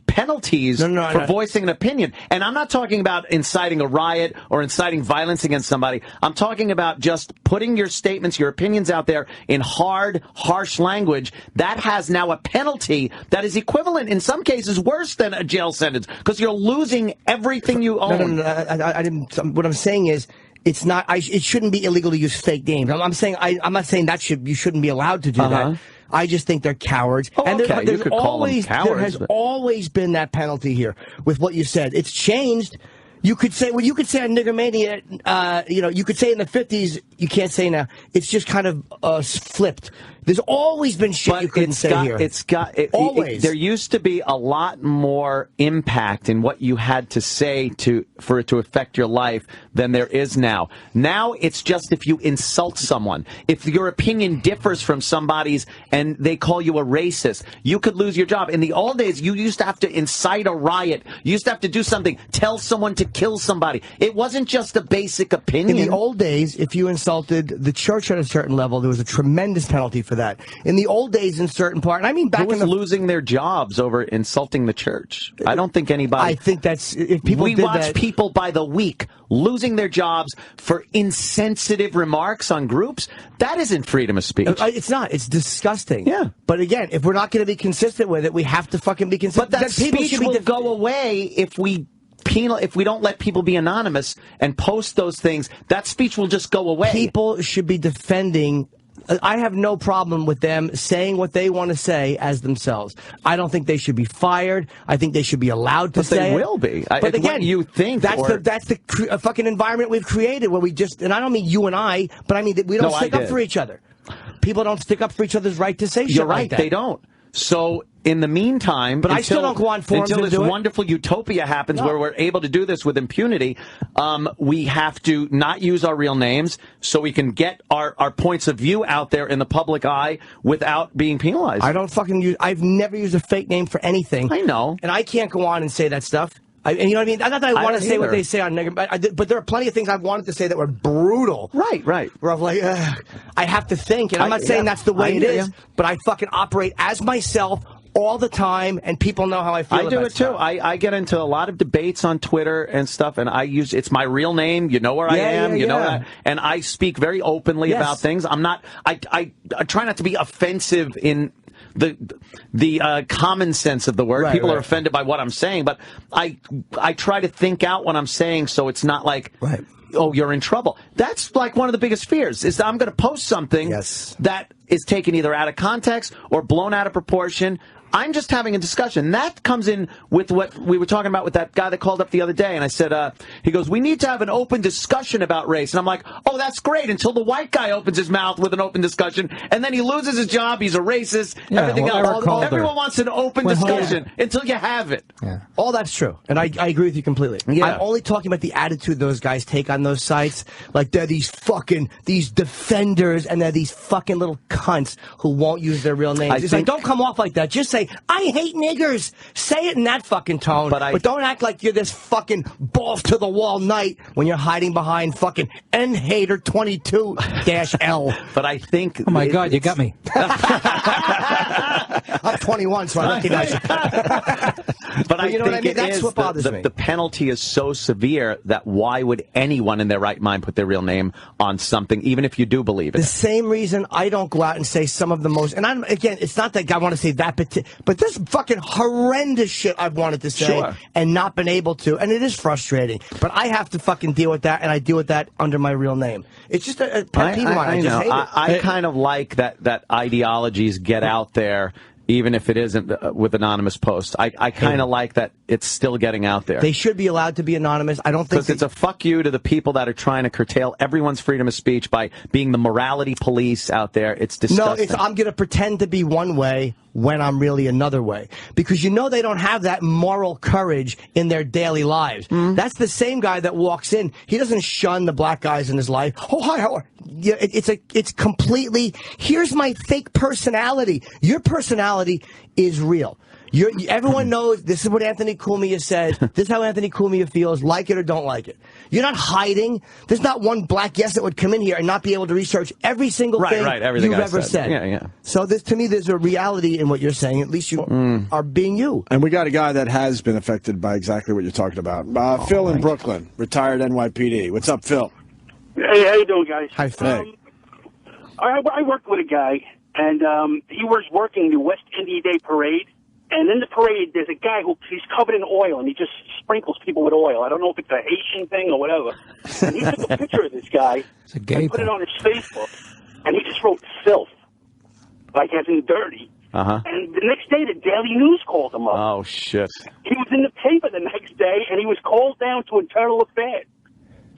Speaker 3: penalties for voicing an opinion. And I'm not talking about inciting a riot or inciting violence against somebody. I'm talking about just putting your statements, your opinions out there in hard, harsh language. That has now a penalty that is equivalent, in some cases, worse than a jail sentence, because you're losing everything you own.
Speaker 4: No, I didn't. What I'm saying is, it's not. It shouldn't be illegal to use fake names. I'm saying. I'm not saying that you shouldn't be allowed to do that. I just think they're cowards.
Speaker 3: And
Speaker 4: there's
Speaker 3: you could call them cowards.
Speaker 4: There has always been that penalty here with what you said. It's changed. You could say on Niggermania, you could say in the 50s, you can't say now. It's just kind of flipped. There's always been shit you couldn't say here. Always.
Speaker 3: There used to be a lot more impact in what you had to say for it to affect your life than there is now. Now it's just if you insult someone, if your opinion differs from somebody's and they call you a racist, you could lose your job. In the old days, you used to have to incite a riot. You used to have to do something, tell someone to kill somebody. It wasn't just a basic opinion.
Speaker 4: In the old days, if you insulted the church at a certain level, there was a tremendous penalty for that. In the old days, in certain part, and I mean back
Speaker 3: in losing their jobs over insulting the church. I don't think anybody.
Speaker 4: I think that's if people.
Speaker 3: We watch people by the week losing their jobs for insensitive remarks on groups. That isn't freedom of speech.
Speaker 4: It's not. It's disgusting.
Speaker 3: Yeah.
Speaker 4: But again, if we're not going to be consistent with it, we have to fucking be consistent.
Speaker 3: But that speech will go away if we don't let people be anonymous and post those things. That speech will just go away.
Speaker 4: People should be defending. I have no problem with them saying what they want to say as themselves. I don't think they should be fired. I think they should be allowed to say it.
Speaker 3: But they will be.
Speaker 4: But again,
Speaker 3: you think
Speaker 4: that's the fucking environment we've created where we just, and I don't mean you and I, but I mean that we don't stick up for each other. People don't stick up for each other's right to say shit like that.
Speaker 3: They don't. So in the meantime,
Speaker 4: but I still don't go on forums
Speaker 3: until
Speaker 4: and
Speaker 3: this
Speaker 4: do it.
Speaker 3: wonderful utopia happens where we're able to do this with impunity, we have to not use our real names so we can get our points of view out there in the public eye without being penalized.
Speaker 4: I don't fucking use. I've never used a fake name for anything.
Speaker 3: I know,
Speaker 4: and I can't go on and say that stuff. And you know what I mean? Not that I want to say what they say on negative, but there are plenty of things I've wanted to say that were brutal.
Speaker 3: Right.
Speaker 4: Where I'm like, I have to think, and I'm not saying that's the way it is, but I fucking operate as myself all the time, and people know how I feel.
Speaker 3: I do it too. I get into a lot of debates on Twitter and stuff, and it's my real name. You know where I am. You know, and I speak very openly about things. I'm not. I try not to be offensive in the common sense of the word. People are offended by what I'm saying, but I try to think out what I'm saying so it's not like, oh, you're in trouble. That's like one of the biggest fears, is that I'm going to post something that is taken either out of context or blown out of proportion. I'm just having a discussion. That comes in with what we were talking about with that guy that called up the other day. And I said, he goes, we need to have an open discussion about race. And I'm like, oh, that's great, until the white guy opens his mouth with an open discussion. And then he loses his job. He's a racist. Everything else. Everyone wants an open discussion until you have it.
Speaker 4: Yeah. All that's true. And I agree with you completely. Yeah. I'm only talking about the attitude those guys take on those sites. Like they're these defenders, and they're these fucking little cunts who won't use their real names. It's like, don't come off like that. Just say, I hate niggers. Say it in that fucking tone. But don't act like you're this fucking balls to the wall knight when you're hiding behind fucking N-Hater 22-L.
Speaker 3: But I think...
Speaker 2: Oh my God, you got me.
Speaker 4: I'm 21, so I recognize it.
Speaker 3: But I think that's what bothers me. The penalty is so severe that why would anyone in their right mind put their real name on something, even if you do believe it?
Speaker 4: The same reason I don't go out and say some of the most... And again, it's not that I want to say that particular... But there's fucking horrendous shit I've wanted to say and not been able to, and it is frustrating. But I have to fucking deal with that, and I deal with that under my real name. It's just a pet peeve of mine. I just hate it.
Speaker 3: I kind of like that ideologies get out there, even if it isn't with anonymous posts. I kind of like that it's still getting out there.
Speaker 4: They should be allowed to be anonymous. I don't think...
Speaker 3: Because it's a fuck you to the people that are trying to curtail everyone's freedom of speech by being the morality police out there. It's disgusting.
Speaker 4: No, I'm going to pretend to be one way when I'm really another way. Because you know they don't have that moral courage in their daily lives. That's the same guy that walks in. He doesn't shun the black guys in his life. Oh, hi, how are you? It's completely, here's my fake personality. Your personality is real. Everyone knows this is what Anthony Cumia said. This is how Anthony Cumia feels. Like it or don't like it. You're not hiding. There's not one black yes that would come in here and not be able to research every single thing
Speaker 3: everything
Speaker 4: you've
Speaker 3: I
Speaker 4: ever said.
Speaker 3: Yeah.
Speaker 4: So to me, there's a reality in what you're saying. At least you are being you.
Speaker 1: And we got a guy that has been affected by exactly what you're talking about. Phil in Brooklyn, retired NYPD. What's up, Phil?
Speaker 18: Hey, how you doing, guys?
Speaker 1: Hi, Phil.
Speaker 18: I worked with a guy, and he was working the West Indy Day Parade. And in the parade, there's a guy he's covered in oil, and he just sprinkles people with oil. I don't know if it's a Haitian thing or whatever. And he took a picture of this guy and put it on his Facebook, and he just wrote filth, like as in dirty. And the next day, the Daily News called him up.
Speaker 3: Oh, shit.
Speaker 18: He was in the paper the next day, and he was called down to internal affairs.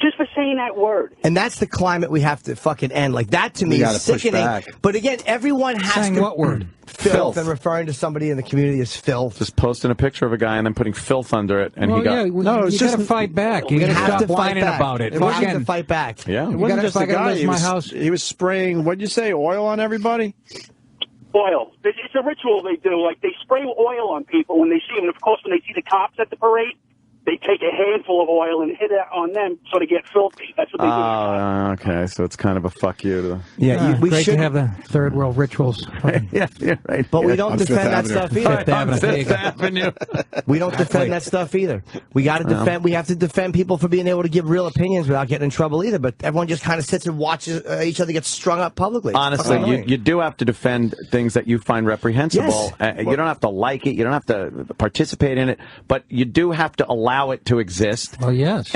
Speaker 18: Just for saying that word.
Speaker 4: And that's the climate we have to fucking end. Like, that to me is sickening. But again, everyone has
Speaker 2: saying
Speaker 4: to...
Speaker 2: what word?
Speaker 4: Filth. And referring to somebody in the community as filth.
Speaker 3: Just posting a picture of a guy and then putting filth under it. And
Speaker 2: well,
Speaker 3: he got...
Speaker 2: you got to fight back. You got to stop whining about it.
Speaker 4: We have to fight back.
Speaker 3: Yeah.
Speaker 1: It wasn't just a guy. He was spraying, what'd you say, oil on everybody?
Speaker 18: Oil. It's a ritual they do. Like, they spray oil on people when they see them. And, of course, when they see the cops at the parade, they take a handful of oil and hit it on them so they get filthy. That's what they do.
Speaker 3: Oh, okay. So it's kind of a fuck you. To...
Speaker 2: Yeah, we should have the third world rituals.
Speaker 3: Yeah, right.
Speaker 4: But we don't defend that stuff either.
Speaker 3: Fifth Avenue.
Speaker 4: We don't defend that stuff either. We got to defend. We have to defend people for being able to give real opinions without getting in trouble either. But everyone just kind of sits and watches each other get strung up publicly.
Speaker 3: Honestly, you do have to defend things that you find reprehensible.
Speaker 4: Yes.
Speaker 3: You don't have to like it. You don't have to participate in it. But you do have to allow it to exist.
Speaker 2: Well, yes.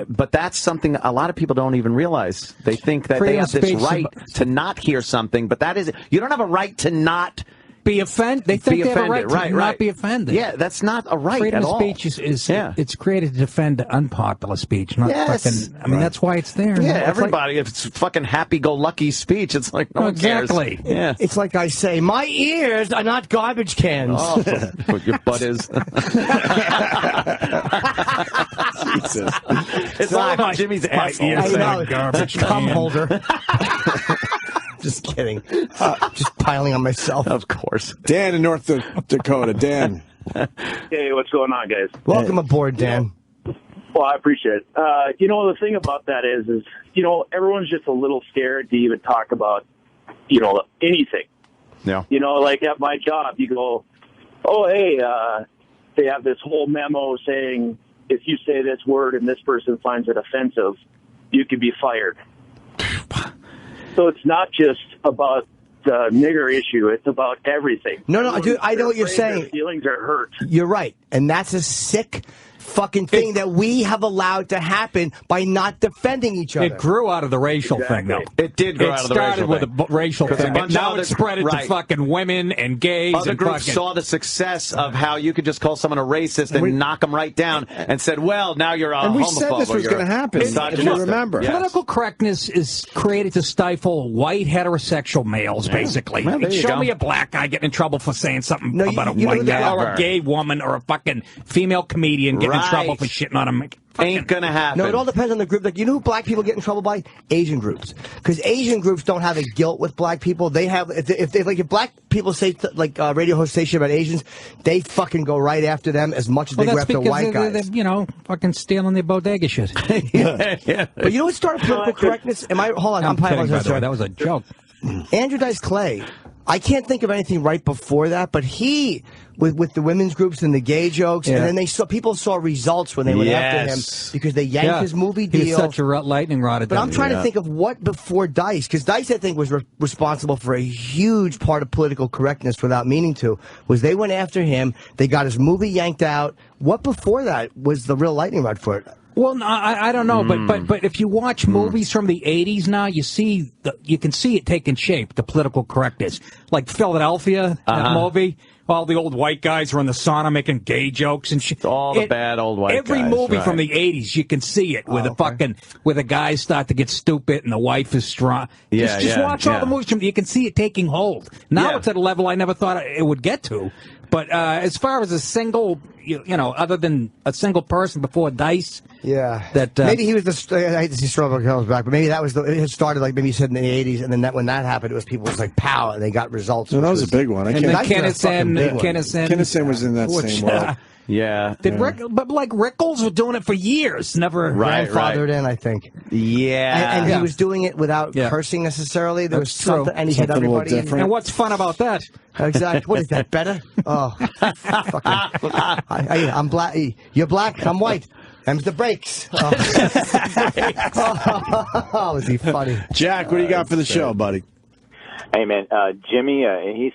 Speaker 3: But that's something a lot of people don't even realize. They think that they have this right to not hear something, but that is you don't have a right to not
Speaker 2: be offended. They think they have a right to not be offended.
Speaker 3: Yeah, that's not a right
Speaker 2: Freedom
Speaker 3: at all.
Speaker 2: Freedom of speech is it's created to defend unpopular speech, not fucking. I mean, that's why it's there.
Speaker 3: Yeah, everybody. If it's fucking happy-go-lucky speech, it's like no one cares.
Speaker 2: Exactly.
Speaker 3: Yeah,
Speaker 4: it's like I say, my ears are not garbage cans.
Speaker 3: Oh, what your butt is. Jesus. It's all about Jimmy's asshole.
Speaker 4: I know.
Speaker 2: Garbage
Speaker 4: cum holder. Just kidding. Just piling on myself.
Speaker 3: Of course.
Speaker 1: Dan in North Dakota. Dan.
Speaker 19: Hey, what's going on, guys?
Speaker 4: Welcome aboard, Dan.
Speaker 19: Well, I appreciate it. The thing about that is everyone's just a little scared to even talk about, anything.
Speaker 3: Yeah.
Speaker 19: Like at my job, you go, oh, hey, they have this whole memo saying if you say this word and this person finds it offensive, you could be fired. So it's not just about the nigger issue. It's about everything.
Speaker 4: No, dude, I know what you're saying.
Speaker 19: Their feelings are hurt.
Speaker 4: You're right. And that's a sick fucking thing that we have allowed to happen by not defending each other.
Speaker 2: It grew out of the racial thing, though.
Speaker 3: It did grow out of the racial thing.
Speaker 2: It started with a racial thing. Now it's spread to
Speaker 3: right.
Speaker 2: fucking women and gays.
Speaker 3: Other
Speaker 2: and
Speaker 3: groups
Speaker 2: fucking...
Speaker 3: saw the success of how you could just call someone a racist and knock them right down and said, well, now you're a homophobe.
Speaker 1: And we said this was going to happen. If you remember.
Speaker 2: Yes. Political correctness is created to stifle white heterosexual males, basically.
Speaker 3: Well,
Speaker 2: Show me a black guy getting in trouble for saying something about a white guy or a gay woman or a fucking female comedian getting in trouble for shitting on him.
Speaker 3: Ain't gonna happen.
Speaker 4: No, it all depends on the group. Like, you know who black people get in trouble by? Asian groups. Because Asian groups don't have a guilt with black people. They have, if black people say, radio hosts say shit about Asians, they fucking go right after them as much as they go after white guys.
Speaker 2: They're, fucking stealing their bodega shit.
Speaker 4: Yeah. But you know what started political correctness? Hold on, I'm
Speaker 2: kidding, by the way. That was a joke.
Speaker 4: Andrew Dice Clay. I can't think of anything right before that, but he, with the women's groups and the gay jokes, and then people saw results when they went after him because they yanked his movie deal.
Speaker 2: He was such a lightning rod at
Speaker 4: But I'm trying to think of what before Dice, because Dice, I think, was responsible for a huge part of political correctness without meaning to, was they went after him, they got his movie yanked out. What before that was the real lightning rod for it?
Speaker 2: Well, no, I don't know, but if you watch movies from the 80s now, you can see it taking shape, the political correctness. Like Philadelphia, that movie, all the old white guys are in the sauna making gay jokes and shit.
Speaker 3: All the bad old white
Speaker 2: guys. Every movie from the 80s, you can see it, where the guys start to get stupid and the wife is strong. Just watch all the movies you can see it taking hold. Now it's at a level I never thought it would get to. But as far as a single, other than a single person before Dice, that
Speaker 4: maybe he was I hate to see Strawberry Girls back, but maybe that was it had started like maybe you said in the 80s, and then when that happened, it was people was like pow, and they got results.
Speaker 1: No, that was a big one.
Speaker 2: And then Kennison
Speaker 1: was in that same world.
Speaker 3: Yeah.
Speaker 2: But like Rickles were doing it for years, never
Speaker 4: grandfathered in, I think.
Speaker 3: Yeah.
Speaker 4: And he was doing it without cursing necessarily. There was something, and he had everybody.
Speaker 2: And what's fun about that?
Speaker 4: Exactly. What is that, better? Oh. I'm black. You're black. I'm white. Them's the breaks. Oh, was he funny.
Speaker 1: Jack, what do you got for the show, buddy?
Speaker 20: Hey, man, Jimmy, he's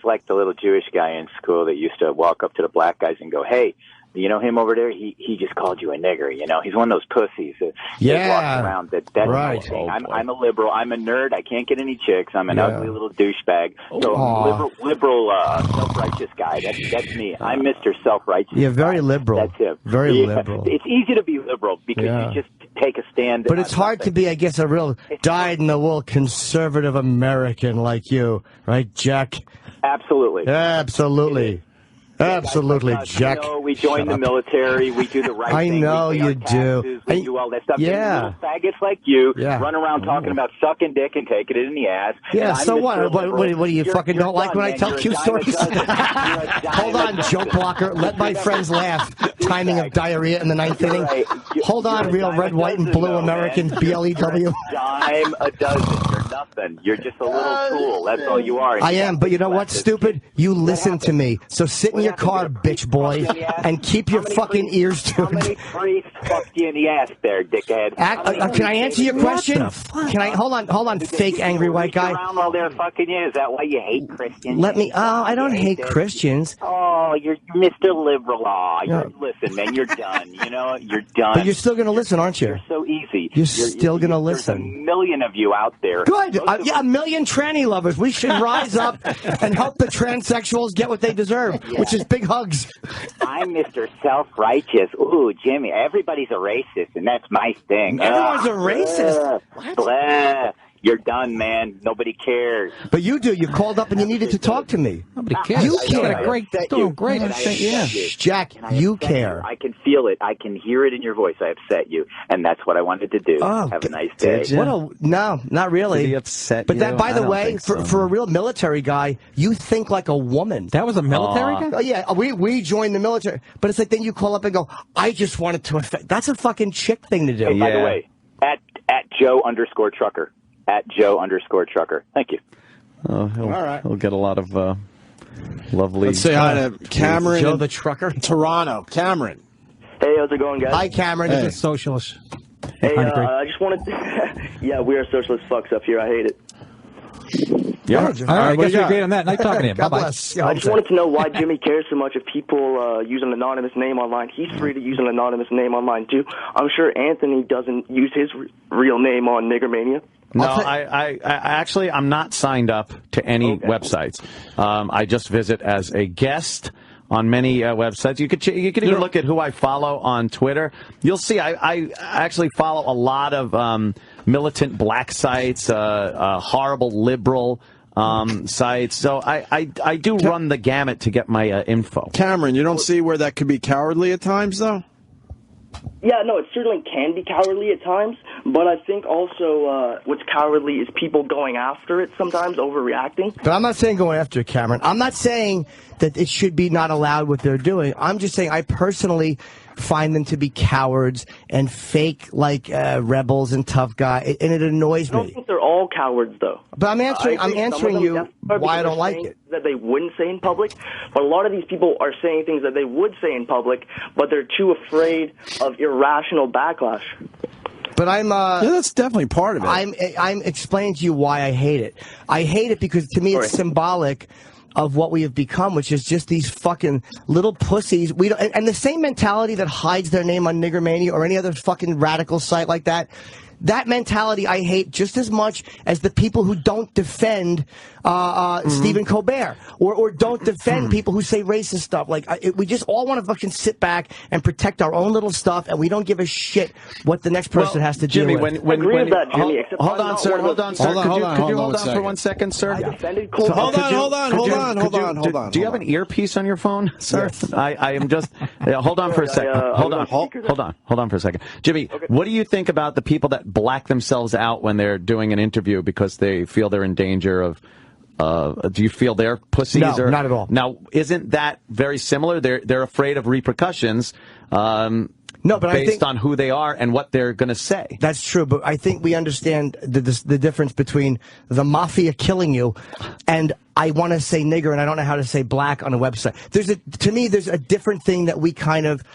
Speaker 20: like the little Jewish guy in school that used to walk up to the black guys and go, hey, you know him over there? He just called you a nigger, He's one of those pussies that walks around. That's
Speaker 4: right.
Speaker 20: My thing. I'm a liberal. I'm a nerd. I can't get any chicks. I'm an ugly little douchebag. So liberal self-righteous guy. That's me. I'm Mr. Self-righteous.
Speaker 4: Yeah, very liberal.
Speaker 20: That's him.
Speaker 4: Very liberal.
Speaker 20: It's easy to be liberal because you just take a stand.
Speaker 4: But it's hard to be, I guess, a real dyed-in-the-wool conservative American like you, right, Jack?
Speaker 20: Absolutely.
Speaker 4: Absolutely. Absolutely, Jack.
Speaker 20: We join the military. We do the right thing.
Speaker 4: I know
Speaker 20: we pay
Speaker 4: you
Speaker 20: our taxes,
Speaker 4: do.
Speaker 20: We do all that stuff.
Speaker 4: Yeah.
Speaker 20: And little faggots like you run around talking about sucking dick and taking it in the ass.
Speaker 4: Yeah, so what? What do you fucking don't like when I tell cute stories? Hold on, joke blocker. Let my friends laugh. Timing of diarrhea in the ninth inning. Hold on, real red, white, and blue Americans, BLEW.
Speaker 20: Dime a dozen. You're nothing. You're just a little tool. That's all you are.
Speaker 4: I am, but you know what, stupid? You listen to me. So sit in your car, bitch boy, and keep your fucking ears tuned.
Speaker 20: How many priests fucked you in the ass there, dickhead?
Speaker 4: Can I answer your question? Can I? Hold on, fake angry white guy.
Speaker 20: Around while they're fucking you? Is that why you hate Christians?
Speaker 4: I don't hate Christians.
Speaker 20: Oh, you're Mr. Liberal. Listen, man, you're done. You know, you're done.
Speaker 4: But you're still going to listen, aren't you?
Speaker 20: You're so easy.
Speaker 4: You're still going to
Speaker 20: There's
Speaker 4: listen.
Speaker 20: a million of you out there.
Speaker 4: Good. A million tranny lovers. We should rise up and help the transsexuals get what they deserve, which is big hugs.
Speaker 20: I'm Mr. Self-Righteous. Ooh, Jimmy, everybody's a racist, and that's my thing.
Speaker 4: Everyone's a racist.
Speaker 20: Blah. You're done, man. Nobody cares.
Speaker 4: But you do. You called up and you needed to talk to me.
Speaker 2: Nobody cares.
Speaker 4: You care.
Speaker 2: Great.
Speaker 4: Jack, you care.
Speaker 20: I can feel it. I can hear it in your voice. I upset you, and that's what I wanted to do.
Speaker 4: Oh,
Speaker 20: have a nice day.
Speaker 4: No, not really.
Speaker 3: Did he upset
Speaker 4: but
Speaker 3: you?
Speaker 4: that, by the way,
Speaker 3: so.
Speaker 4: for a real military guy, you think like a woman.
Speaker 2: That was a military guy?
Speaker 4: Oh, yeah, we joined the military. But it's like then you call up and go, I just wanted to affect. That's a fucking chick thing to do.
Speaker 20: Hey, by the way, at Joe_Trucker. At Joe_Trucker. Thank you.
Speaker 3: All right. He'll get a lot of lovely.
Speaker 1: Let's say hi to Cameron.
Speaker 4: Joe the Trucker.
Speaker 1: Toronto. Cameron.
Speaker 21: Hey, how's it going, guys?
Speaker 4: Hi, Cameron.
Speaker 2: This is socialist.
Speaker 21: Hey, I just wanted to... yeah, we are socialist fucks up here. I hate it.
Speaker 2: Yeah. All right, I guess we agree on that. Nice talking to you. Bye-bye.
Speaker 21: I just wanted to know why Jimmy cares so much if people use an anonymous name online. He's free to use an anonymous name online, too. I'm sure Anthony doesn't use his real name on Niggermania.
Speaker 3: No, I actually, I'm not signed up to any websites. I just visit as a guest on many websites. You could even look at who I follow on Twitter. You'll see I actually follow a lot of militant black sites, horrible liberal sites. So I do run the gamut to get my info.
Speaker 1: Cameron, you don't see where that could be cowardly at times, though?
Speaker 21: Yeah, no, it certainly can be cowardly at times, but I think also what's cowardly is people going after it sometimes, overreacting.
Speaker 4: But I'm not saying going after it, Cameron. I'm not saying that it should be not allowed what they're doing. I'm just saying I personally find them to be cowards and fake like rebels and tough guys, and it annoys me.
Speaker 21: I don't think they're all cowards, though.
Speaker 4: But I'm answering you why I don't like it.
Speaker 21: That they wouldn't say in public, but a lot of these people are saying things that they would say in public, but they're too afraid of irrational backlash.
Speaker 4: But I'm
Speaker 1: yeah, that's definitely part of it.
Speaker 4: I'm explaining to you why I hate it. I hate it because to me it's symbolic of what we have become, which is just these fucking little pussies. We don't, and the same mentality that hides their name on Niggermania or any other fucking radical site like that. That mentality I hate just as much as the people who don't defend Stephen Colbert or don't defend people who say racist stuff. Like we just all want to fucking sit back and protect our own little stuff, and we don't give a shit what the next person has to
Speaker 3: Jimmy,
Speaker 4: deal with.
Speaker 21: Jimmy.
Speaker 3: Hold on, sir. Hold on. Could you hold on for 1 second, sir?
Speaker 1: Hold on.
Speaker 3: Do you have an earpiece on your phone, sir? Yes. I am just. Hold on for a second. Hold on for a second, Jimmy. Okay. What do you think about the people that black themselves out when they're doing an interview because they feel they're in danger of? Do you feel they're pussies?
Speaker 4: No, not at all.
Speaker 3: Now, isn't that very similar? They're afraid of repercussions.
Speaker 4: No, but
Speaker 3: based on who they are and what they're going to say.
Speaker 4: That's true, but I think we understand the difference between the mafia killing you and I want to say nigger and I don't know how to say black on a website. To me, there's a different thing that we kind of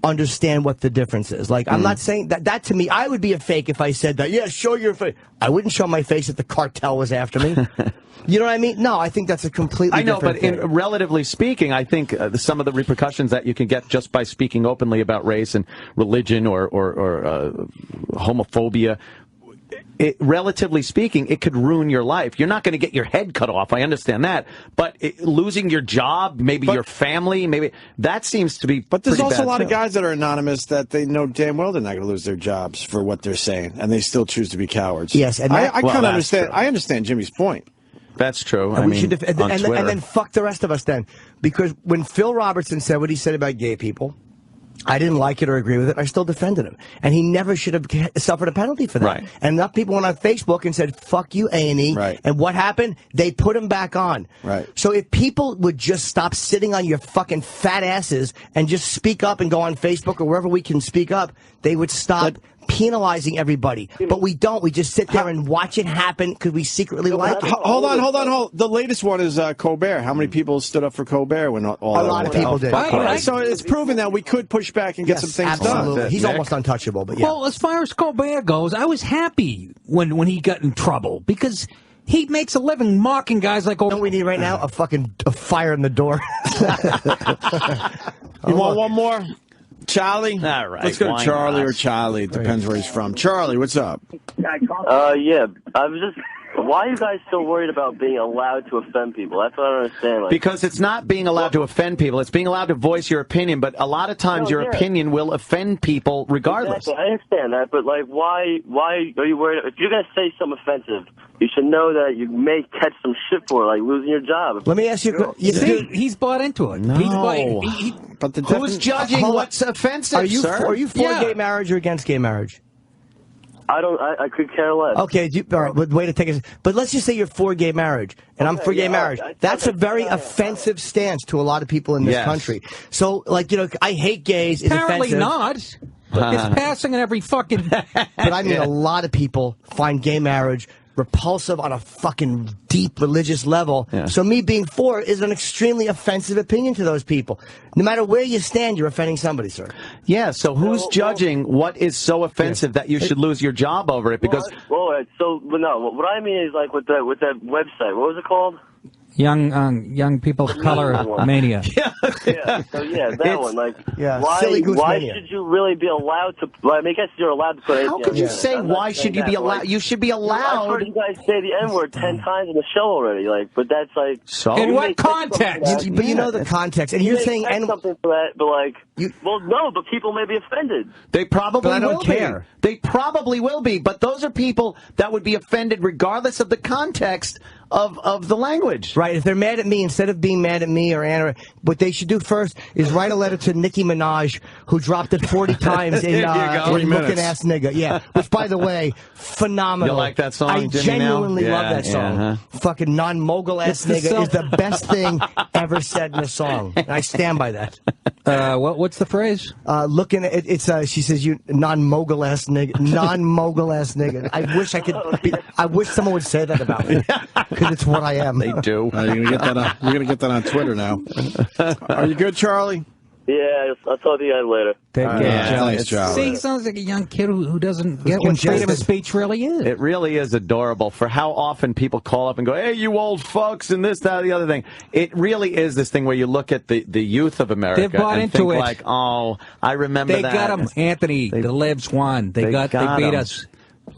Speaker 4: understand what the difference is. Like, I'm not saying that to me, I would be a fake if I said that. Yeah, show your face. I wouldn't show my face if the cartel was after me. You know what I mean? No, I think that's a completely different thing.
Speaker 3: But relatively speaking, I think some of the repercussions that you can get just by speaking openly about race and religion or homophobia relatively speaking, it could ruin your life. You're not going to get your head cut off. I understand that. But losing your job, maybe your family, maybe that seems to be.
Speaker 1: But there's also a lot of
Speaker 3: too.
Speaker 1: guys that are anonymous that they know damn well they're not going to lose their jobs for what they're saying, and they still choose to be cowards.
Speaker 4: Yes, and
Speaker 1: I kind of understand. I understand Jimmy's point.
Speaker 3: That's true.
Speaker 4: And then fuck the rest of us then. Because when Phil Robertson said what he said about gay people, I didn't like it or agree with it. I still defended him. And he never should have suffered a penalty for that.
Speaker 3: Right.
Speaker 4: And enough people went on Facebook and said, fuck you, A&E.
Speaker 1: Right.
Speaker 4: And what happened? They put him back on.
Speaker 1: Right.
Speaker 4: So if people would just stop sitting on your fucking fat asses and just speak up and go on Facebook or wherever we can speak up, they would stop penalizing everybody. But we don't. We just sit there and watch it happen because we secretly like it.
Speaker 1: Hold on. The latest one is Colbert. How many people stood up for Colbert when all
Speaker 4: a lot of people did.
Speaker 1: Right. So it's proven that we could push back and get some things done.
Speaker 4: He's almost untouchable, but yeah.
Speaker 2: Well, as far as Colbert goes, I was happy when he got in trouble because he makes a living mocking guys like.
Speaker 4: What we need right now? A fire in the door.
Speaker 1: You want one more? Charlie?
Speaker 3: All right.
Speaker 1: Let's go to Charlie or Charlie. It depends where he's from. Charlie, what's up?
Speaker 17: Yeah. I was just. Why are you guys so worried about being allowed to offend people? That's what I don't understand.
Speaker 3: Because it's not being allowed to offend people. It's being allowed to voice your opinion. But a lot of times your opinion will offend people regardless.
Speaker 17: Exactly. I understand that. But, why are you worried? If you're going to say something offensive, you should know that you may catch some shit for it, like losing your job.
Speaker 4: Let me ask you.
Speaker 2: He's bought into it.
Speaker 3: No.
Speaker 1: But
Speaker 3: who's judging what's offensive,
Speaker 4: Are you for gay marriage or against gay marriage?
Speaker 17: I could care less.
Speaker 4: Okay, all right, way to take it. But let's just say you're for gay marriage, and I'm for gay marriage. That's a very offensive stance to a lot of people in this country. So, I hate gays. Is
Speaker 2: Apparently
Speaker 4: offensive.
Speaker 2: not. It's passing in every fucking.
Speaker 4: But I mean, a lot of people find gay marriage repulsive on a fucking deep religious level.
Speaker 3: Yeah.
Speaker 4: So me being for is an extremely offensive opinion to those people. No matter where you stand, you're offending somebody, sir.
Speaker 3: Yeah, so who's judging what is so offensive that you should lose your job over it? Because
Speaker 17: what I mean is with that website. What was it called?
Speaker 2: Young people of color mania.
Speaker 17: That one. Why should you really be allowed to? I guess you're allowed to put.
Speaker 3: How could you say why should you be allowed? You should be allowed.
Speaker 17: I've heard you guys say the N-word 10 times in the show already. But that's like.
Speaker 3: So
Speaker 2: in what context?
Speaker 4: But you know the context, and you're saying
Speaker 17: something for that. But no, but people may be offended.
Speaker 3: They probably
Speaker 4: I don't
Speaker 3: will
Speaker 4: care.
Speaker 3: be. They probably will be. But those are people that would be offended regardless of the context of the language.
Speaker 4: Right. If they're mad at me, instead of being mad at me or Anna, what they should do first is write a letter to Nicki Minaj, who dropped it 40 times in Looking Ass Nigga. Yeah. Which, by the way, phenomenal.
Speaker 3: You like that song,
Speaker 4: I
Speaker 3: Jimmy,
Speaker 4: genuinely
Speaker 3: now?
Speaker 4: love that song. Fucking non-mogul ass nigga is the best thing ever said in a song. And I stand by that.
Speaker 2: What's the phrase?
Speaker 4: Looking at it's she says you non-mogul ass nigga, non-mogul ass nigga. I wish someone would say that about me. Because it's what I am.
Speaker 3: They do.
Speaker 1: You're gonna get that on Twitter now. Are you good, Charlie?
Speaker 17: Yeah, I'll talk to you guys later.
Speaker 2: Take care.
Speaker 1: Nice job.
Speaker 2: See, he sounds like a young kid who doesn't get what freedom of speech really is.
Speaker 3: It really is adorable for how often people call up and go, hey, you old fucks, and this, that, the other thing. It really is this thing where you look at the youth of America
Speaker 2: They've bought
Speaker 3: and
Speaker 2: into
Speaker 3: think
Speaker 2: it.
Speaker 3: like, oh, I remember
Speaker 2: they
Speaker 3: that.
Speaker 2: They got them, Anthony. The libs won. They beat us.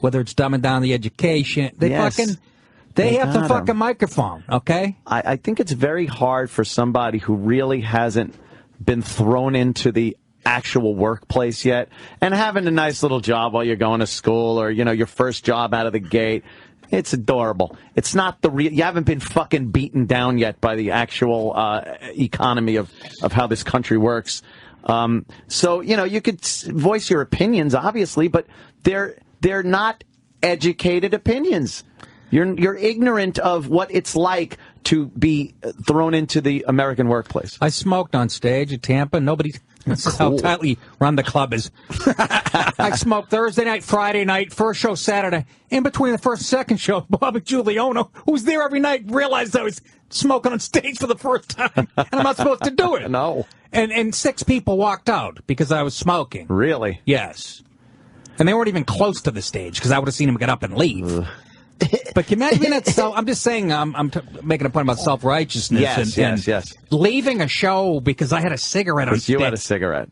Speaker 2: Whether it's dumbing down the education. They have the fucking microphone, okay?
Speaker 3: I think it's very hard for somebody who really hasn't been thrown into the actual workplace yet and having a nice little job while you're going to school or, your first job out of the gate. It's adorable. It's not the real. You haven't been fucking beaten down yet by the actual economy of how this country works. So, you could voice your opinions, obviously, but they're not educated opinions. You're ignorant of what it's like to be thrown into the American workplace.
Speaker 2: I smoked on stage at Tampa. This is how tightly run the club is. I smoked Thursday night, Friday night, first show Saturday. In between the first and second show, Bobby Giuliano, who's there every night, realized I was smoking on stage for the first time. And I'm not supposed to do it.
Speaker 3: No.
Speaker 2: And 6 people walked out because I was smoking.
Speaker 3: Really?
Speaker 2: Yes. And they weren't even close to the stage because I would have seen them get up and leave. But can you imagine that? I'm just saying, I'm making a point about self-righteousness.
Speaker 3: Yes.
Speaker 2: Leaving a show because I had a cigarette on stage.
Speaker 3: You had a cigarette.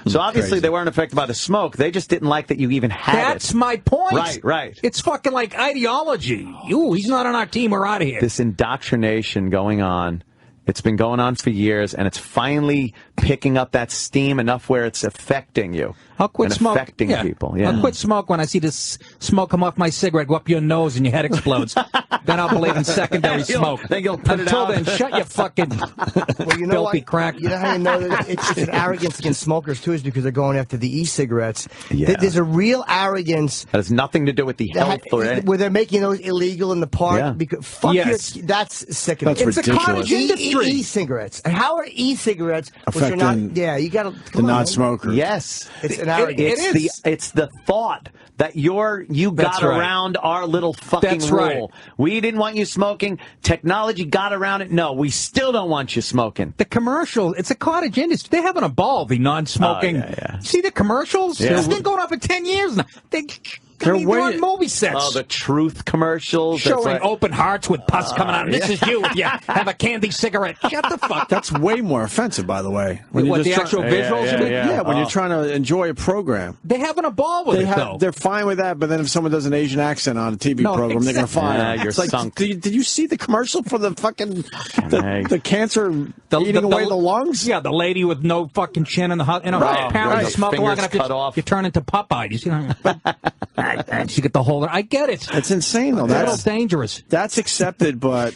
Speaker 3: So obviously they weren't affected by the smoke. They just didn't like that you even had
Speaker 2: That's my point.
Speaker 3: Right.
Speaker 2: It's fucking like ideology. He's not on our team. We're out of here.
Speaker 3: This indoctrination going on. It's been going on for years, and it's finally picking up that steam enough where it's affecting you.
Speaker 2: I'll quit smoking.
Speaker 3: Affecting people. Yeah.
Speaker 2: I'll quit smoke when I see this smoke come off my cigarette, go up your nose, and your head explodes. Then I'll believe in secondary smoke.
Speaker 3: Then you'll put
Speaker 2: Until
Speaker 3: it out.
Speaker 2: then, shut your fucking filthy crack.
Speaker 4: You know how you know that it's an arrogance against smokers, too, is because they're going after the e-cigarettes.
Speaker 3: Yeah.
Speaker 4: There's a real arrogance.
Speaker 3: That has nothing to do with the health or anything.
Speaker 4: Where they're making those illegal in the park.
Speaker 3: Yeah.
Speaker 4: Because, fuck that's sickening.
Speaker 1: That's ridiculous.
Speaker 4: It's a cottage industry. E-cigarettes. And how are e-cigarettes, which are not, you got to,
Speaker 1: the non-smokers.
Speaker 3: Yes.
Speaker 4: It's an arrogance.
Speaker 3: It's the thought that you got around our little fucking rule.
Speaker 2: Right.
Speaker 3: We didn't want you smoking. Technology got around it. No, we still don't want you smoking.
Speaker 2: The commercial, it's a cottage industry. They haven't evolved, the non-smoking. See the commercials?
Speaker 3: Yeah.
Speaker 2: It's been going on for 10 years now. They're on movie sets.
Speaker 3: Oh, the truth commercials.
Speaker 2: Showing open hearts with pus coming out. This is you. Yeah, have a candy cigarette. Shut the fuck.
Speaker 1: That's way more offensive, by the way.
Speaker 2: What, the actual visuals?
Speaker 1: Yeah, when you're trying to enjoy a program.
Speaker 2: They haven't a ball with it, though.
Speaker 1: They're fine with that, but then if someone does an Asian accent on a TV program, they're going to fire them.
Speaker 3: You're
Speaker 1: it's like,
Speaker 3: sunk.
Speaker 1: Did you see the commercial for the fucking the cancer eating away the lungs?
Speaker 2: Yeah, the lady with no fucking chin in the apparently the smoke long enough you turn into Popeye. You see you get the whole. I get it.
Speaker 1: It's insane, though.
Speaker 2: That's dangerous.
Speaker 1: That's accepted, but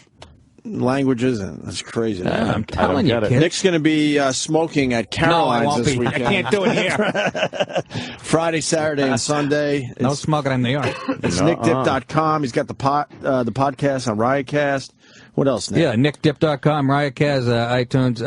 Speaker 1: language isn't. That's crazy.
Speaker 2: Yeah, I'm telling you, kid.
Speaker 1: Nick's going to be smoking at Caroline's this weekend.
Speaker 2: I can't do it here.
Speaker 1: Friday, Saturday, and Sunday.
Speaker 2: No smoking in New York.
Speaker 1: It's nickdip.com. He's got the podcast on Riotcast. What else, Nick?
Speaker 2: Yeah, nickdip.com, Riotcast, iTunes.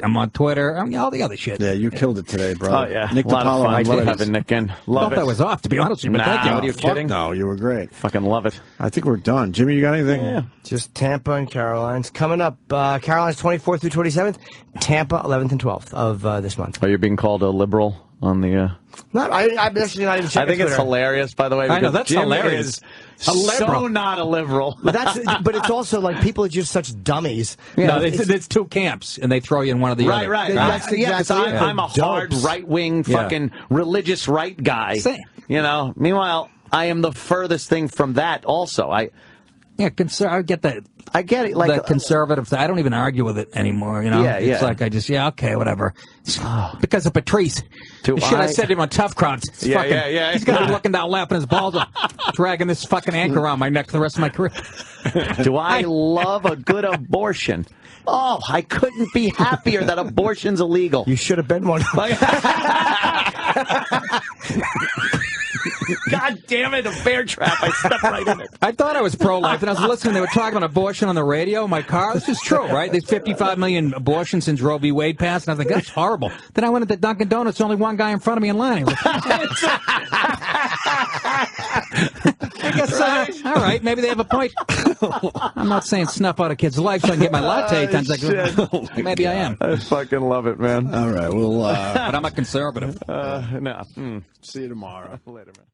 Speaker 2: I'm on Twitter. All the other shit.
Speaker 1: Yeah, you killed it today, bro.
Speaker 3: Oh, yeah.
Speaker 1: Nick
Speaker 3: a lot
Speaker 1: DiPaolo.
Speaker 3: of fun having Nick in.
Speaker 2: I thought that was off, to be honest with you. But thank you.
Speaker 3: What are you kidding?
Speaker 1: No, you were great.
Speaker 3: Fucking love it.
Speaker 1: I think we're done. Jimmy, you got anything?
Speaker 4: Yeah. Just Tampa and Caroline's. Coming up, Caroline's 24th through 27th, Tampa 11th and 12th of this month.
Speaker 3: Are you being called a liberal on the...
Speaker 4: I'm actually not even checking
Speaker 3: I think it's hilarious, by the way.
Speaker 2: I know, that's
Speaker 3: Jim
Speaker 2: hilarious.
Speaker 3: Is so not a liberal.
Speaker 4: But it's also like people are just such dummies.
Speaker 2: Yeah, no, there's two camps, and they throw you in one of the other.
Speaker 3: Right.
Speaker 4: That's exactly
Speaker 3: I'm a hard right-wing fucking religious right guy. You know. Meanwhile, I am the furthest thing from that. Also, I
Speaker 2: get that.
Speaker 4: I get it. Like
Speaker 2: the conservative thing. I don't even argue with it anymore. You know.
Speaker 3: Yeah.
Speaker 2: It's like I just okay, whatever. Because of Patrice. The shit I said to him on Tough Crowds.
Speaker 3: Yeah.
Speaker 2: He's gonna be looking down, laughing his balls off, dragging this fucking anchor around my neck for the rest of my career.
Speaker 3: Do I love a good abortion? Oh, I couldn't be happier that abortion's illegal.
Speaker 4: You should have been one.
Speaker 3: God damn it, a bear trap. I stepped right in it.
Speaker 2: I thought I was pro-life, and I was listening. They were talking about abortion on the radio in my car. This is true, right? There's 55 million abortions since Roe v. Wade passed, and I was like, that's horrible. Then I went into Dunkin' Donuts, only one guy in front of me in line. I guess, all right, maybe they have a point. I'm not saying snuff out a kid's life so I can get my latte. Maybe I am.
Speaker 3: I fucking love it, man.
Speaker 1: All right, well...
Speaker 2: but I'm a conservative.
Speaker 3: No.
Speaker 1: See you tomorrow.
Speaker 3: Later, man.